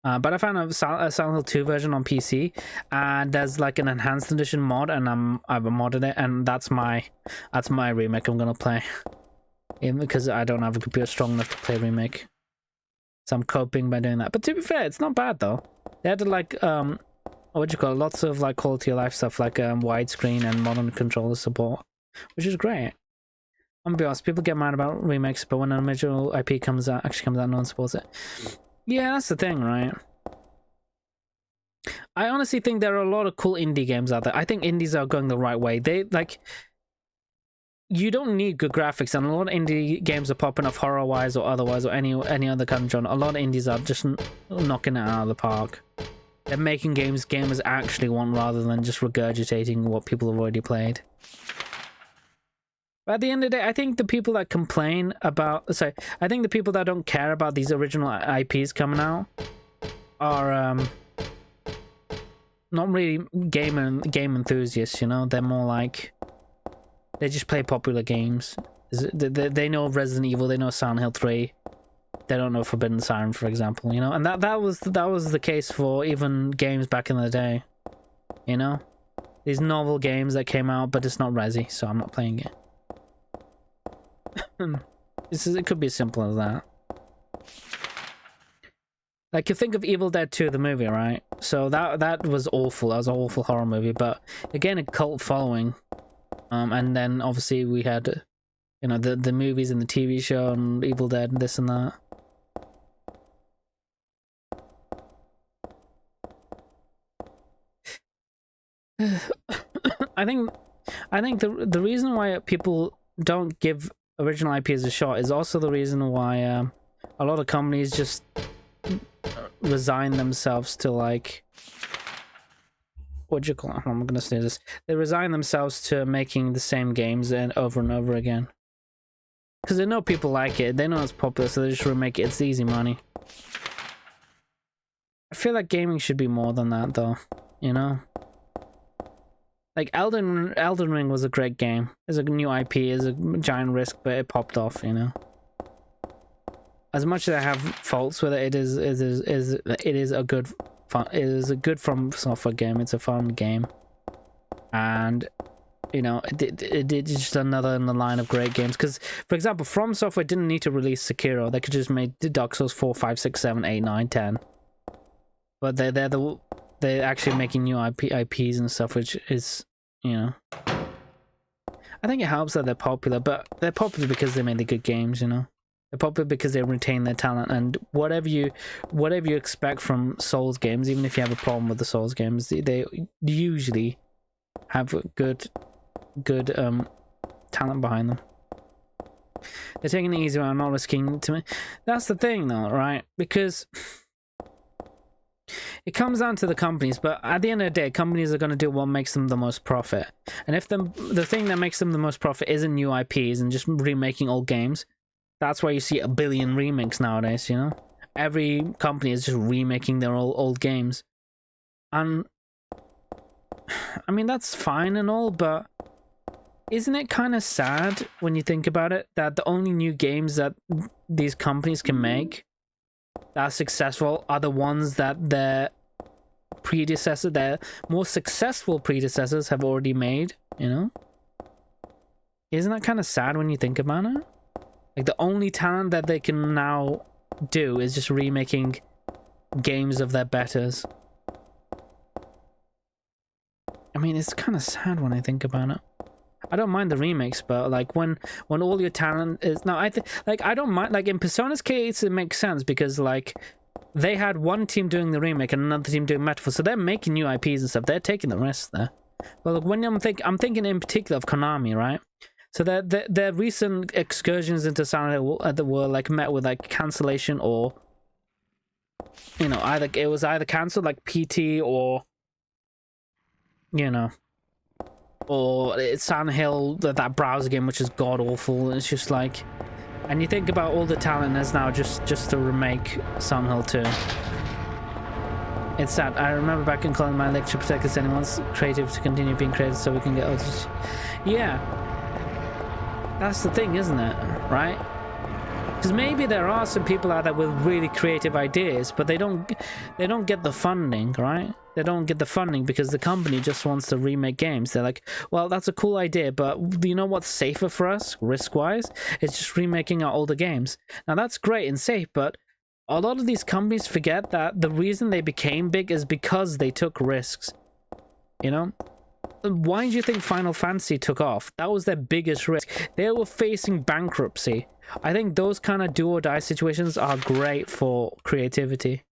But I found a Silent Hill 2 version on PC, and there's like an enhanced edition mod, and I've modded it, and that's my remake I'm gonna play. Even because I don't have a computer strong enough to play remake. So I'm coping by doing that. But to be fair, it's not bad though. They had like lots of like quality of life stuff, like widescreen and modern controller support, which is great. I'm gonna be honest, people get mad about remakes, but when an original IP actually comes out, no one supports it. Yeah, that's the thing, right? I honestly think there are a lot of cool indie games out there. I think indies are going the right way. They like, you don't need good graphics, and a lot of indie games are popping up horror-wise or otherwise, or any other kind of genre. A lot of indies are just knocking it out of the park. They're making games gamers actually want, rather than just regurgitating what people have already played. But at the end of the day, I think the people that complain about... I think the people that don't care about these original IPs coming out are not really game enthusiasts, you know? They're more like... They just play popular games. They know Resident Evil, they know Silent Hill 3. They don't know Forbidden Siren, for example, you know? And that was the case for even games back in the day, you know? These novel games that came out, but it's not Resi, so I'm not playing it. It could be as simple as that. Like, you think of Evil Dead 2, the movie, right? So that was awful. That was an awful horror movie, but again, a cult following. And then obviously we had, you know, the movies and the TV show and Evil Dead and this and that. I think the reason why people don't give original IPs a shot is also the reason why a lot of companies just resign themselves to, like, what do you call it? I'm gonna say this. They resign themselves to making the same games and over again. Because they know people like it. They know it's popular, so they just remake it. It's easy money. I feel like gaming should be more than that, though. You know? Like, Elden Ring was a great game. It's a new IP, it's a giant risk, but it popped off, you know? As much as I have faults with it, it is a good fun. It is a good From Software game. It's a fun game, and you know, it's just another in the line of great games. Because, for example, From Software didn't need to release Sekiro. They could just make Dark Souls 4, 5, 6, 7, 8, 9, 10. But they're actually making new IPs and stuff, which is, you know, I think it helps that they're popular. But they're popular because they made the good games, you know. They're popular because they retain their talent, and whatever you expect from Souls games, even if you have a problem with the Souls games, they usually have good talent behind them. They're taking it easy around, not risking to me. That's the thing, though, right? Because it comes down to the companies, but at the end of the day, companies are going to do what makes them the most profit. And if the thing that makes them the most profit isn't new IPs and just remaking old games, That's why you see a billion remakes nowadays, you know? Every company is just remaking their old games. And I mean, that's fine and all, but isn't it kind of sad when you think about it that the only new games that these companies can make that are successful are the ones that their more successful predecessors have already made, you know? Isn't that kind of sad when you think about it? Like, the only talent that they can now do is just remaking games of their betters. I mean, it's kind of sad when I think about it. I don't mind the remakes, but like when all your talent is now, I don't mind. Like in Persona's case, it makes sense because like they had one team doing the remake and another team doing metaphor, so they're making new IPs and stuff. They're taking the risk there. But like when I'm thinking in particular of Konami, right? So their recent excursions into Silent Hill were like met with like cancellation, or you know, it was either cancelled like PT, or you know, or it's Silent Hill, that browser game which is god awful. It's just like, and you think about all the talent that's now just to remake Silent Hill 2. It's sad. I remember back in college, my lecture protector said he wants creative to continue being creative so we can get others. Yeah, that's the thing, isn't it? Right? Because maybe there are some people out there with really creative ideas, but they don't get the funding, right? They don't get the funding because the company just wants to remake games. They're like, well, that's a cool idea, but do you know what's safer for us, risk-wise? It's just remaking our older games. Now, that's great and safe, but a lot of these companies forget that the reason they became big is because they took risks, you know? Why do you think Final Fantasy took off? That was their biggest risk. They were facing bankruptcy. I think those kind of do or die situations are great for creativity.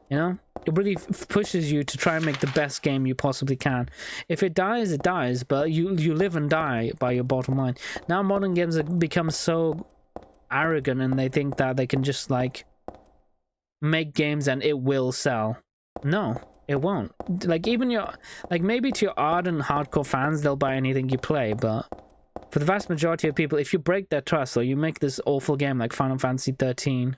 You know, it really pushes you to try and make the best game you possibly can. If it dies, it dies, but you live and die by your bottom line. Now modern games have become so arrogant and they think that they can just like make games and it will sell. No, it won't. Like even maybe to your ardent hardcore fans, they'll buy anything you play, but for the vast majority of people, if you break their trust or you make this awful game like Final Fantasy 13,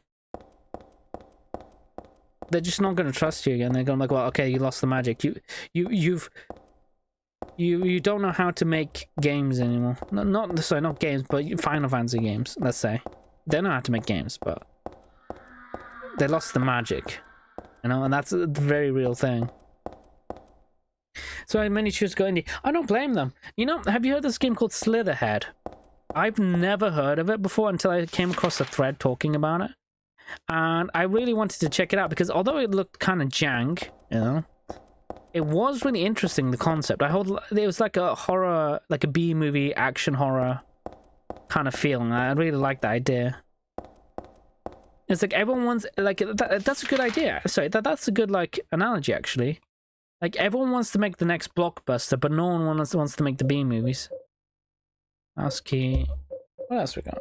they're just not going to trust you again. They're going to be like, well, okay, you lost the magic. You don't know how to make games anymore. Not games, but Final Fantasy games, let's say. They know how to make games, but they lost the magic. You know, and that's a very real thing. So many choose to go indie. I don't blame them. You know, have you heard this game called Slitherhead? I've never heard of it before until I came across a thread talking about it. And I really wanted to check it out because although it looked kind of jank, you know, it was really interesting, the concept. It was like a horror, like a B-movie action horror kind of feeling. I really liked the idea. It's like everyone wants, like, that's a good idea. Sorry, that's a good, like, analogy, actually. Like, everyone wants to make the next blockbuster, but no one wants to make the B-movies. Mouse key. What else we got?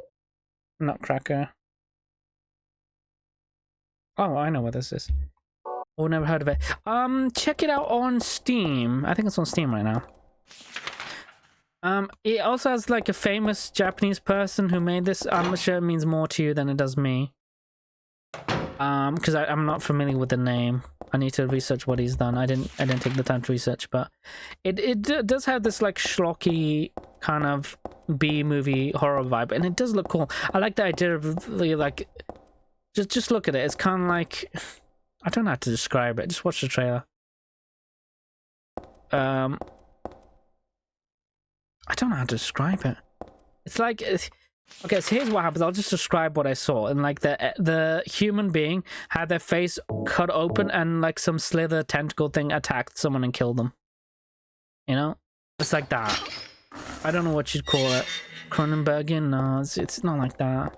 Nutcracker. Oh, I know what this is. Oh, never heard of it. Check it out on Steam. I think it's on Steam right now. It also has, like, a famous Japanese person who made this. I'm sure it means more to you than it does me. Because I'm not familiar with the name. I need to research what he's done. I didn't take the time to research, but it does have this like schlocky kind of B-movie horror vibe, and it does look cool. I like the idea of like just look at it. It's kind of like, I don't know how to describe it. Just watch the trailer. I don't know how to describe it. It's like okay, so here's what happens. I'll just describe what I saw. And like the human being had their face cut open and like some slither tentacle thing attacked someone and killed them. You know? It's like that. I don't know what you'd call it. Cronenbergian? No, it's not like that.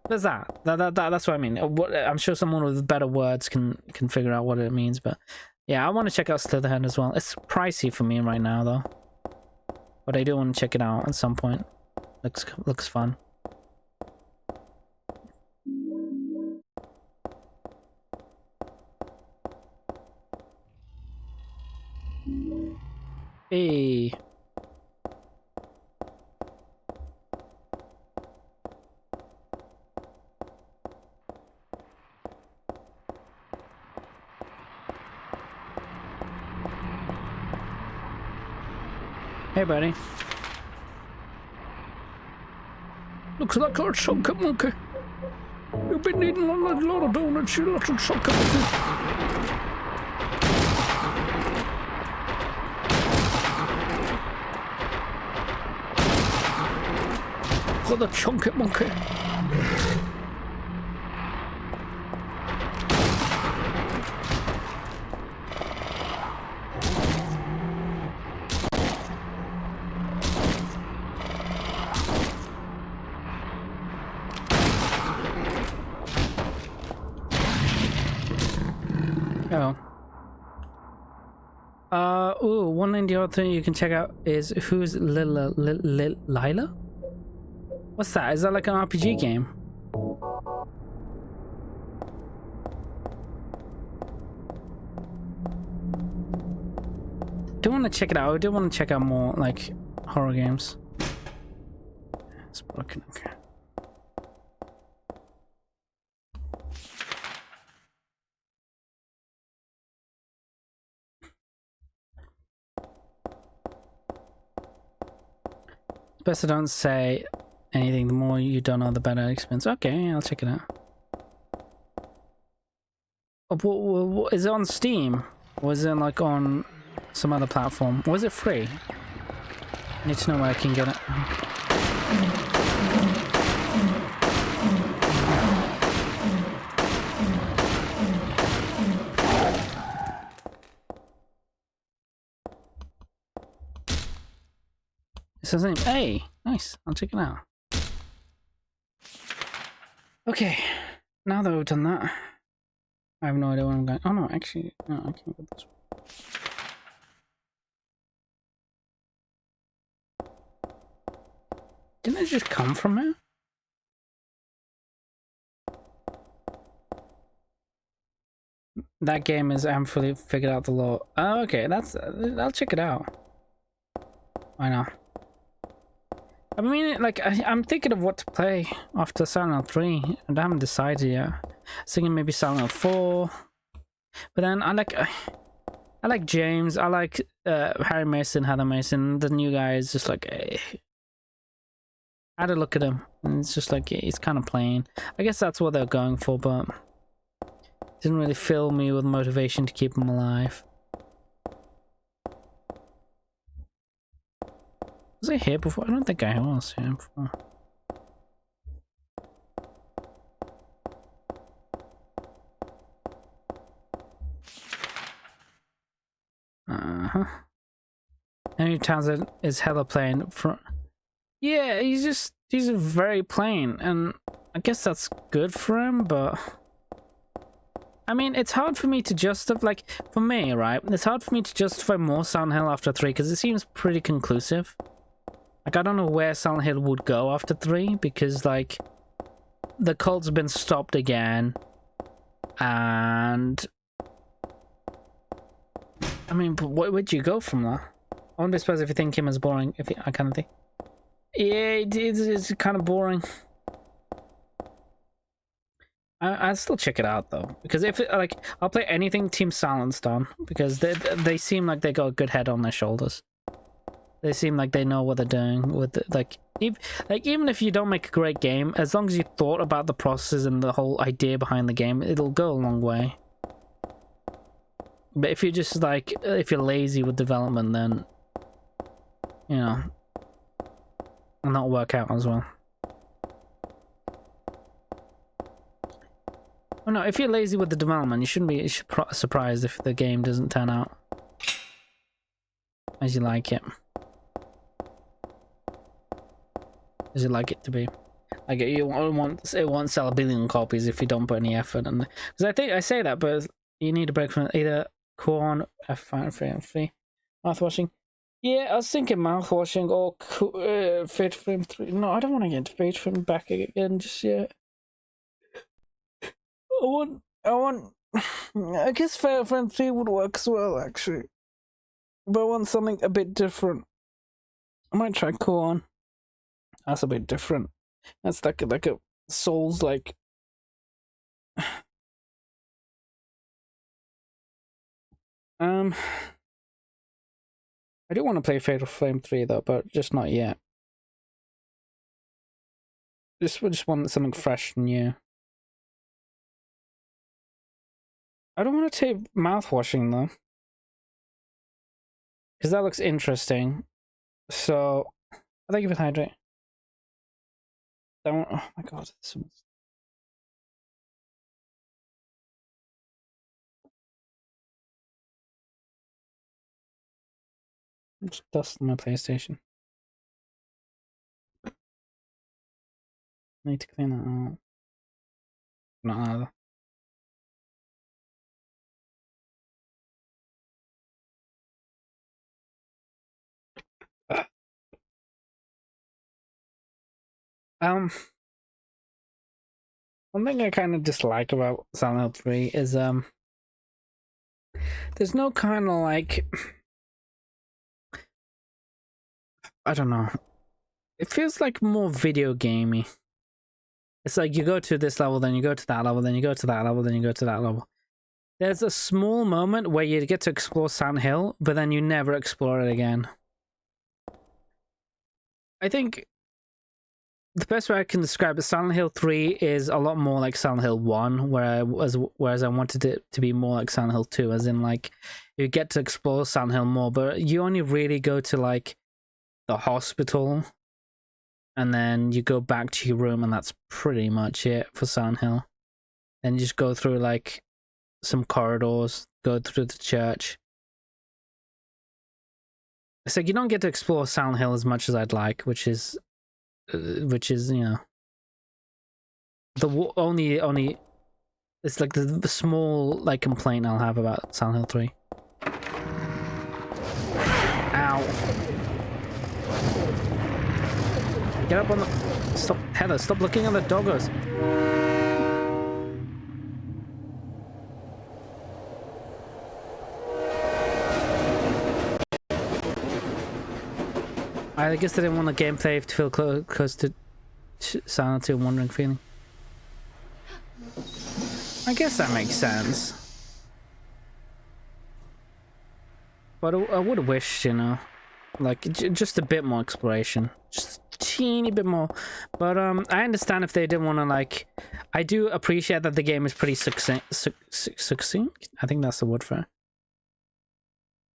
There's that. That's what I mean. I'm sure someone with better words can figure out what it means, but yeah, I want to check out Slitherhead as well. It's pricey for me right now though. But I do want to check it out at some point. Looks fun. Hey. Hey, buddy. Looks like a chocolate monkey. You've been eating a lot of donuts, you little chocolate monkey. Got the chunky monkey. Oh. One other thing you can check out is who's Lila? What's that? Is that like an RPG game? I do want to check it out. I do want to check out more like horror games. It's broken. Okay. Best I don't say anything. The more you don't know, the better experience. Okay, I'll check it out. Is it on Steam? Or is it like on some other platform? Or is it free? I need to know where I can get it. It says name. Hey, nice. I'll check it out. Okay, now that we've done that, I have no idea where I'm going. Oh no, actually, no, I can't go this way. Didn't it just come from here? That game is I haven't fully figured out the lore. Oh, okay, I'll check it out. Why not? I mean, like, I'm thinking of what to play after Silent Hill 3, and I haven't decided yet. I was thinking maybe Silent Hill 4, but then I like James, I like Harry Mason, Heather Mason. The new guy is just like, I had to look at him, and it's just like, he's kind of plain. I guess that's what they're going for, but didn't really fill me with motivation to keep him alive. Was I here before? I don't think I was here before. Henry Townsend is hella plain. Yeah, he's very plain, and I guess that's good for him, but I mean, it's hard for me to justify, like, for me, right? It's hard for me to justify more Silent Hill after 3, because it seems pretty conclusive. Like, I don't know where Silent Hill would go after 3, because, like, the cult's been stopped again, and I mean, where'd you go from that? I wonder, suppose if you think him as boring, I kind of think. Yeah, it's kind of boring. I'll still check it out though, because if like I'll play anything Team Silent's done, because they seem like they got a good head on their shoulders. They seem like they know what they're doing with it. Like even if you don't make a great game, as long as you thought about the process and the whole idea behind the game, it'll go a long way. But if you're just like, if you're lazy with development, then you know, it'll not work out as well. Well, no, if you're lazy with the development, you shouldn't be surprised if the game doesn't turn out as you like it. As you like it to be. Like, it won't sell 1 billion copies if you don't put any effort in it. Because I think I say that, but you need a break from either Corn, F5 mouth washing. Yeah, I was thinking mouth washing or Fate Frame 3. No, I don't want to get Fate Frame back again just yet. I guess Fate Frame 3 would work as well, actually. But I want something a bit different. I might try Corn. That's a bit different. That's like a Souls like. I do want to play Fatal Frame 3 though, but just not yet. Just want something fresh and new. I don't want to take mouthwashing though, because that looks interesting. So I think of it hydrate. Don't. Oh my god. Just dust on my PlayStation. Need to clean that out. Not either. One thing I kind of dislike about Silent Hill 3 is there's no kind of like, I don't know. It feels like more video gamey. It's like you go to this level, then you go to that level, then you go to that level, then you go to that level. There's a small moment where you get to explore Silent Hill, but then you never explore it again. I think the best way I can describe it, Silent Hill 3 is a lot more like Silent Hill 1, whereas I wanted it to be more like Silent Hill 2, as in like you get to explore Silent Hill more, but you only really go to like the hospital, and then you go back to your room, and that's pretty much it for Silent Hill. Then you just go through like some corridors, go through the church. It's like you don't get to explore Silent Hill as much as I'd like, which is you know, the only it's like the small like complaint I'll have about Silent Hill 3. Ow. Get up on the... Stop, Heather, stop looking at the doggos. I guess they didn't want the gameplay to feel close to Silent Hill Wandering Feeling. I guess that makes sense. But I would have wished, you know, like just a bit more exploration, just a teeny bit more. But I understand if they didn't want to, like, I do appreciate that the game is pretty succinct. I think that's the word for it.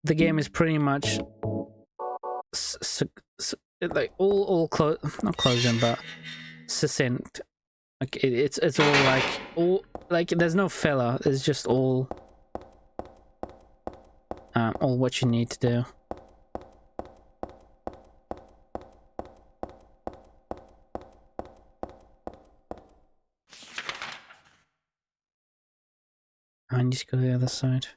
The game is pretty much like all not closing, but succinct. Like it's all like there's no filler. It's just all what you need to do. I need to go to the other side.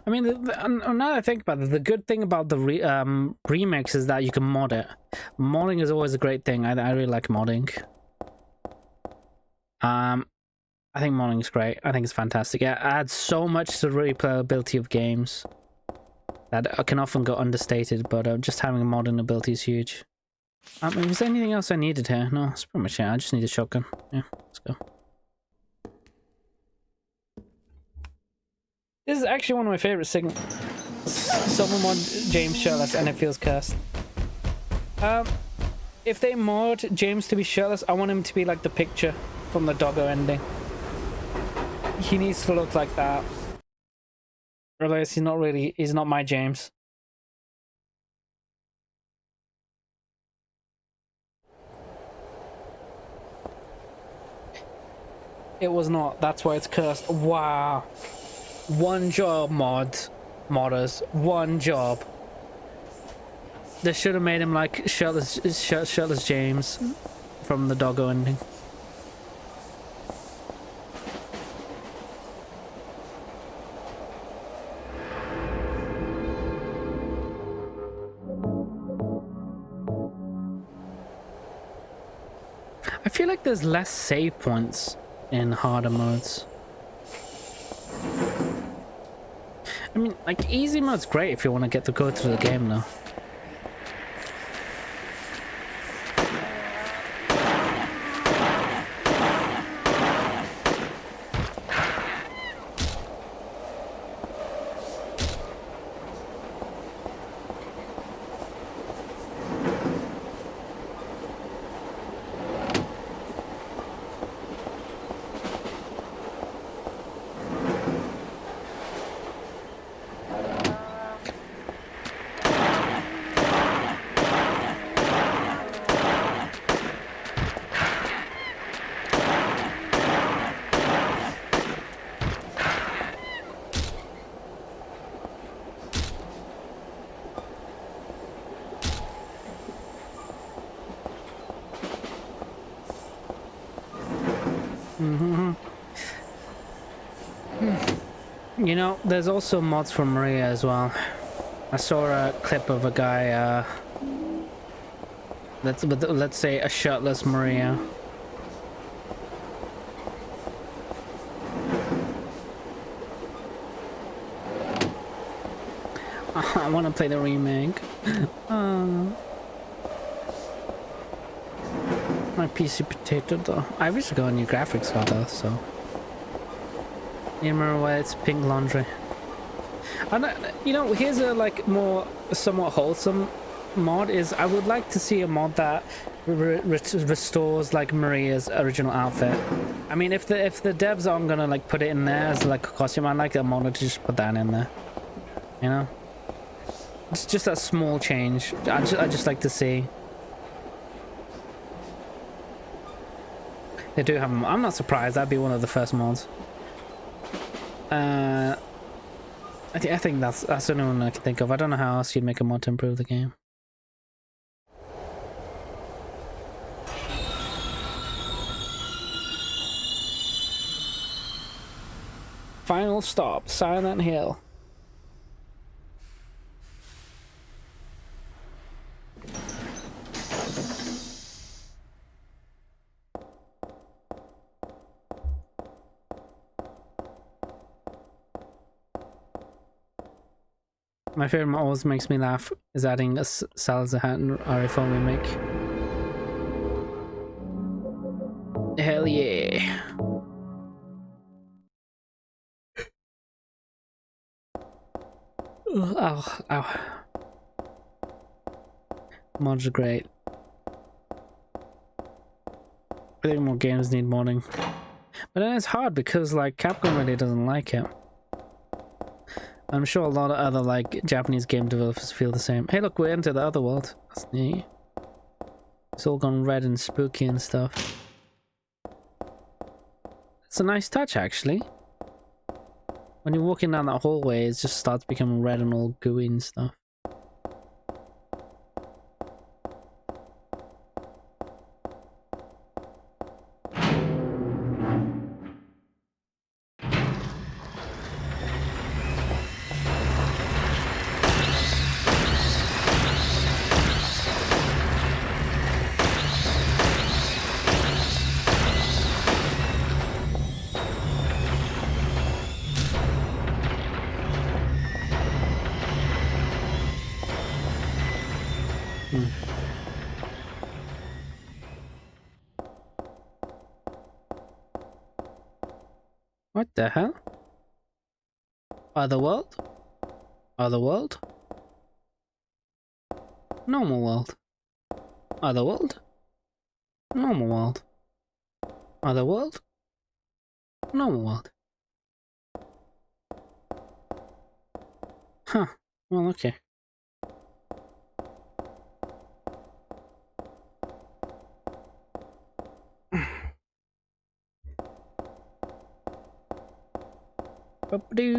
I mean, now that I think about it, the good thing about the remix is that you can mod it. Modding is always a great thing. I really like modding. I think modding is great. I think it's fantastic. It adds so much to the replayability of games that can often go understated, but just having a modding ability is huge. Was there anything else I needed here? No, that's pretty much it. I just need a shotgun. Yeah, let's go. This is actually one of my favorite segments. Someone mod James shirtless and it feels cursed. If they mod James to be shirtless, I want him to be like the picture from the Doggo ending. He needs to look like that. Otherwise, he's not my James. It was not. That's why it's cursed. Wow. One job, modders. One job. They should have made him like shirtless James from the Doggo ending. I feel like there's less save points in harder modes. I mean, like, easy mode's great if you want to get to go through the game now. You know, there's also mods for Maria as well. I saw a clip of a guy, let's say a shirtless Maria. I want to play the remake. My PC potato though. I wish I got a new graphics card though, so. You remember why it's pink laundry? And you know, here's a like more somewhat wholesome mod is I would like to see a mod that restores like Maria's original outfit. I mean, if the devs aren't gonna like put it in there as like a costume, I'd like the mod to just put that in there. You know, it's just a small change. I just like to see. They do have them. I'm not surprised. That'd be one of the first mods. I think that's the only one I can think of. I don't know how else you'd make a mod to improve the game. Final stop, Silent Hill. My favorite always makes me laugh is adding a Salazar hat and RFO remake. Hell yeah. Ow, ow. Mods are great. I think more games need modding. But then it's hard because like Capcom really doesn't like it. I'm sure a lot of other like Japanese game developers feel the same. Hey look, we're into the other world. That's neat. It's all gone red and spooky and stuff. It's a nice touch actually. When you're walking down that hallway, it just starts becoming red and all gooey and stuff. What the hell? Other world? Other world? Normal world. Other world? Normal world. Other world? Normal world. Huh. Well, okay. There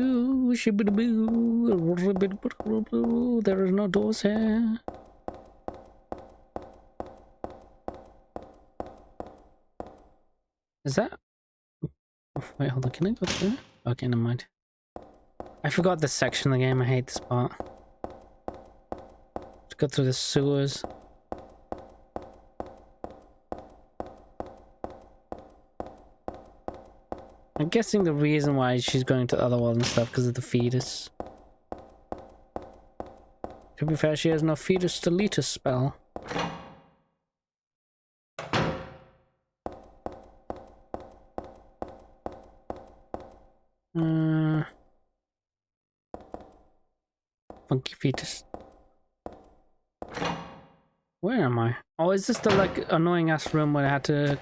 is no doors here. Is that? Wait, hold on. Can I go through? Okay, never mind. I forgot this section of the game. I hate this part. Let's go through the sewers. I'm guessing the reason why she's going to the other world and stuff because of the fetus. To be fair, she has no fetus deletus spell. Funky fetus. Where am I? Oh, is this the like annoying ass room where I had to...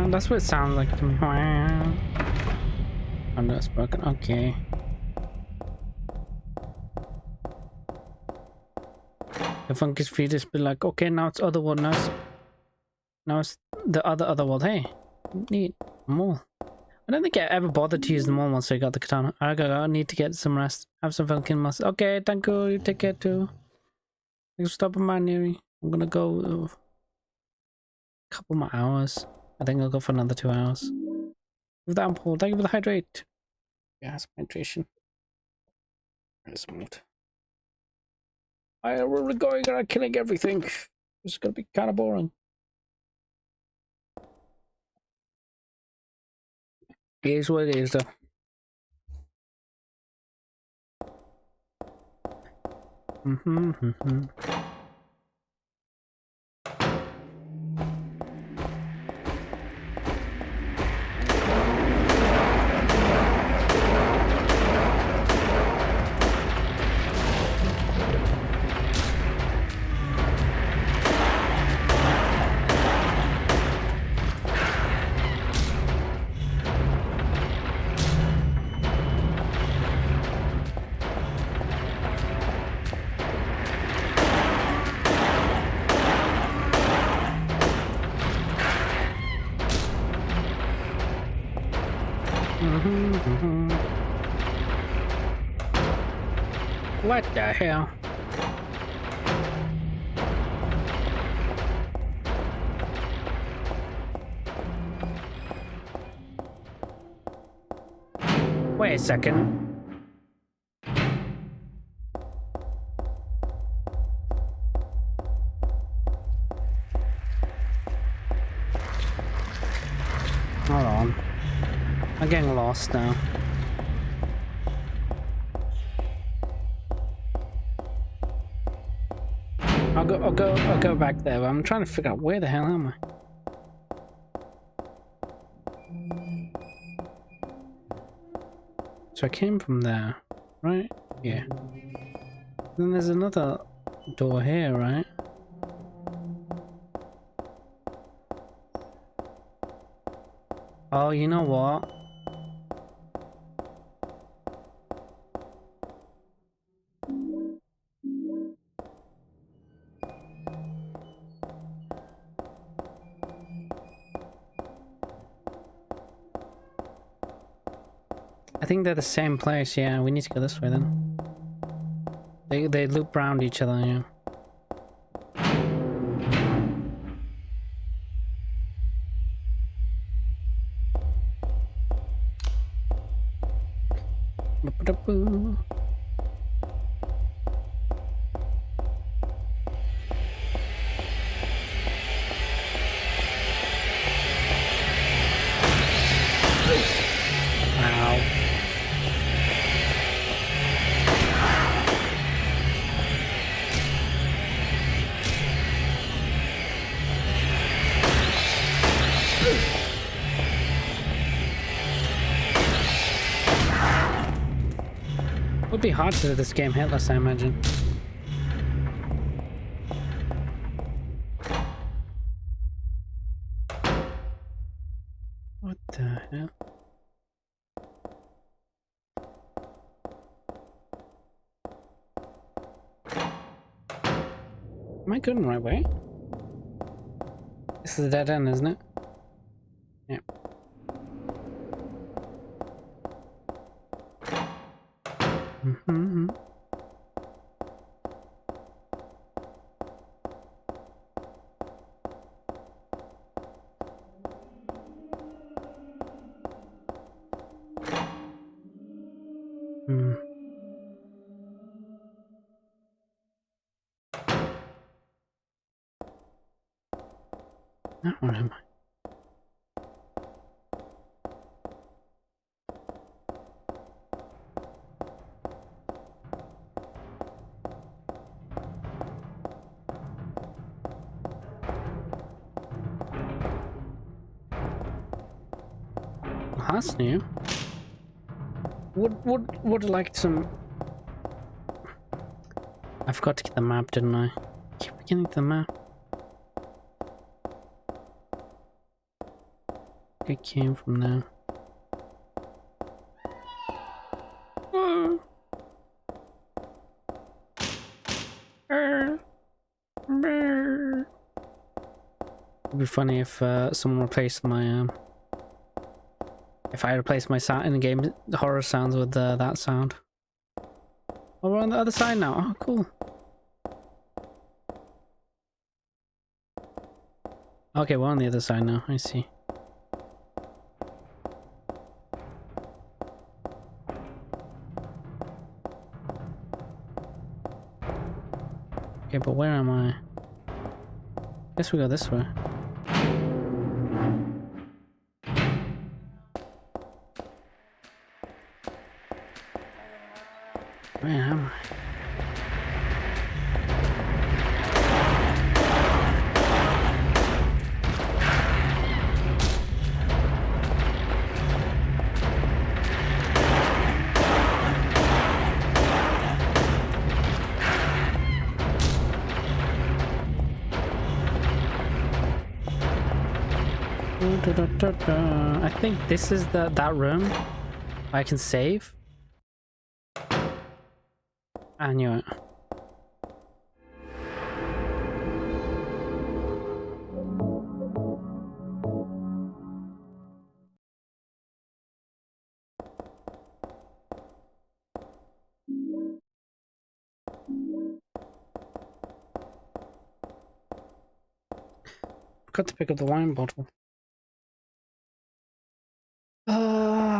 That's what it sounds like to me. Oh, that's broken. Okay. The funky fetus be like, okay, now it's other world. Now it's the other world. Hey, Neat. More. I don't think I ever bothered to use them all once I got the katana. I need to get some rest. Have some fun killing myself. Okay, thank you. You take care too. Thanks for stopping by, Neri. I'm gonna go a couple more hours. I think I'll go for another 2 hours. With that, Paul, thank you for the hydrate. Yes, hydration. Smooth. We're going around killing everything. This is gonna be kind of boring. It is what it is, though. What the hell? Wait a second. Hold on. I'm getting lost now. I'll go back there, but I'm trying to figure out where the hell am I? So I came from there, right? Yeah. Then there's another door here, right? Oh, you know what? I think they're the same place, yeah. We need to go this way then. They loop around each other, yeah. Ba-ba-da-boo. Ow. Would be hard to do this game hitless, I imagine. What the hell? Am I going the right way? This is a dead end, isn't it? Yeah. Mm-hmm. Hmm. That one am I? That's new. Would like some. I forgot to get the map, didn't I? Keep forgetting the map. It came from there. It'd be funny if someone replaced my If I replace my sound in the game, the horror sounds with that sound. Oh, we're on the other side now. Oh, cool. Okay, we're on the other side now. I see. Okay, but where am I? Guess we go this way. Where am I? I think this is that room I can save. I knew it. Forgot to pick up the wine bottle.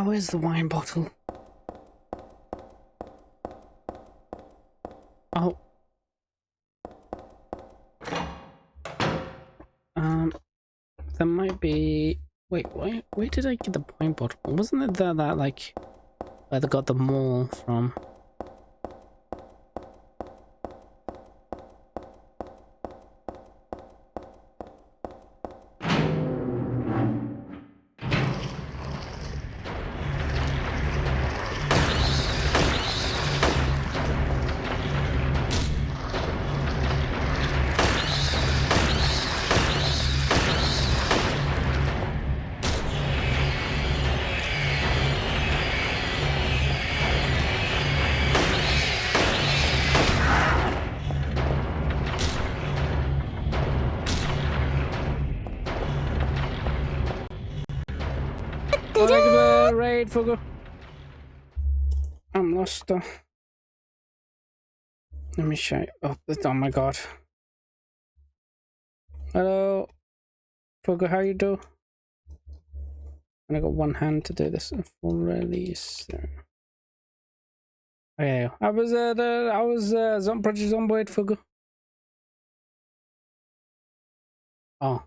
Where's the wine bottle? Oh. There might be... Wait, where did I get the wine bottle? Wasn't it that like, where they got the mall from? Raid for go. I'm lost though. Let me show you. Oh my god. Hello, Fogo, how you do? And I got one hand to do this. Full release there. Okay, I was Project Zomboid, Fogo. Oh.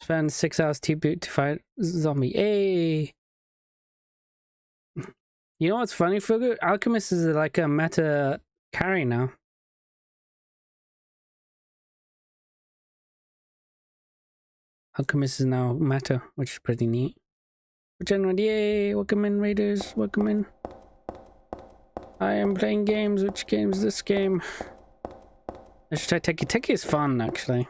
Spend 6 hours T-boot to fight zombie. Hey! You know what's funny, Fugu? Alchemist is like a meta carry now. Alchemist is now meta, which is pretty neat. General, yay! Welcome in, Raiders. Welcome in. I am playing games. Which game is this game? I should try Techie. Techie is fun, actually.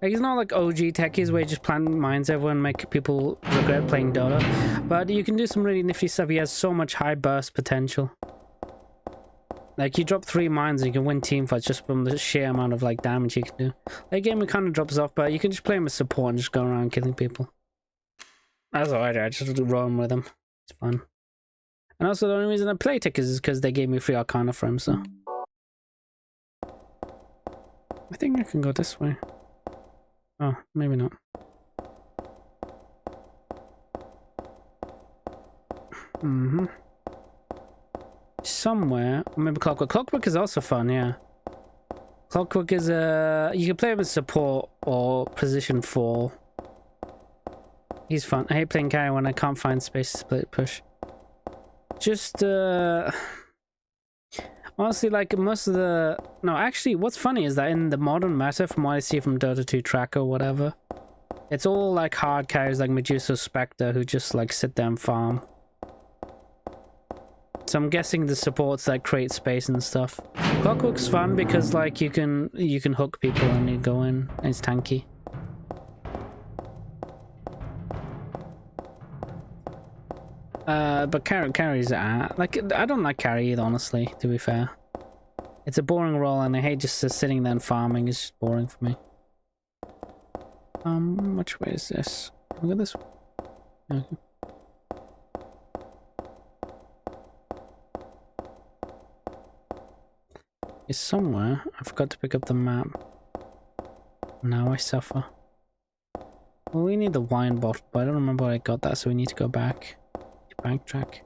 Like, it's not like OG techies where you just plant mines everywhere and make people regret playing Dota. But you can do some really nifty stuff. He has so much high burst potential. Like, you drop 3 mines and you can win teamfights just from the sheer amount of, like, damage you can do. That game it kind of drops off, but you can just play him as support and just go around killing people. That's all I do. I just roam with him. It's fun. And also, the only reason I play techies is because they gave me free Arcana for him, so... I think I can go this way. Oh, maybe not. Somewhere, maybe Clockwork. Clockwork is also fun, yeah. Clockwork is you can play him as support or position 4. He's fun. I hate playing carry when I can't find space to split push. Just honestly, like most of the... No, actually, what's funny is that in the modern meta, from what I see from Dota 2 Track or whatever, it's all like hard carries like Medusa Spectre who just like sit there and farm. So I'm guessing the supports that create space and stuff. Clockwork's fun because like you can hook people and you go in and it's tanky. But carries like I don't like carry either, honestly, to be fair. It's a boring role and I hate just sitting there and farming. It's just boring for me. Which way is this? Look at this one. Okay. It's somewhere. I forgot to pick up the map. Now I suffer. Well, we need the wine bottle, but I don't remember where I got that, so we need to go back. Backtrack.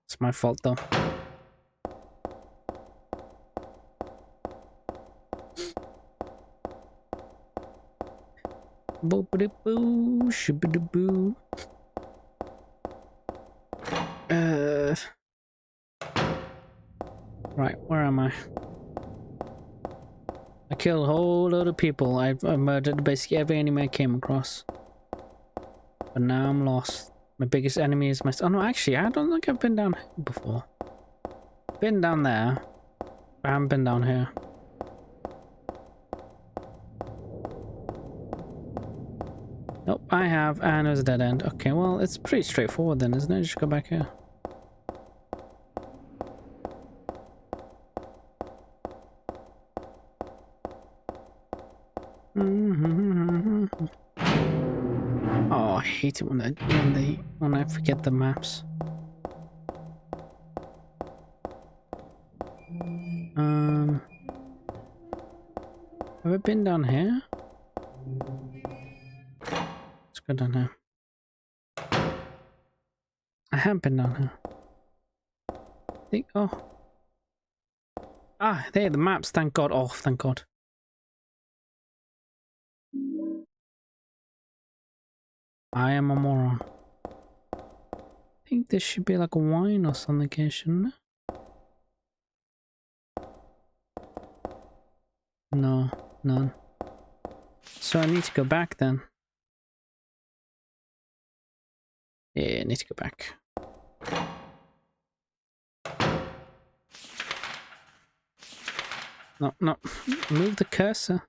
It's my fault, though. Boop-a-doo-boo, shoo-ba-doo-boo. Right, where am I? I killed a whole load of people. I murdered basically every enemy I came across. But now I'm lost. My biggest enemy is my... Oh no, actually, I don't think I've been down here before. Been down there. I haven't been down here. Nope, I have, and it was a dead end. Okay, well, it's pretty straightforward then, isn't it? Just go back here. Oh, I hate it when I forget the maps. Have I been down here? Let's go down here. I have been down here. Oh. Ah, there, the maps, thank God. Oh, thank God. I am a moron. I think this should be like a wine or something here, shouldn't it? No, none. So I need to go back then. Yeah, I need to go back. No, no. Move the cursor.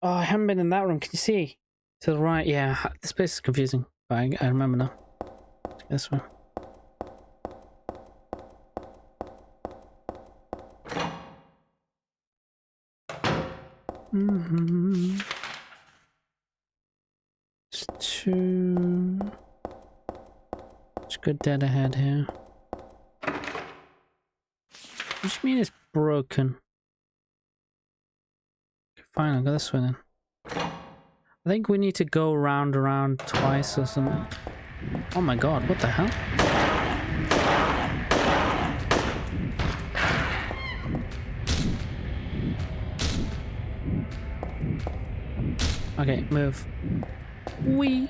Oh, I haven't been in that room. Can you see? To the right. Yeah, this place is confusing. But I remember now. This one. It's two. It's good dead ahead here. What do you mean it's broken? Okay, fine, I'll go this way then. I think we need to go around twice or something. Oh my god, what the hell? Okay, move. Wee.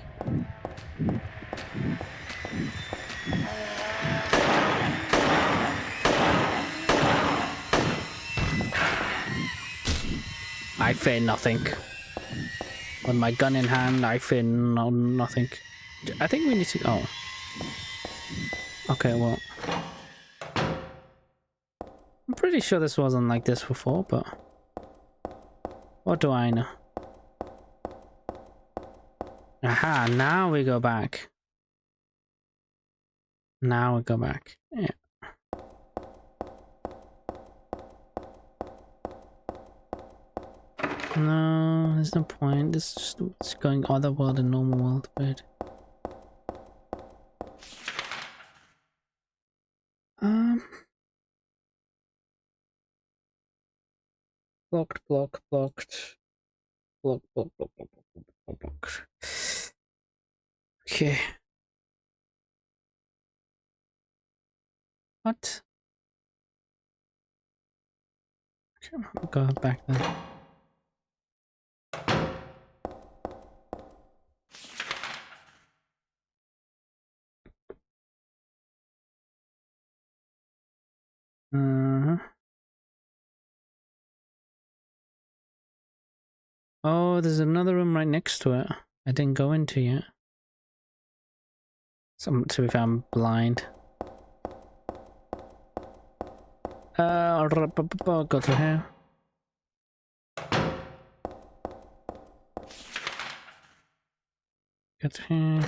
I fear nothing. With my gun in hand, I fear nothing. I think we need to... Oh. Okay, well... I'm pretty sure this wasn't like this before, but... What do I know? Aha, now we go back. Now we go back. Yeah. No, there's no point. This is just going other world and normal world, but... Blocked. Blocked. Okay. What? Okay, I'll go back then. Oh, there's another room right next to it. I didn't go into yet. To be fair, I'm blind. Go through here. Go through here.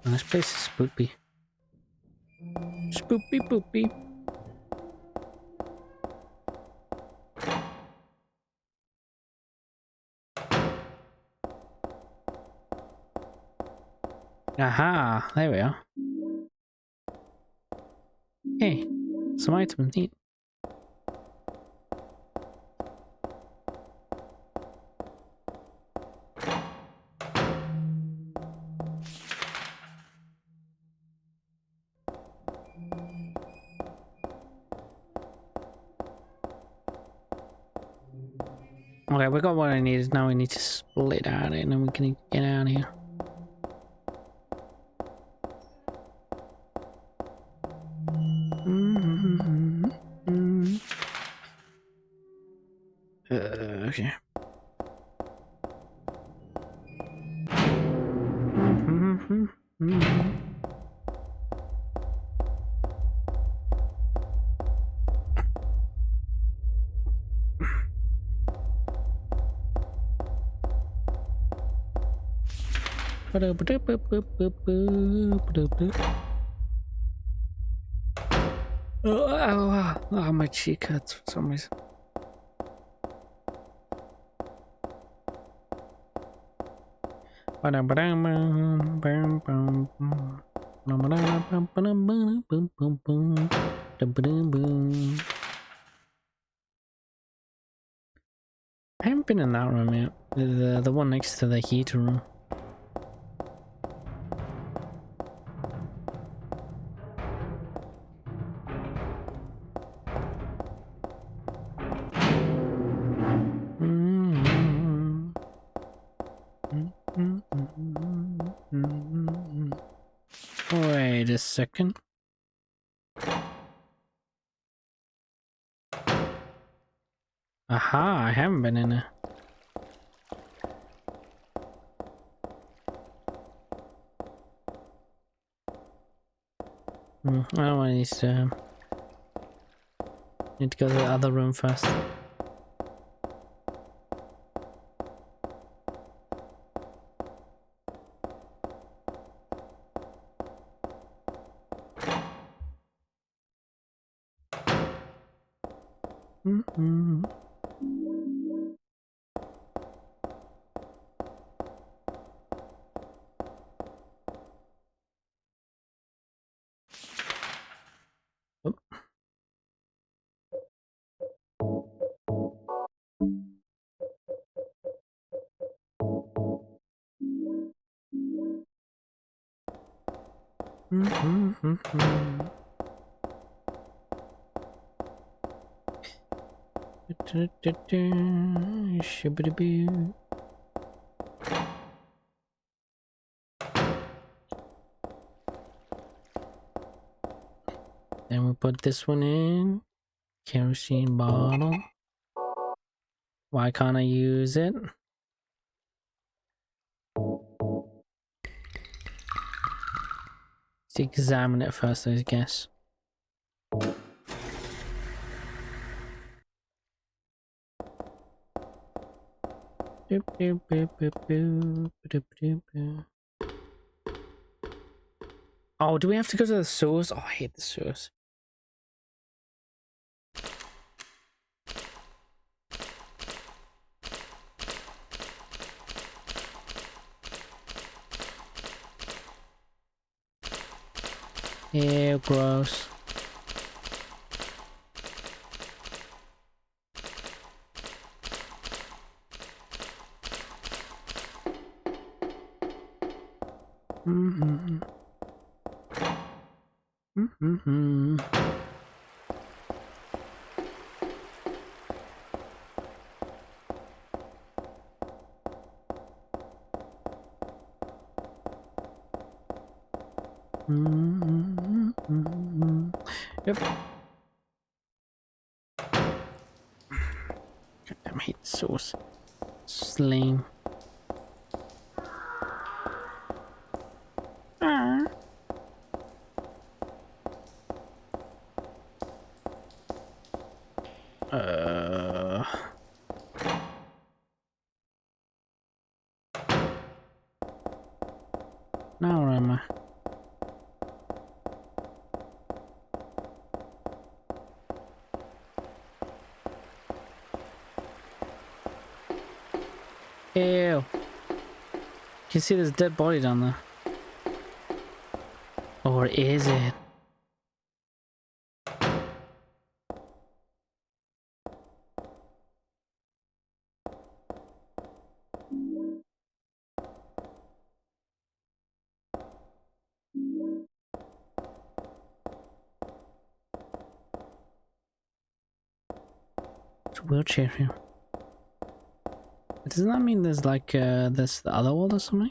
Oh, this place is spoopy. There's boopy boopy. Aha, there we are. Hey, some items neat. Okay, we got what I need. Now we need to split out and then we can get out of here. Okay. Oh, my cheek hurts for some reason. I haven't been in that room yet. The one next to the heater room. Wait a second. Aha, I haven't been in there. I don't want these to... Need to go to the other room first. Shibbity-boo. Then we put this one in. Kerosene bottle. Why can't I use it? Let's examine it first, I guess. Oh, do we have to go to the sewers? Oh, I hate the sewers. Ew, gross. Yep. Goddamn, I hate the sauce. It's lame. Now where am I? Ew. You can see there's a dead body down there. Or is it? There's a wheelchair here. Doesn't that mean there's like this the other world or something?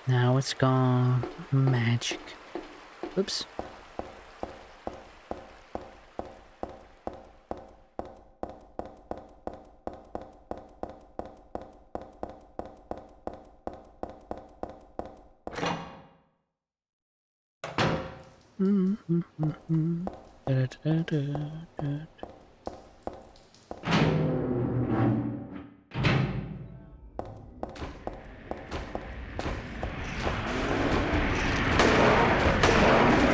Now it's gone. Magic. Oops. Da-da-da-da-da.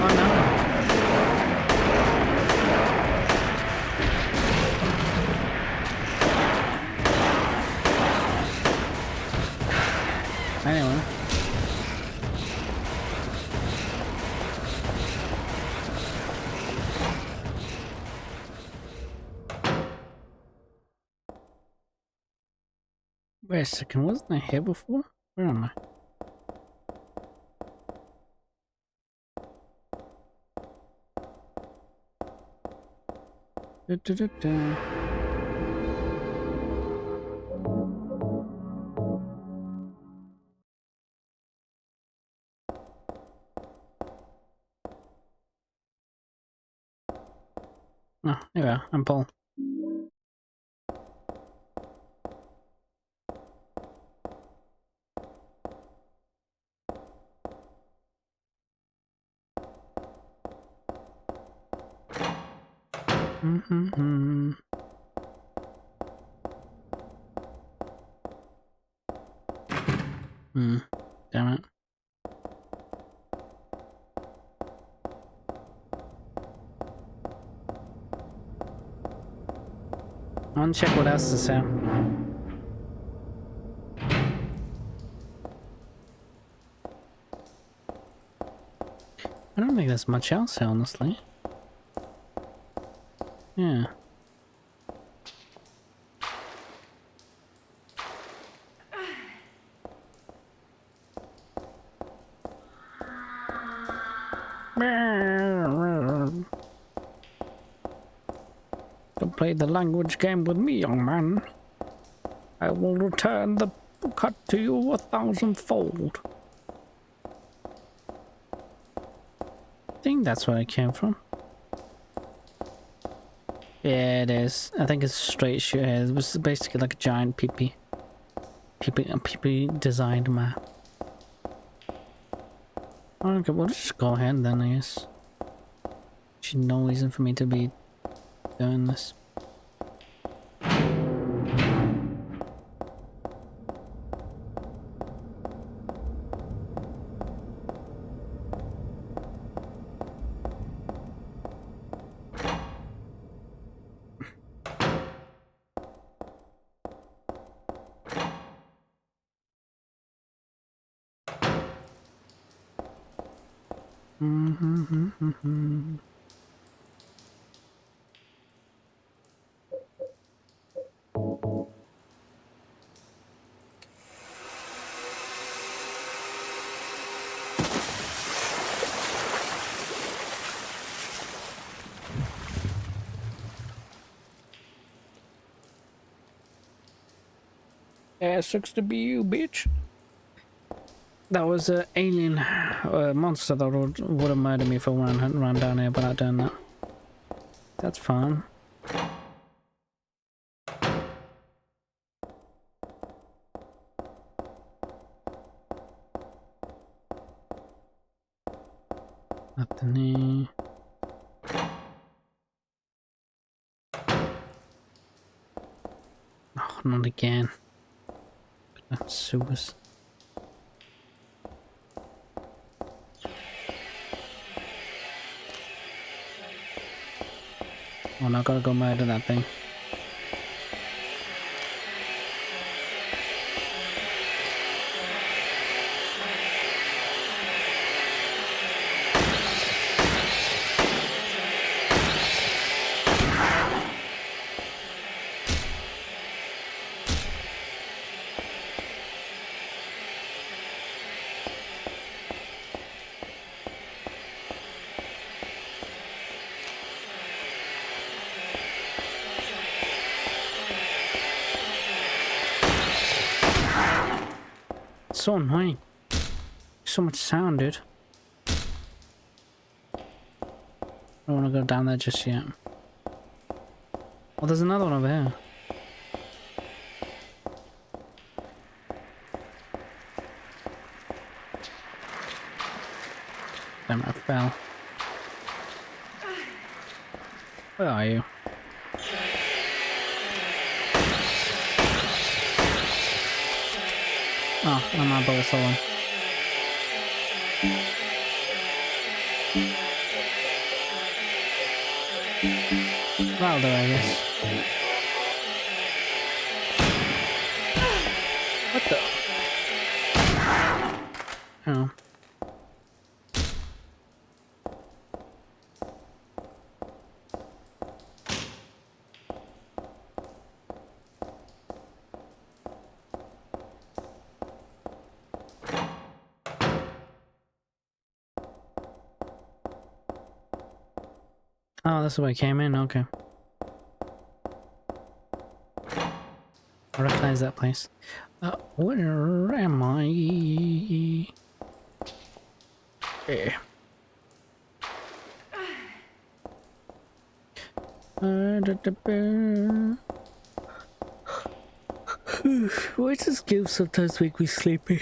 Oh no. Anyway. Wait a second, wasn't I here before? Where am I? Da-da-da-da. Oh, there we are. I'm Paul. Mm-hmm. Damn it. I want to check what else is here. I don't think there's much else here, honestly. Yeah. Don't play the language game with me, young man. I will return the cut to you 1,000-fold. I think that's where I came from. Yeah, it is. I think it's a straight shoot here. It was basically like a giant peepee. Peepee designed map. Okay, we'll just go ahead then, I guess. There's no reason for me to be doing this. Yeah, sucks to be you, bitch. That was an alien monster that would have murdered me if I ran down here without doing that. That's fun. Nothing here. Oh, not again. That's sewers. Oh, now I gotta go murder that thing. It's so annoying. So much sound, dude. I don't want to go down there just yet. Oh, there's another one over here. Damn, I fell. Where are you? Oh, I'm not both solo. That'll do, I guess. What the? Oh. Oh, that's where I came in, okay. I recognize that place. Where am I? There. Why does this game sometimes make me sleepy?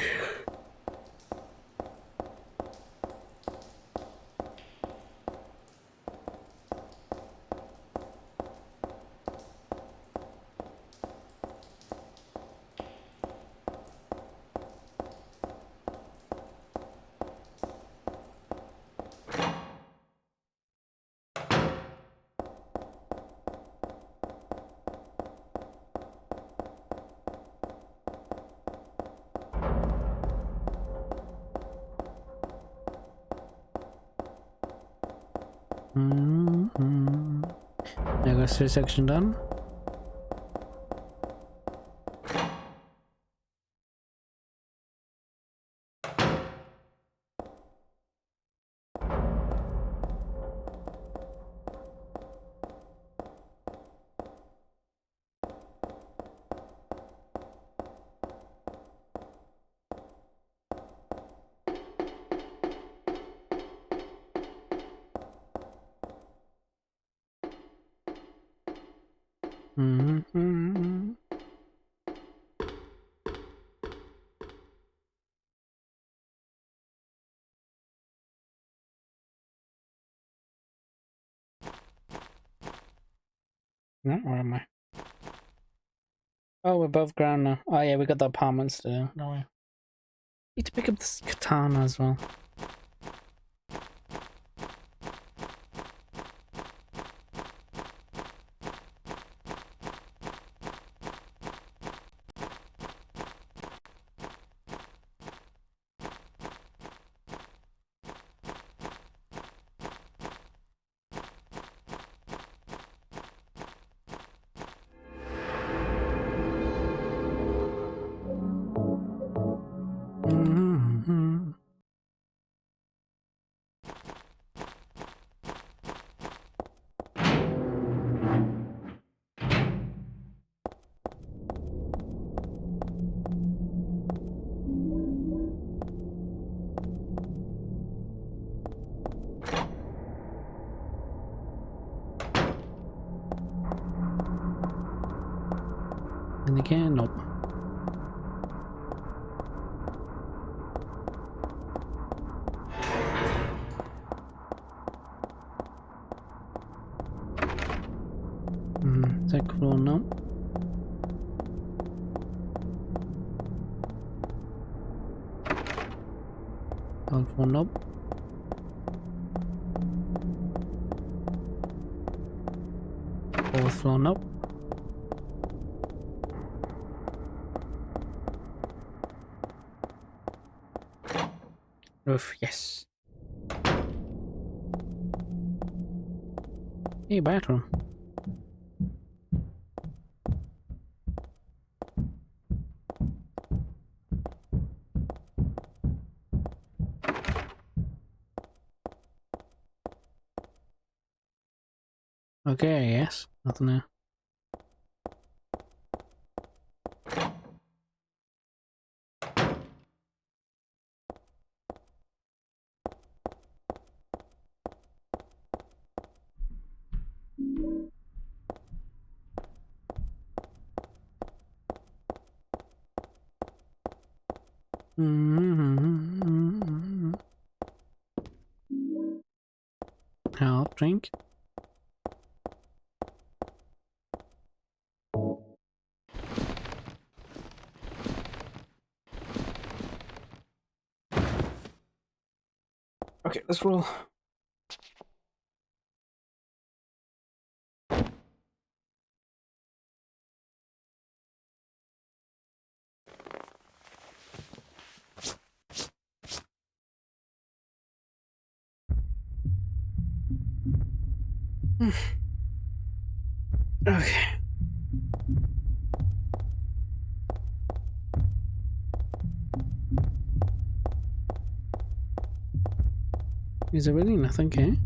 Negotiation section done. No, where am I? Oh, we're above ground now. Oh yeah, we got the apartments to do. No way. Need to pick up this katana as well. And again, nope. Second floor, no. Third floor, nope. Fourth floor, nope. Roof, yes. Hey, bathroom. Okay, yes. Nothing there. Help, drink. Okay, let's roll. Okay. Is there really nothing here?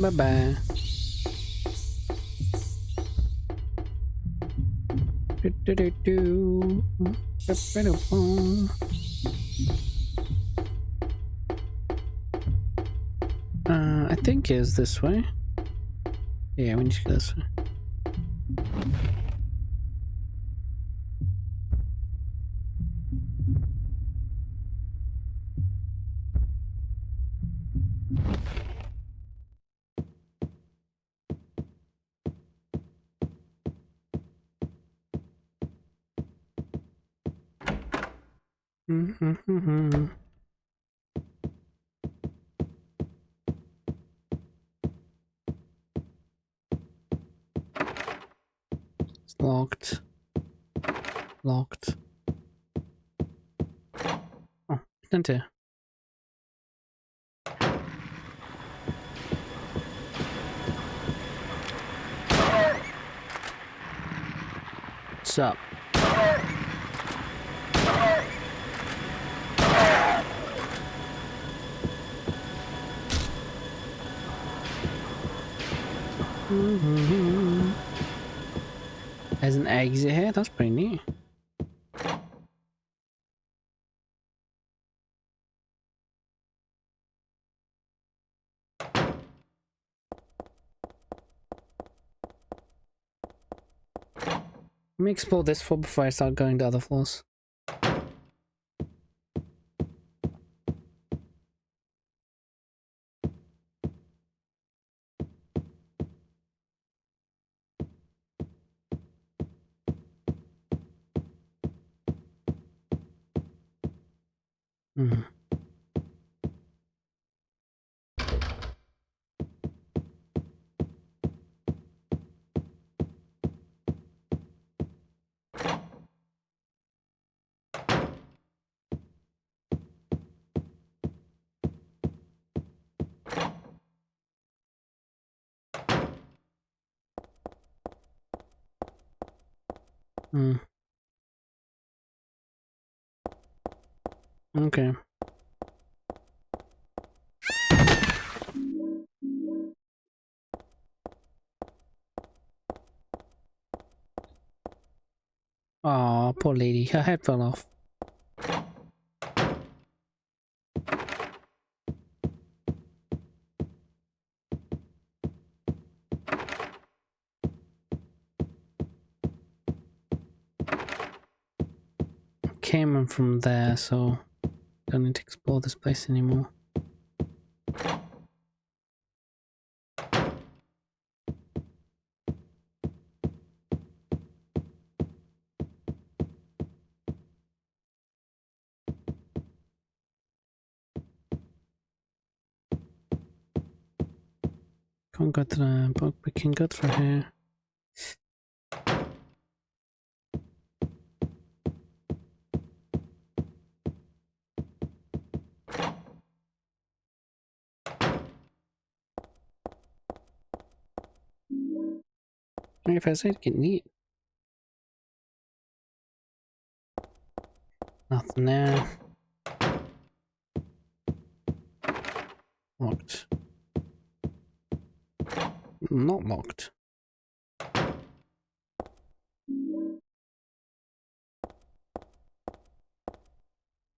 Bye-bye. Do-do-do-do. Ba-ba-da-boom. I think it's this way. Yeah, we need to go this way. Mm-hmm. It's locked. Locked. Oh, plenty. What's up? There's an exit here, that's pretty neat. Let me explore this floor before I start going to other floors. Hmm. Hmm. Okay. Aw, poor lady. Her head fell off. Came in from there, so don't need to explore this place anymore. Can't go to the book, we can go through here. If I say to get neat. Nothing there. Locked. Not locked.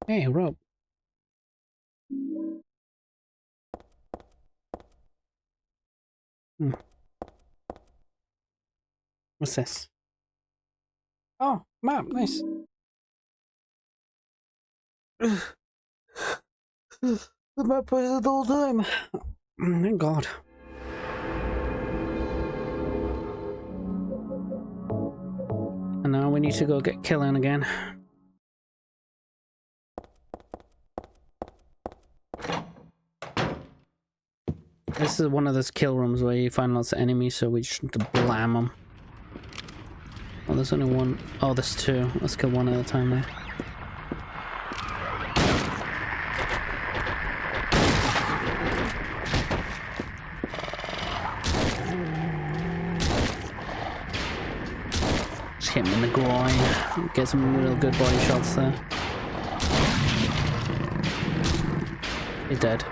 Hey, rope. What's this? Oh, map, nice. The map was it the whole time. Thank God. And now we need to go get killing again. This is one of those kill rooms where you find lots of enemies, so we just need to blam them. Oh, there's only one. Oh, there's two. Let's kill one at a time there. Just hit him in the groin. Get some real good body shots there. He's dead.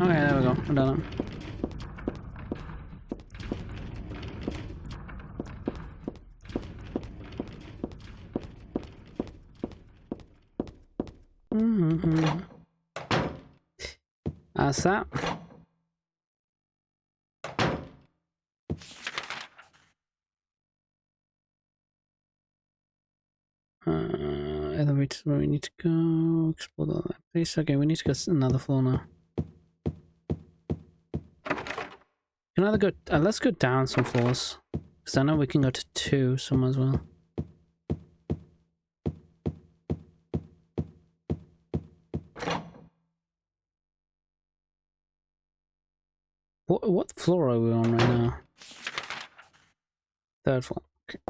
Okay, there we go. We're done. That's that. Elevators where we need to go. Explore that place. Okay, we need to go to another floor now. Can either go. Let's go down some floors, because I know we can go to 2 somewhere as well. What floor are we on right now? 3rd floor. Okay.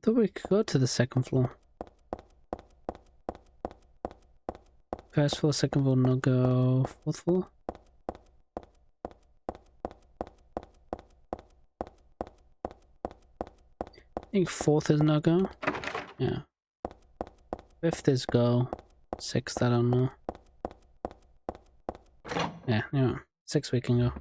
Thought we could go to the 2nd floor. 1st floor, 2nd floor, no go. 4th floor. I think 4th is no go. Yeah. 5th is go. 6th, I don't know. Yeah. 6 we can go.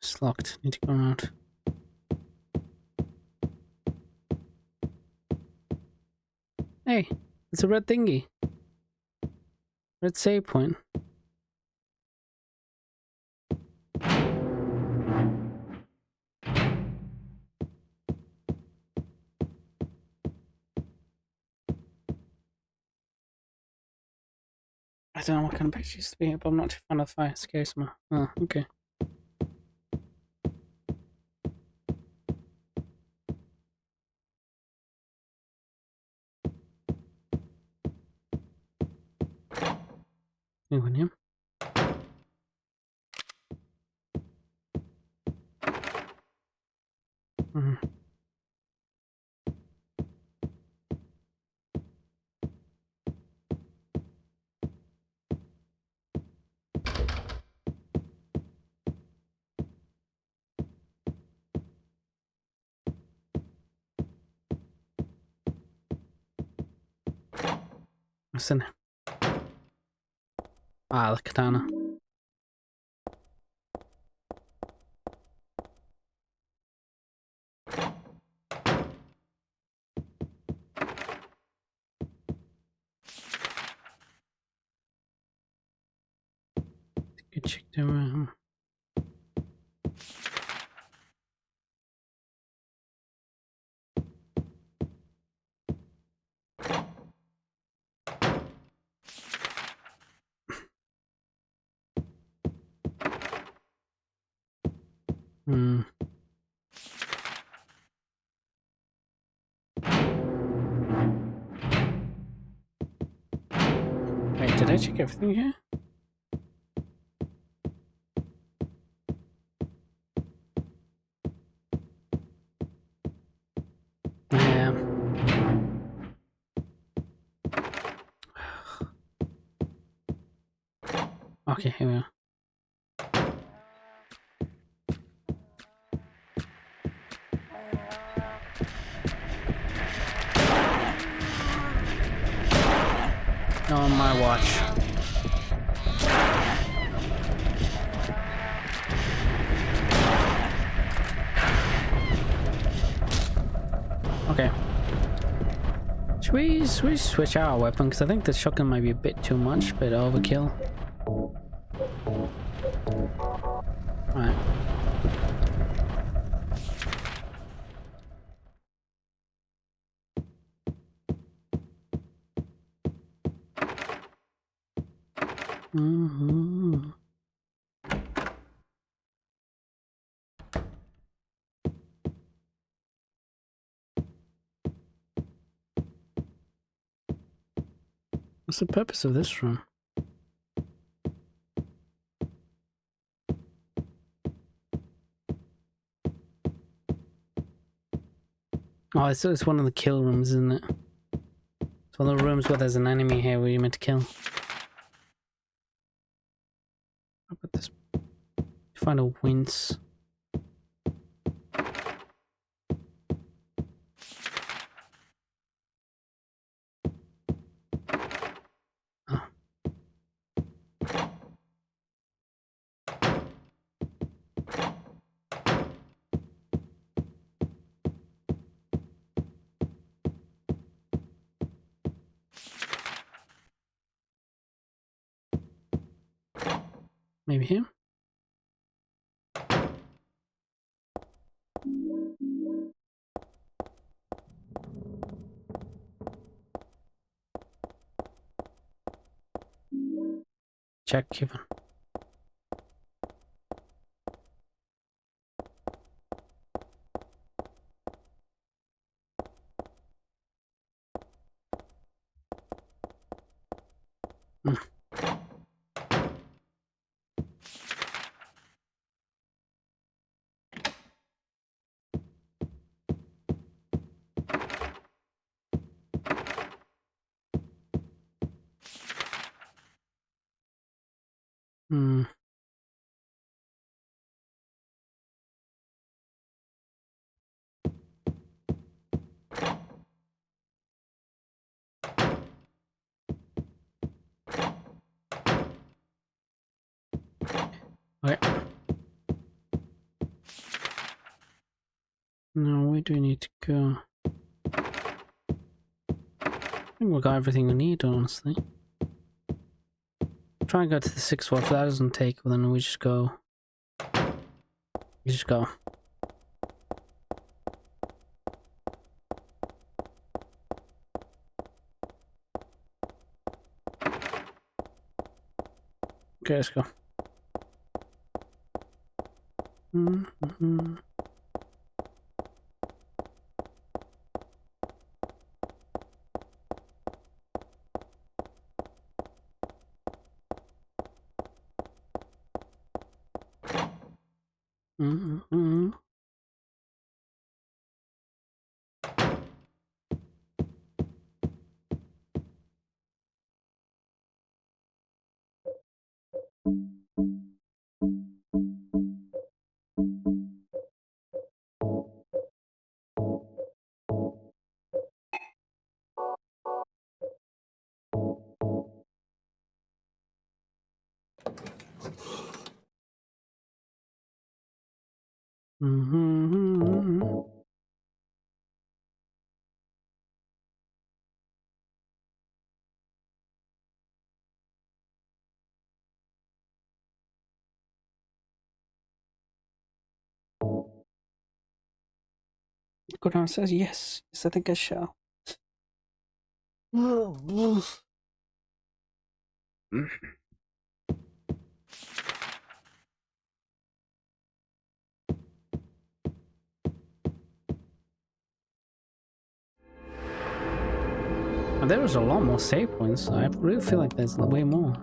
It's locked. Need to go around. Hey, it's a red thingy. Red save point. I don't know what kind of picture it used to be, but I'm not too fond of fire. Scares me. Oh, okay. Anyone here? What's in there? Ah, the katana. Hmm. Wait, did I check everything here? Yeah. Okay, here we are. Not on my watch. Okay. Should we switch our weapon? Because I think the shotgun might be a bit too much, bit overkill. Alright. Mm-hmm. What's the purpose of this room? Oh, it's one of the kill rooms, isn't it? It's one of the rooms where there's an enemy here where you're meant to kill. How about this? Find a wince. Oh. Maybe here? Check even. Hmm. Hmm. Okay. Now, where do we need to go? I think we got everything we need, honestly. Try and go to the 6th floor. If that doesn't take, well, then we just go. We just go. Okay, let's go. Mm-hmm. Mm-hmm. Mm-hmm. go downstairs? Yes. Yes, I think I shall. And there was a lot more save points. I really feel like there's way more.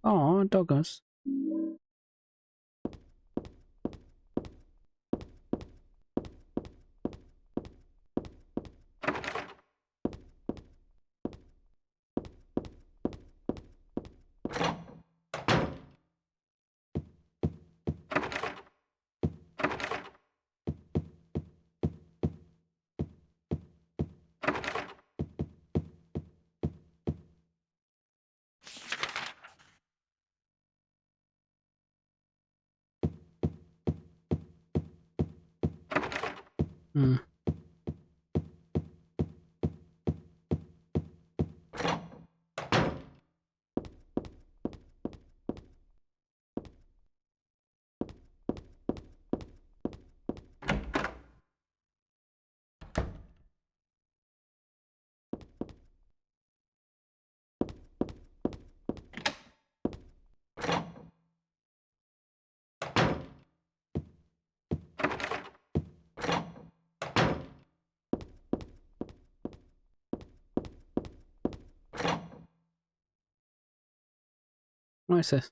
Oh, doggos. Hmm. What is this?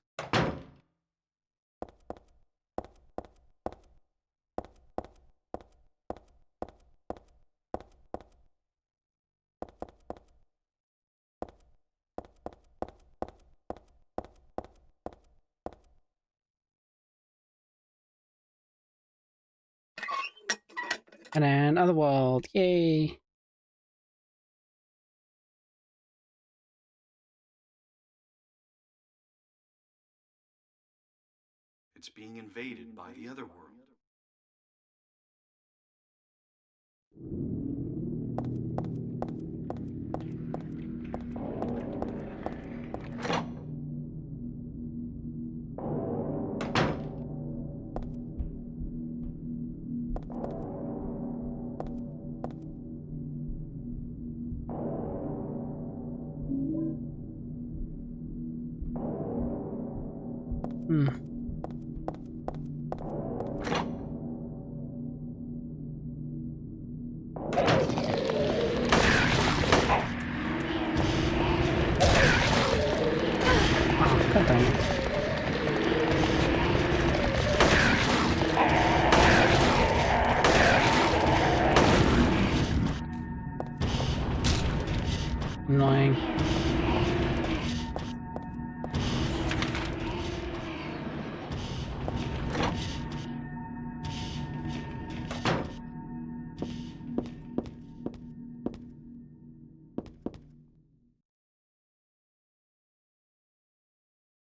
And then other world, yay! It's being invaded by the other world. Hmm. Oh, god dang it. Annoying.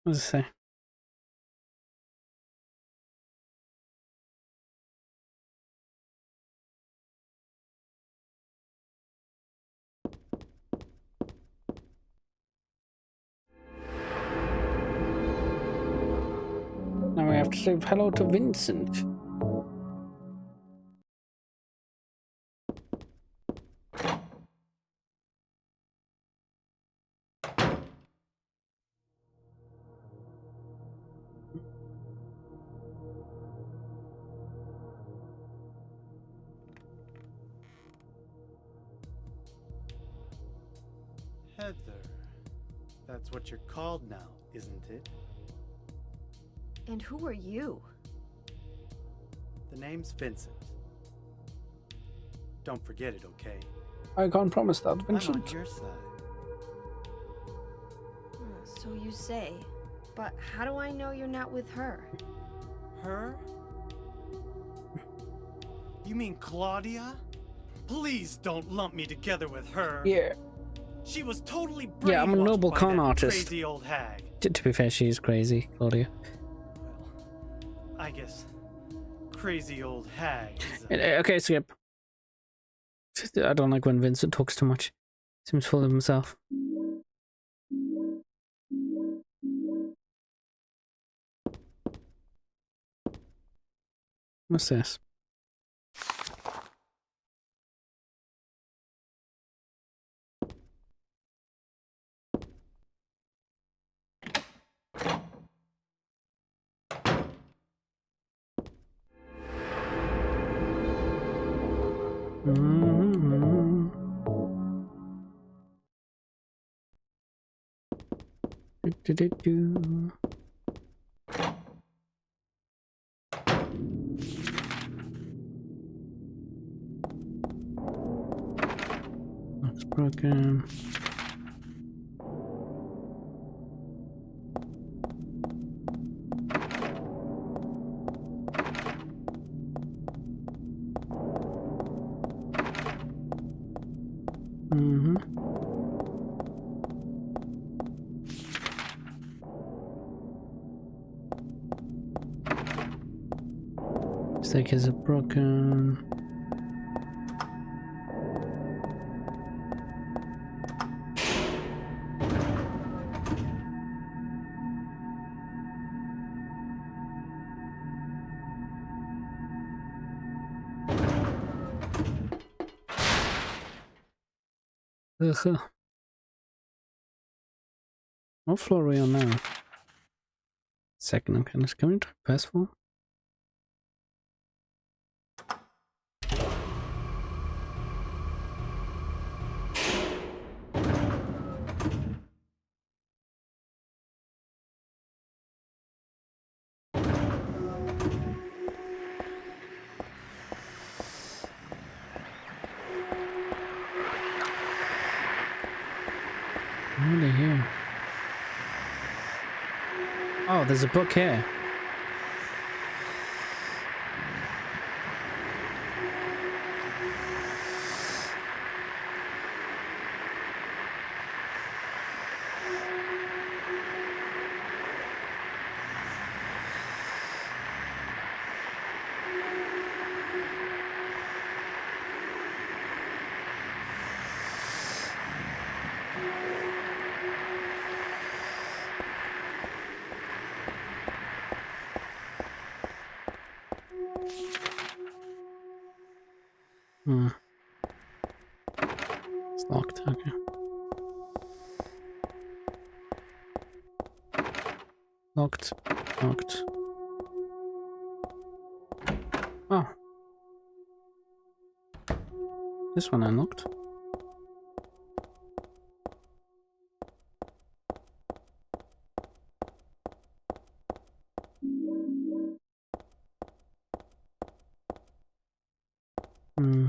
What does it say? Now we have to say hello to Vincent. Heather. That's what you're called now, isn't it? And who are you? The name's Vincent. Don't forget it, okay? I can't promise that, I'm on Vincent. your side. So you say. But how do I know you're not with her? Her? You mean Claudia? Please don't lump me together with her. Yeah. She was totally brainwashed Yeah, I'm a noble by con that artist. crazy old hag. To be fair, she's crazy, Claudia. Well, I guess crazy old hag is a... Okay, skip. I don't like when Vincent talks too much. Seems full of himself. What's this? Mm-hmm. Do. That's broken. Mm-hmm. Staircase is broken. Ugh. What floor are we on now? Second, okay, let's come into the first floor. What are they here? Oh, there's a book here. Hmm. It's locked, okay. Locked. Locked. Oh. This one unlocked. Hmm.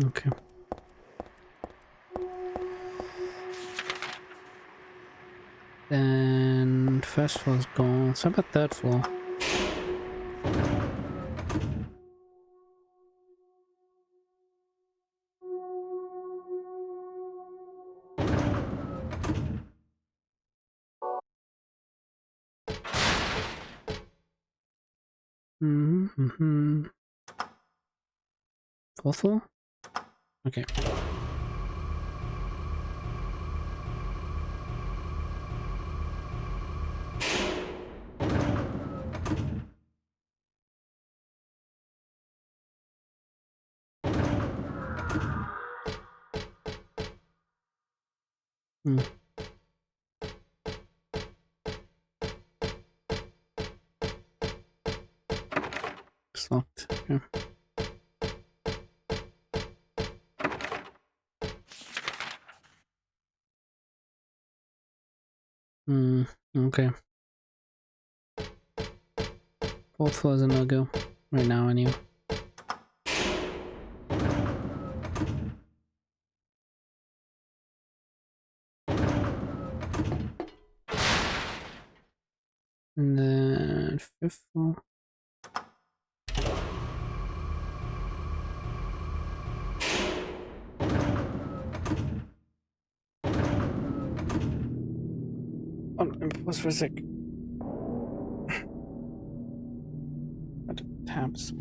Okay. Then first floor's gone. So how about third floor? Mm-hmm. Fourth floor? Okay. Hmm. It's locked. Okay. Hmm. Okay. Fourth floor is a no-go. Right now, anyway. And then fifth floor. Pause for a sec. Tabs.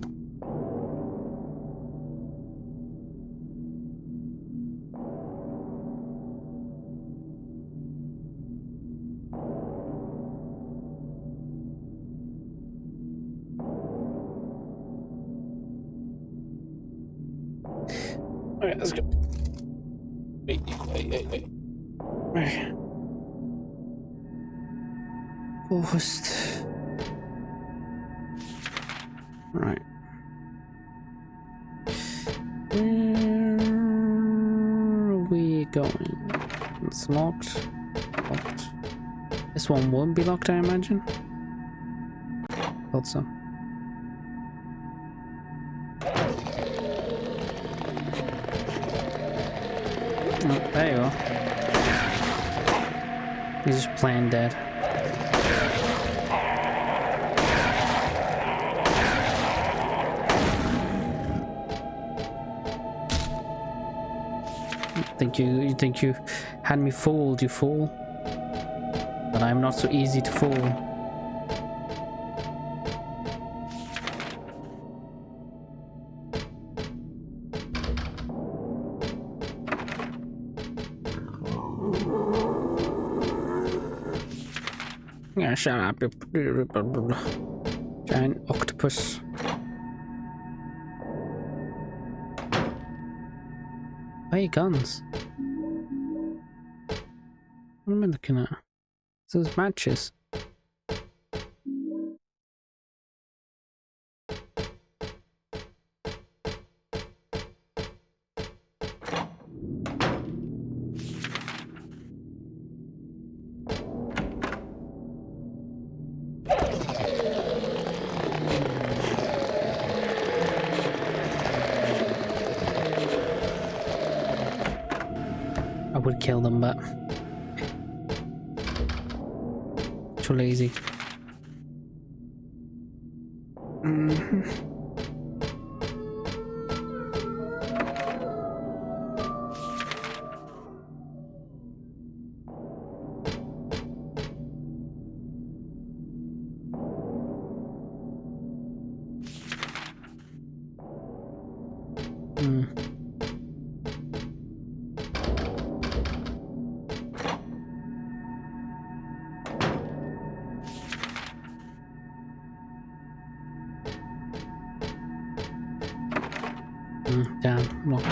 Okay, let's go. Wait. Okay. Post. Right. Where are we going? It's locked. Locked. This one won't be locked, I imagine. Thought so. Oh, there you go. He's just playing dead. You think you had me fooled, you fool. But I'm not so easy to fool. Yeah, shut up, you giant octopus. Why are your guns? What am I looking at? Those matches. I would kill them, but too lazy. Damn, locked.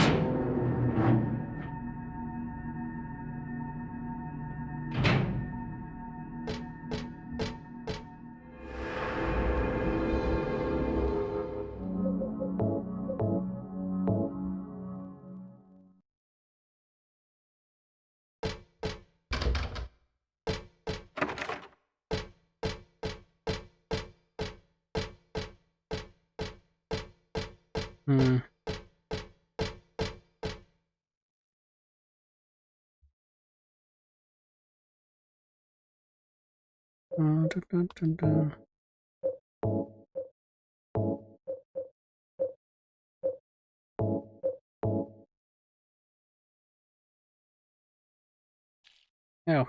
Oh.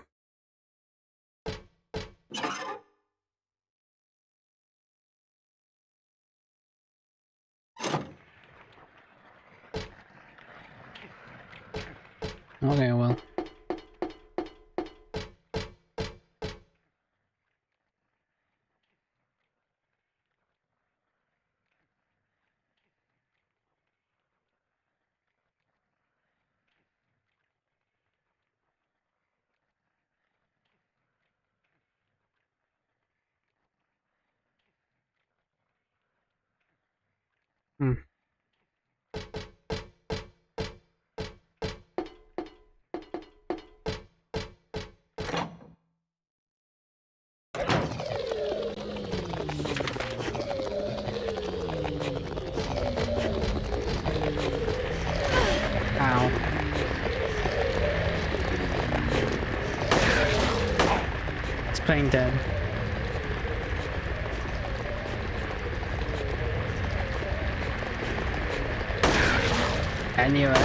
Okay, well. plain dead. I knew it.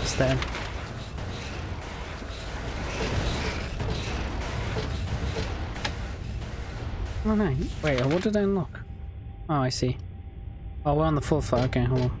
It's dead. Oh no, wait, what did I unlock? Oh, I see. Oh, we're on the full floor. Okay, hold on.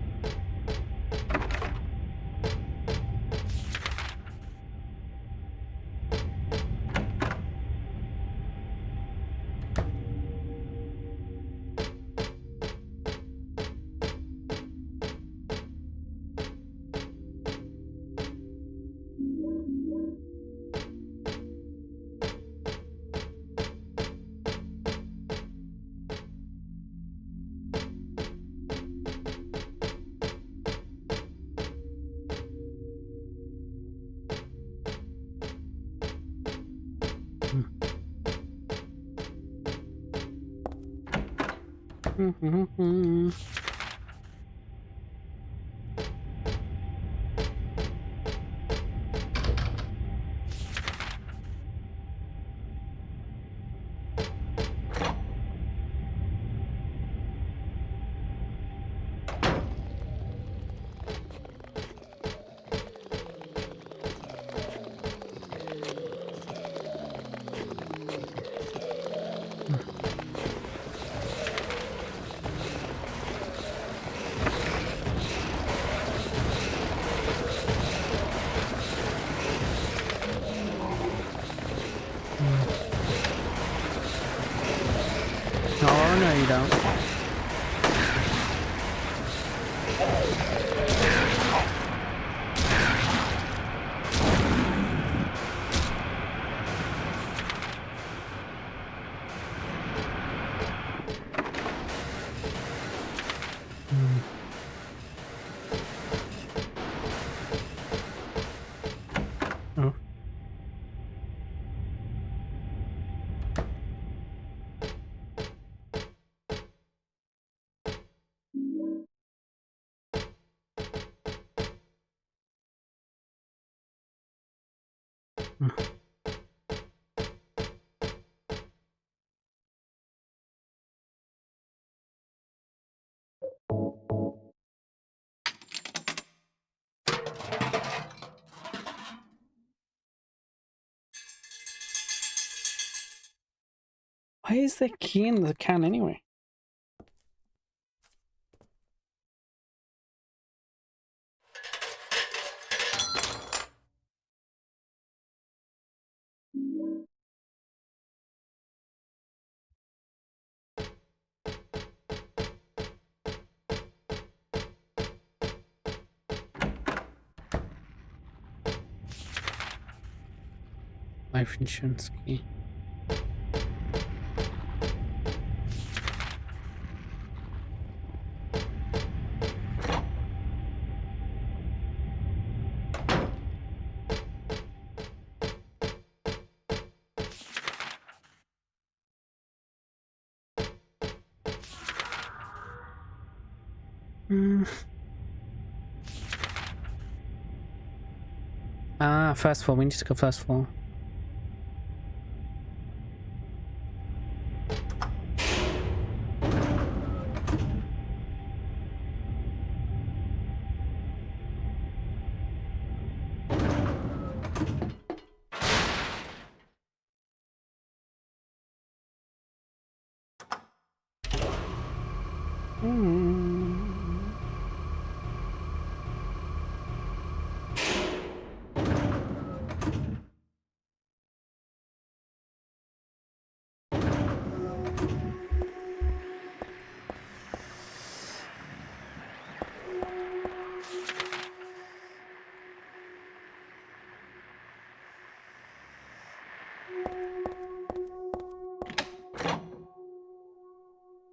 Oh no, you don't. Oh. Why is there key in the can anyway? Life insurance key. Ah, first floor. We need to go first floor.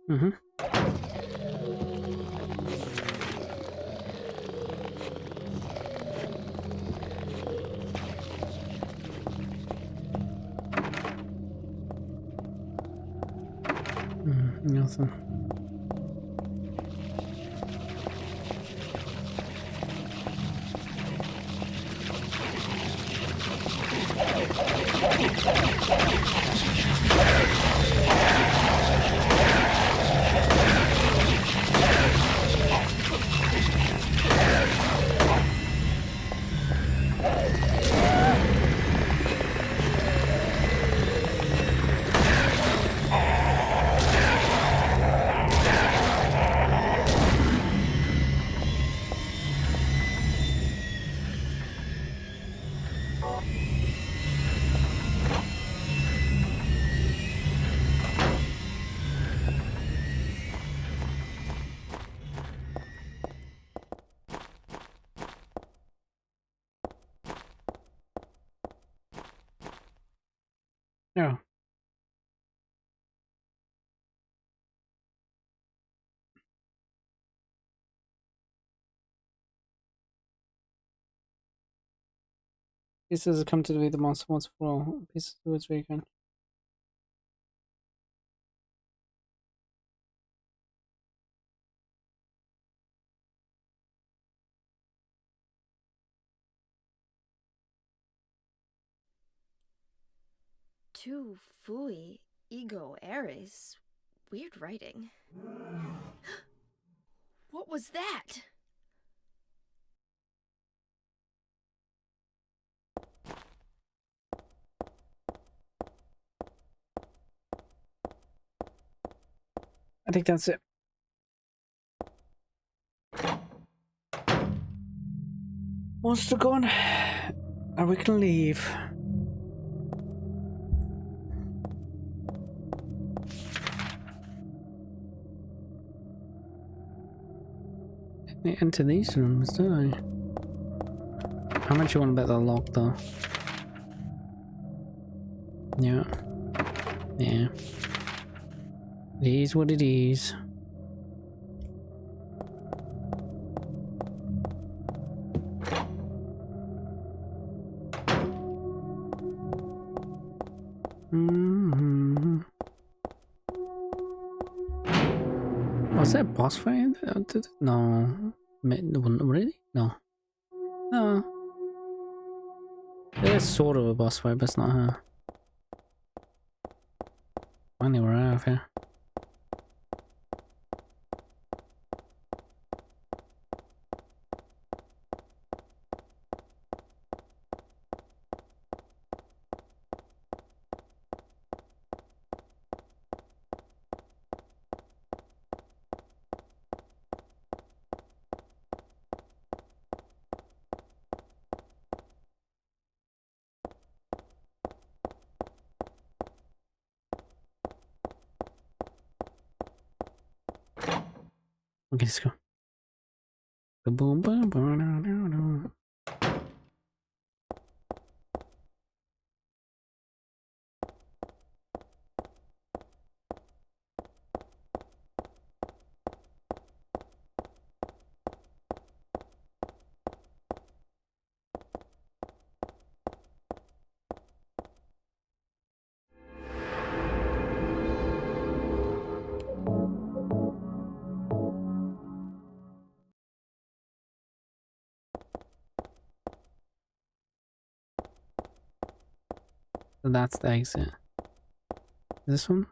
Mm-hmm. Nothing. Yeah. Pieces have come to be the monster once for all. Pieces of its weekend. Tu fui ego eris. Weird writing. What was that? I think that's it. Monster gone. Now we can leave. They enter these rooms, don't I? How much you want to bet they're locked though? Yeah. Yeah. It is what it is. Was that a boss fight? No. Really? No. No. It's sort of a boss fight, but it's not her. Finally, we're out of here. Okay, let's go. Boom, boom, boom. So that's the exit. This one?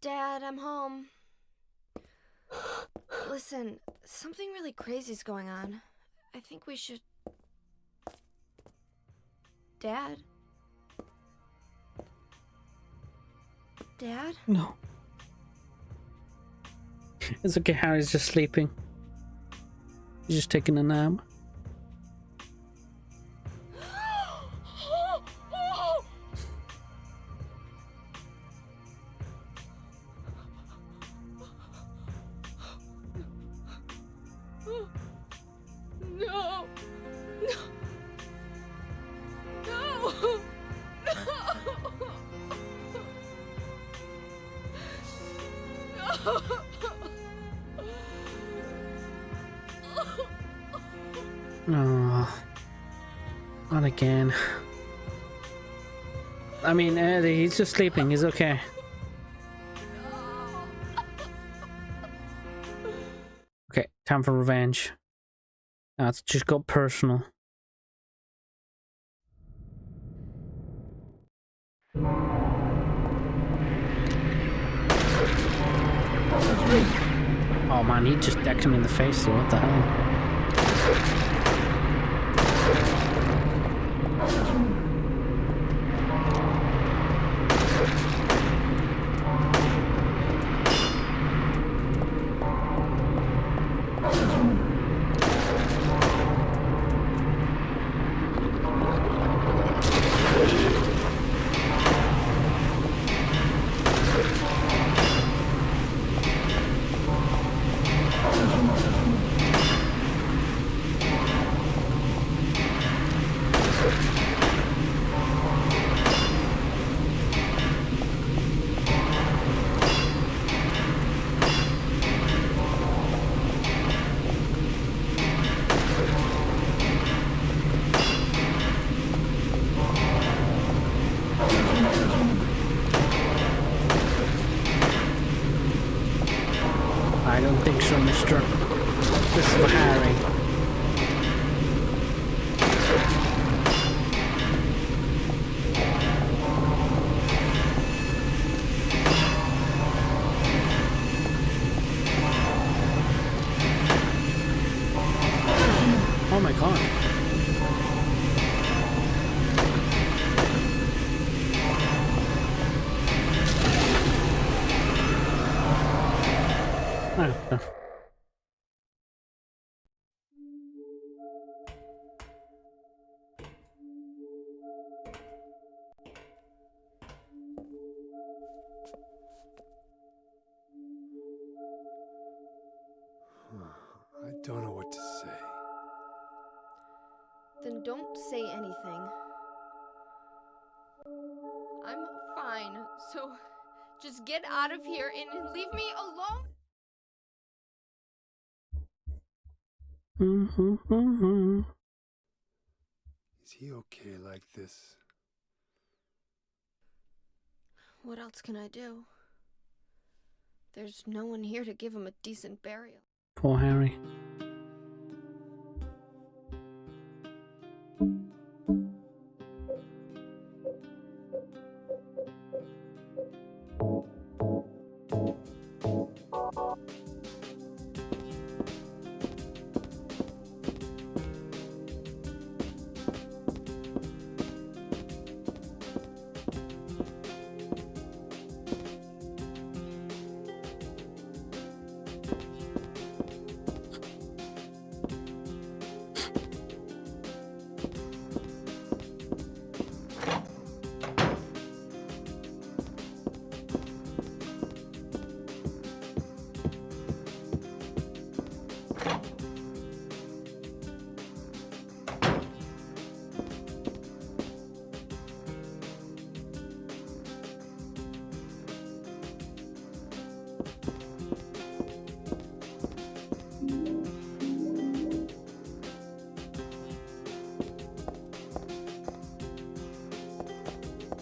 Dad, I'm home. Listen, something really crazy's going on. I think we should... Dad? Dad? No. It's okay, Harry's just sleeping. He's just taking a nap. No. No. No. Oh, not again. I mean, he's just sleeping. He's okay. Okay, time for revenge. Now it's just got personal. Oh man, he just decked him in the face, so what the hell? I don't think so, Mr. Harry. Oh my god. Oh. I don't know what to say. Then don't say anything. I'm fine, so just get out of here and leave me alone. Is he okay like this? What else can I do? There's no one here to give him a decent burial. Poor Harry.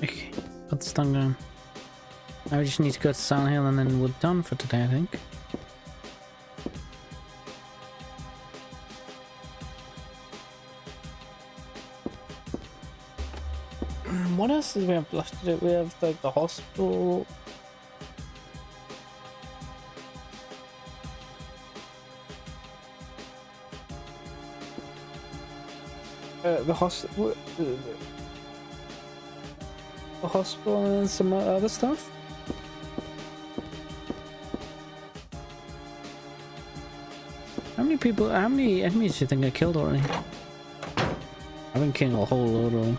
Okay, got the stun going. Now we just need to go to Silent Hill and then we're done for today, I think. What else do we have left to do? We have like the hospital. The hospital and some other stuff. How many enemies do you think I killed already? I've been killing a whole load of them.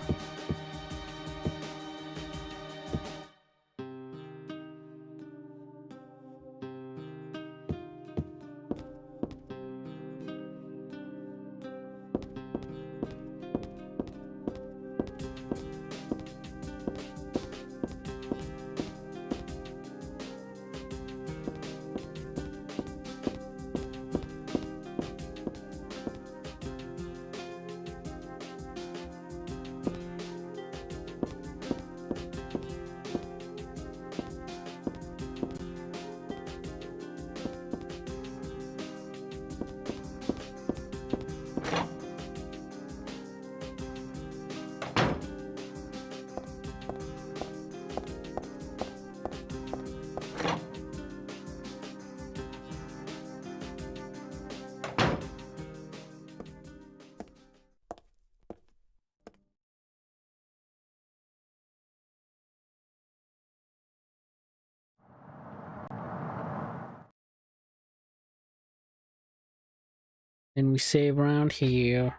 And we save around here.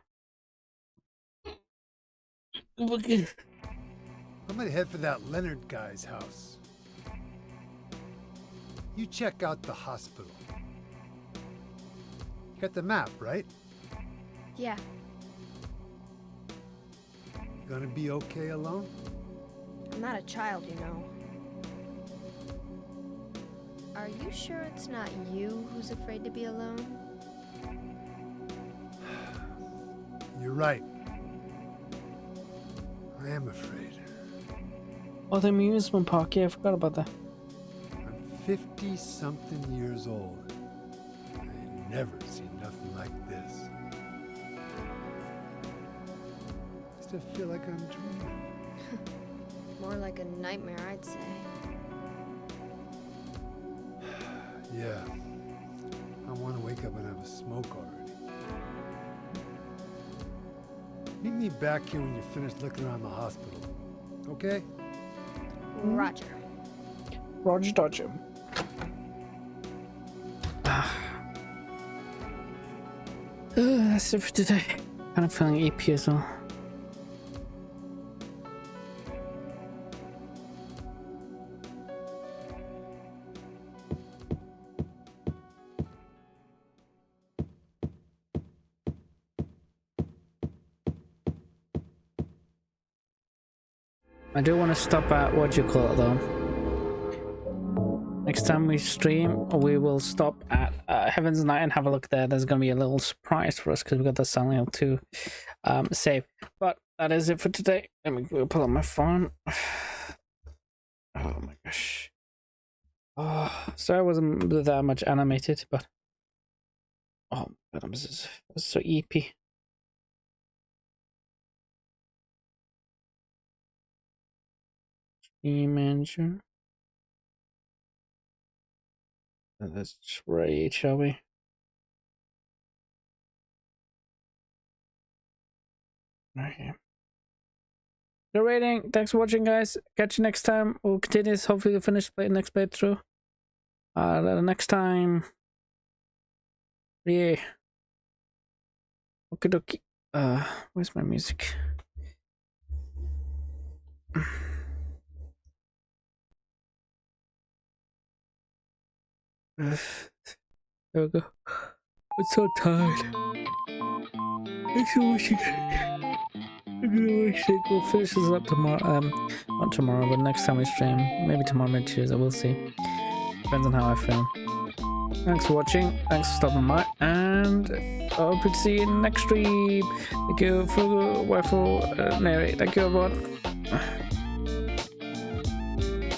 I'm gonna head for that Leonard guy's house. You check out the hospital. You got the map, right? Yeah. You gonna be okay alone? I'm not a child, you know. Are you sure it's not you who's afraid to be alone? You're right. I am afraid. Oh, the amusement park. Yeah, I forgot about that. I'm 50-something years old. I ain't never seen nothing like this. I still feel like I'm dreaming. More like a nightmare, I'd say. Yeah. I want to wake up and have a smoke already. Meet me back here when you're finished looking around the hospital. Okay? Roger. Roger Dodger. That's it for today. Kind of feeling EP as well. I do want to stop at what do you call it though. Next time we stream, we will stop at Heaven's Night and have a look there. There's going to be a little surprise for us because we got the Silent Hill 2 save. But that is it for today. Let me go pull up my phone. Oh my gosh. Oh, sorry I wasn't that much animated, but oh my god, this is so EP. Stream manager. Let's trade, shall we? Okay. The rating. Thanks for watching, guys. Catch you next time. We'll continue this. Hopefully, we'll finish the next playthrough. Next time. Yeah. Okie dokie. Where's my music? There we go. I'm so tired. Thanks for watching. We'll finish this up tomorrow. Not tomorrow, but next time we stream. Maybe tomorrow, maybe Tuesday. We'll see. Depends on how I feel. Thanks for watching. Thanks for stopping by. And I hope to see you next stream. Thank you for narrate. Thank you, everyone. I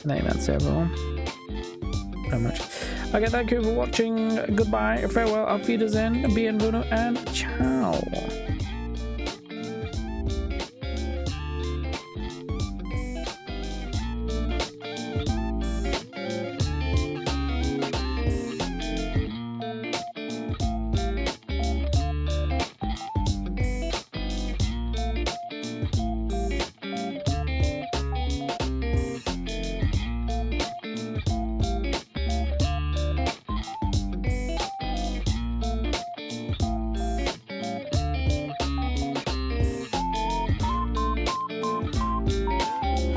think that's everyone. Very much. Okay, thank you for watching. Goodbye, farewell, auf Wiedersehen, Bienvenido, and ciao.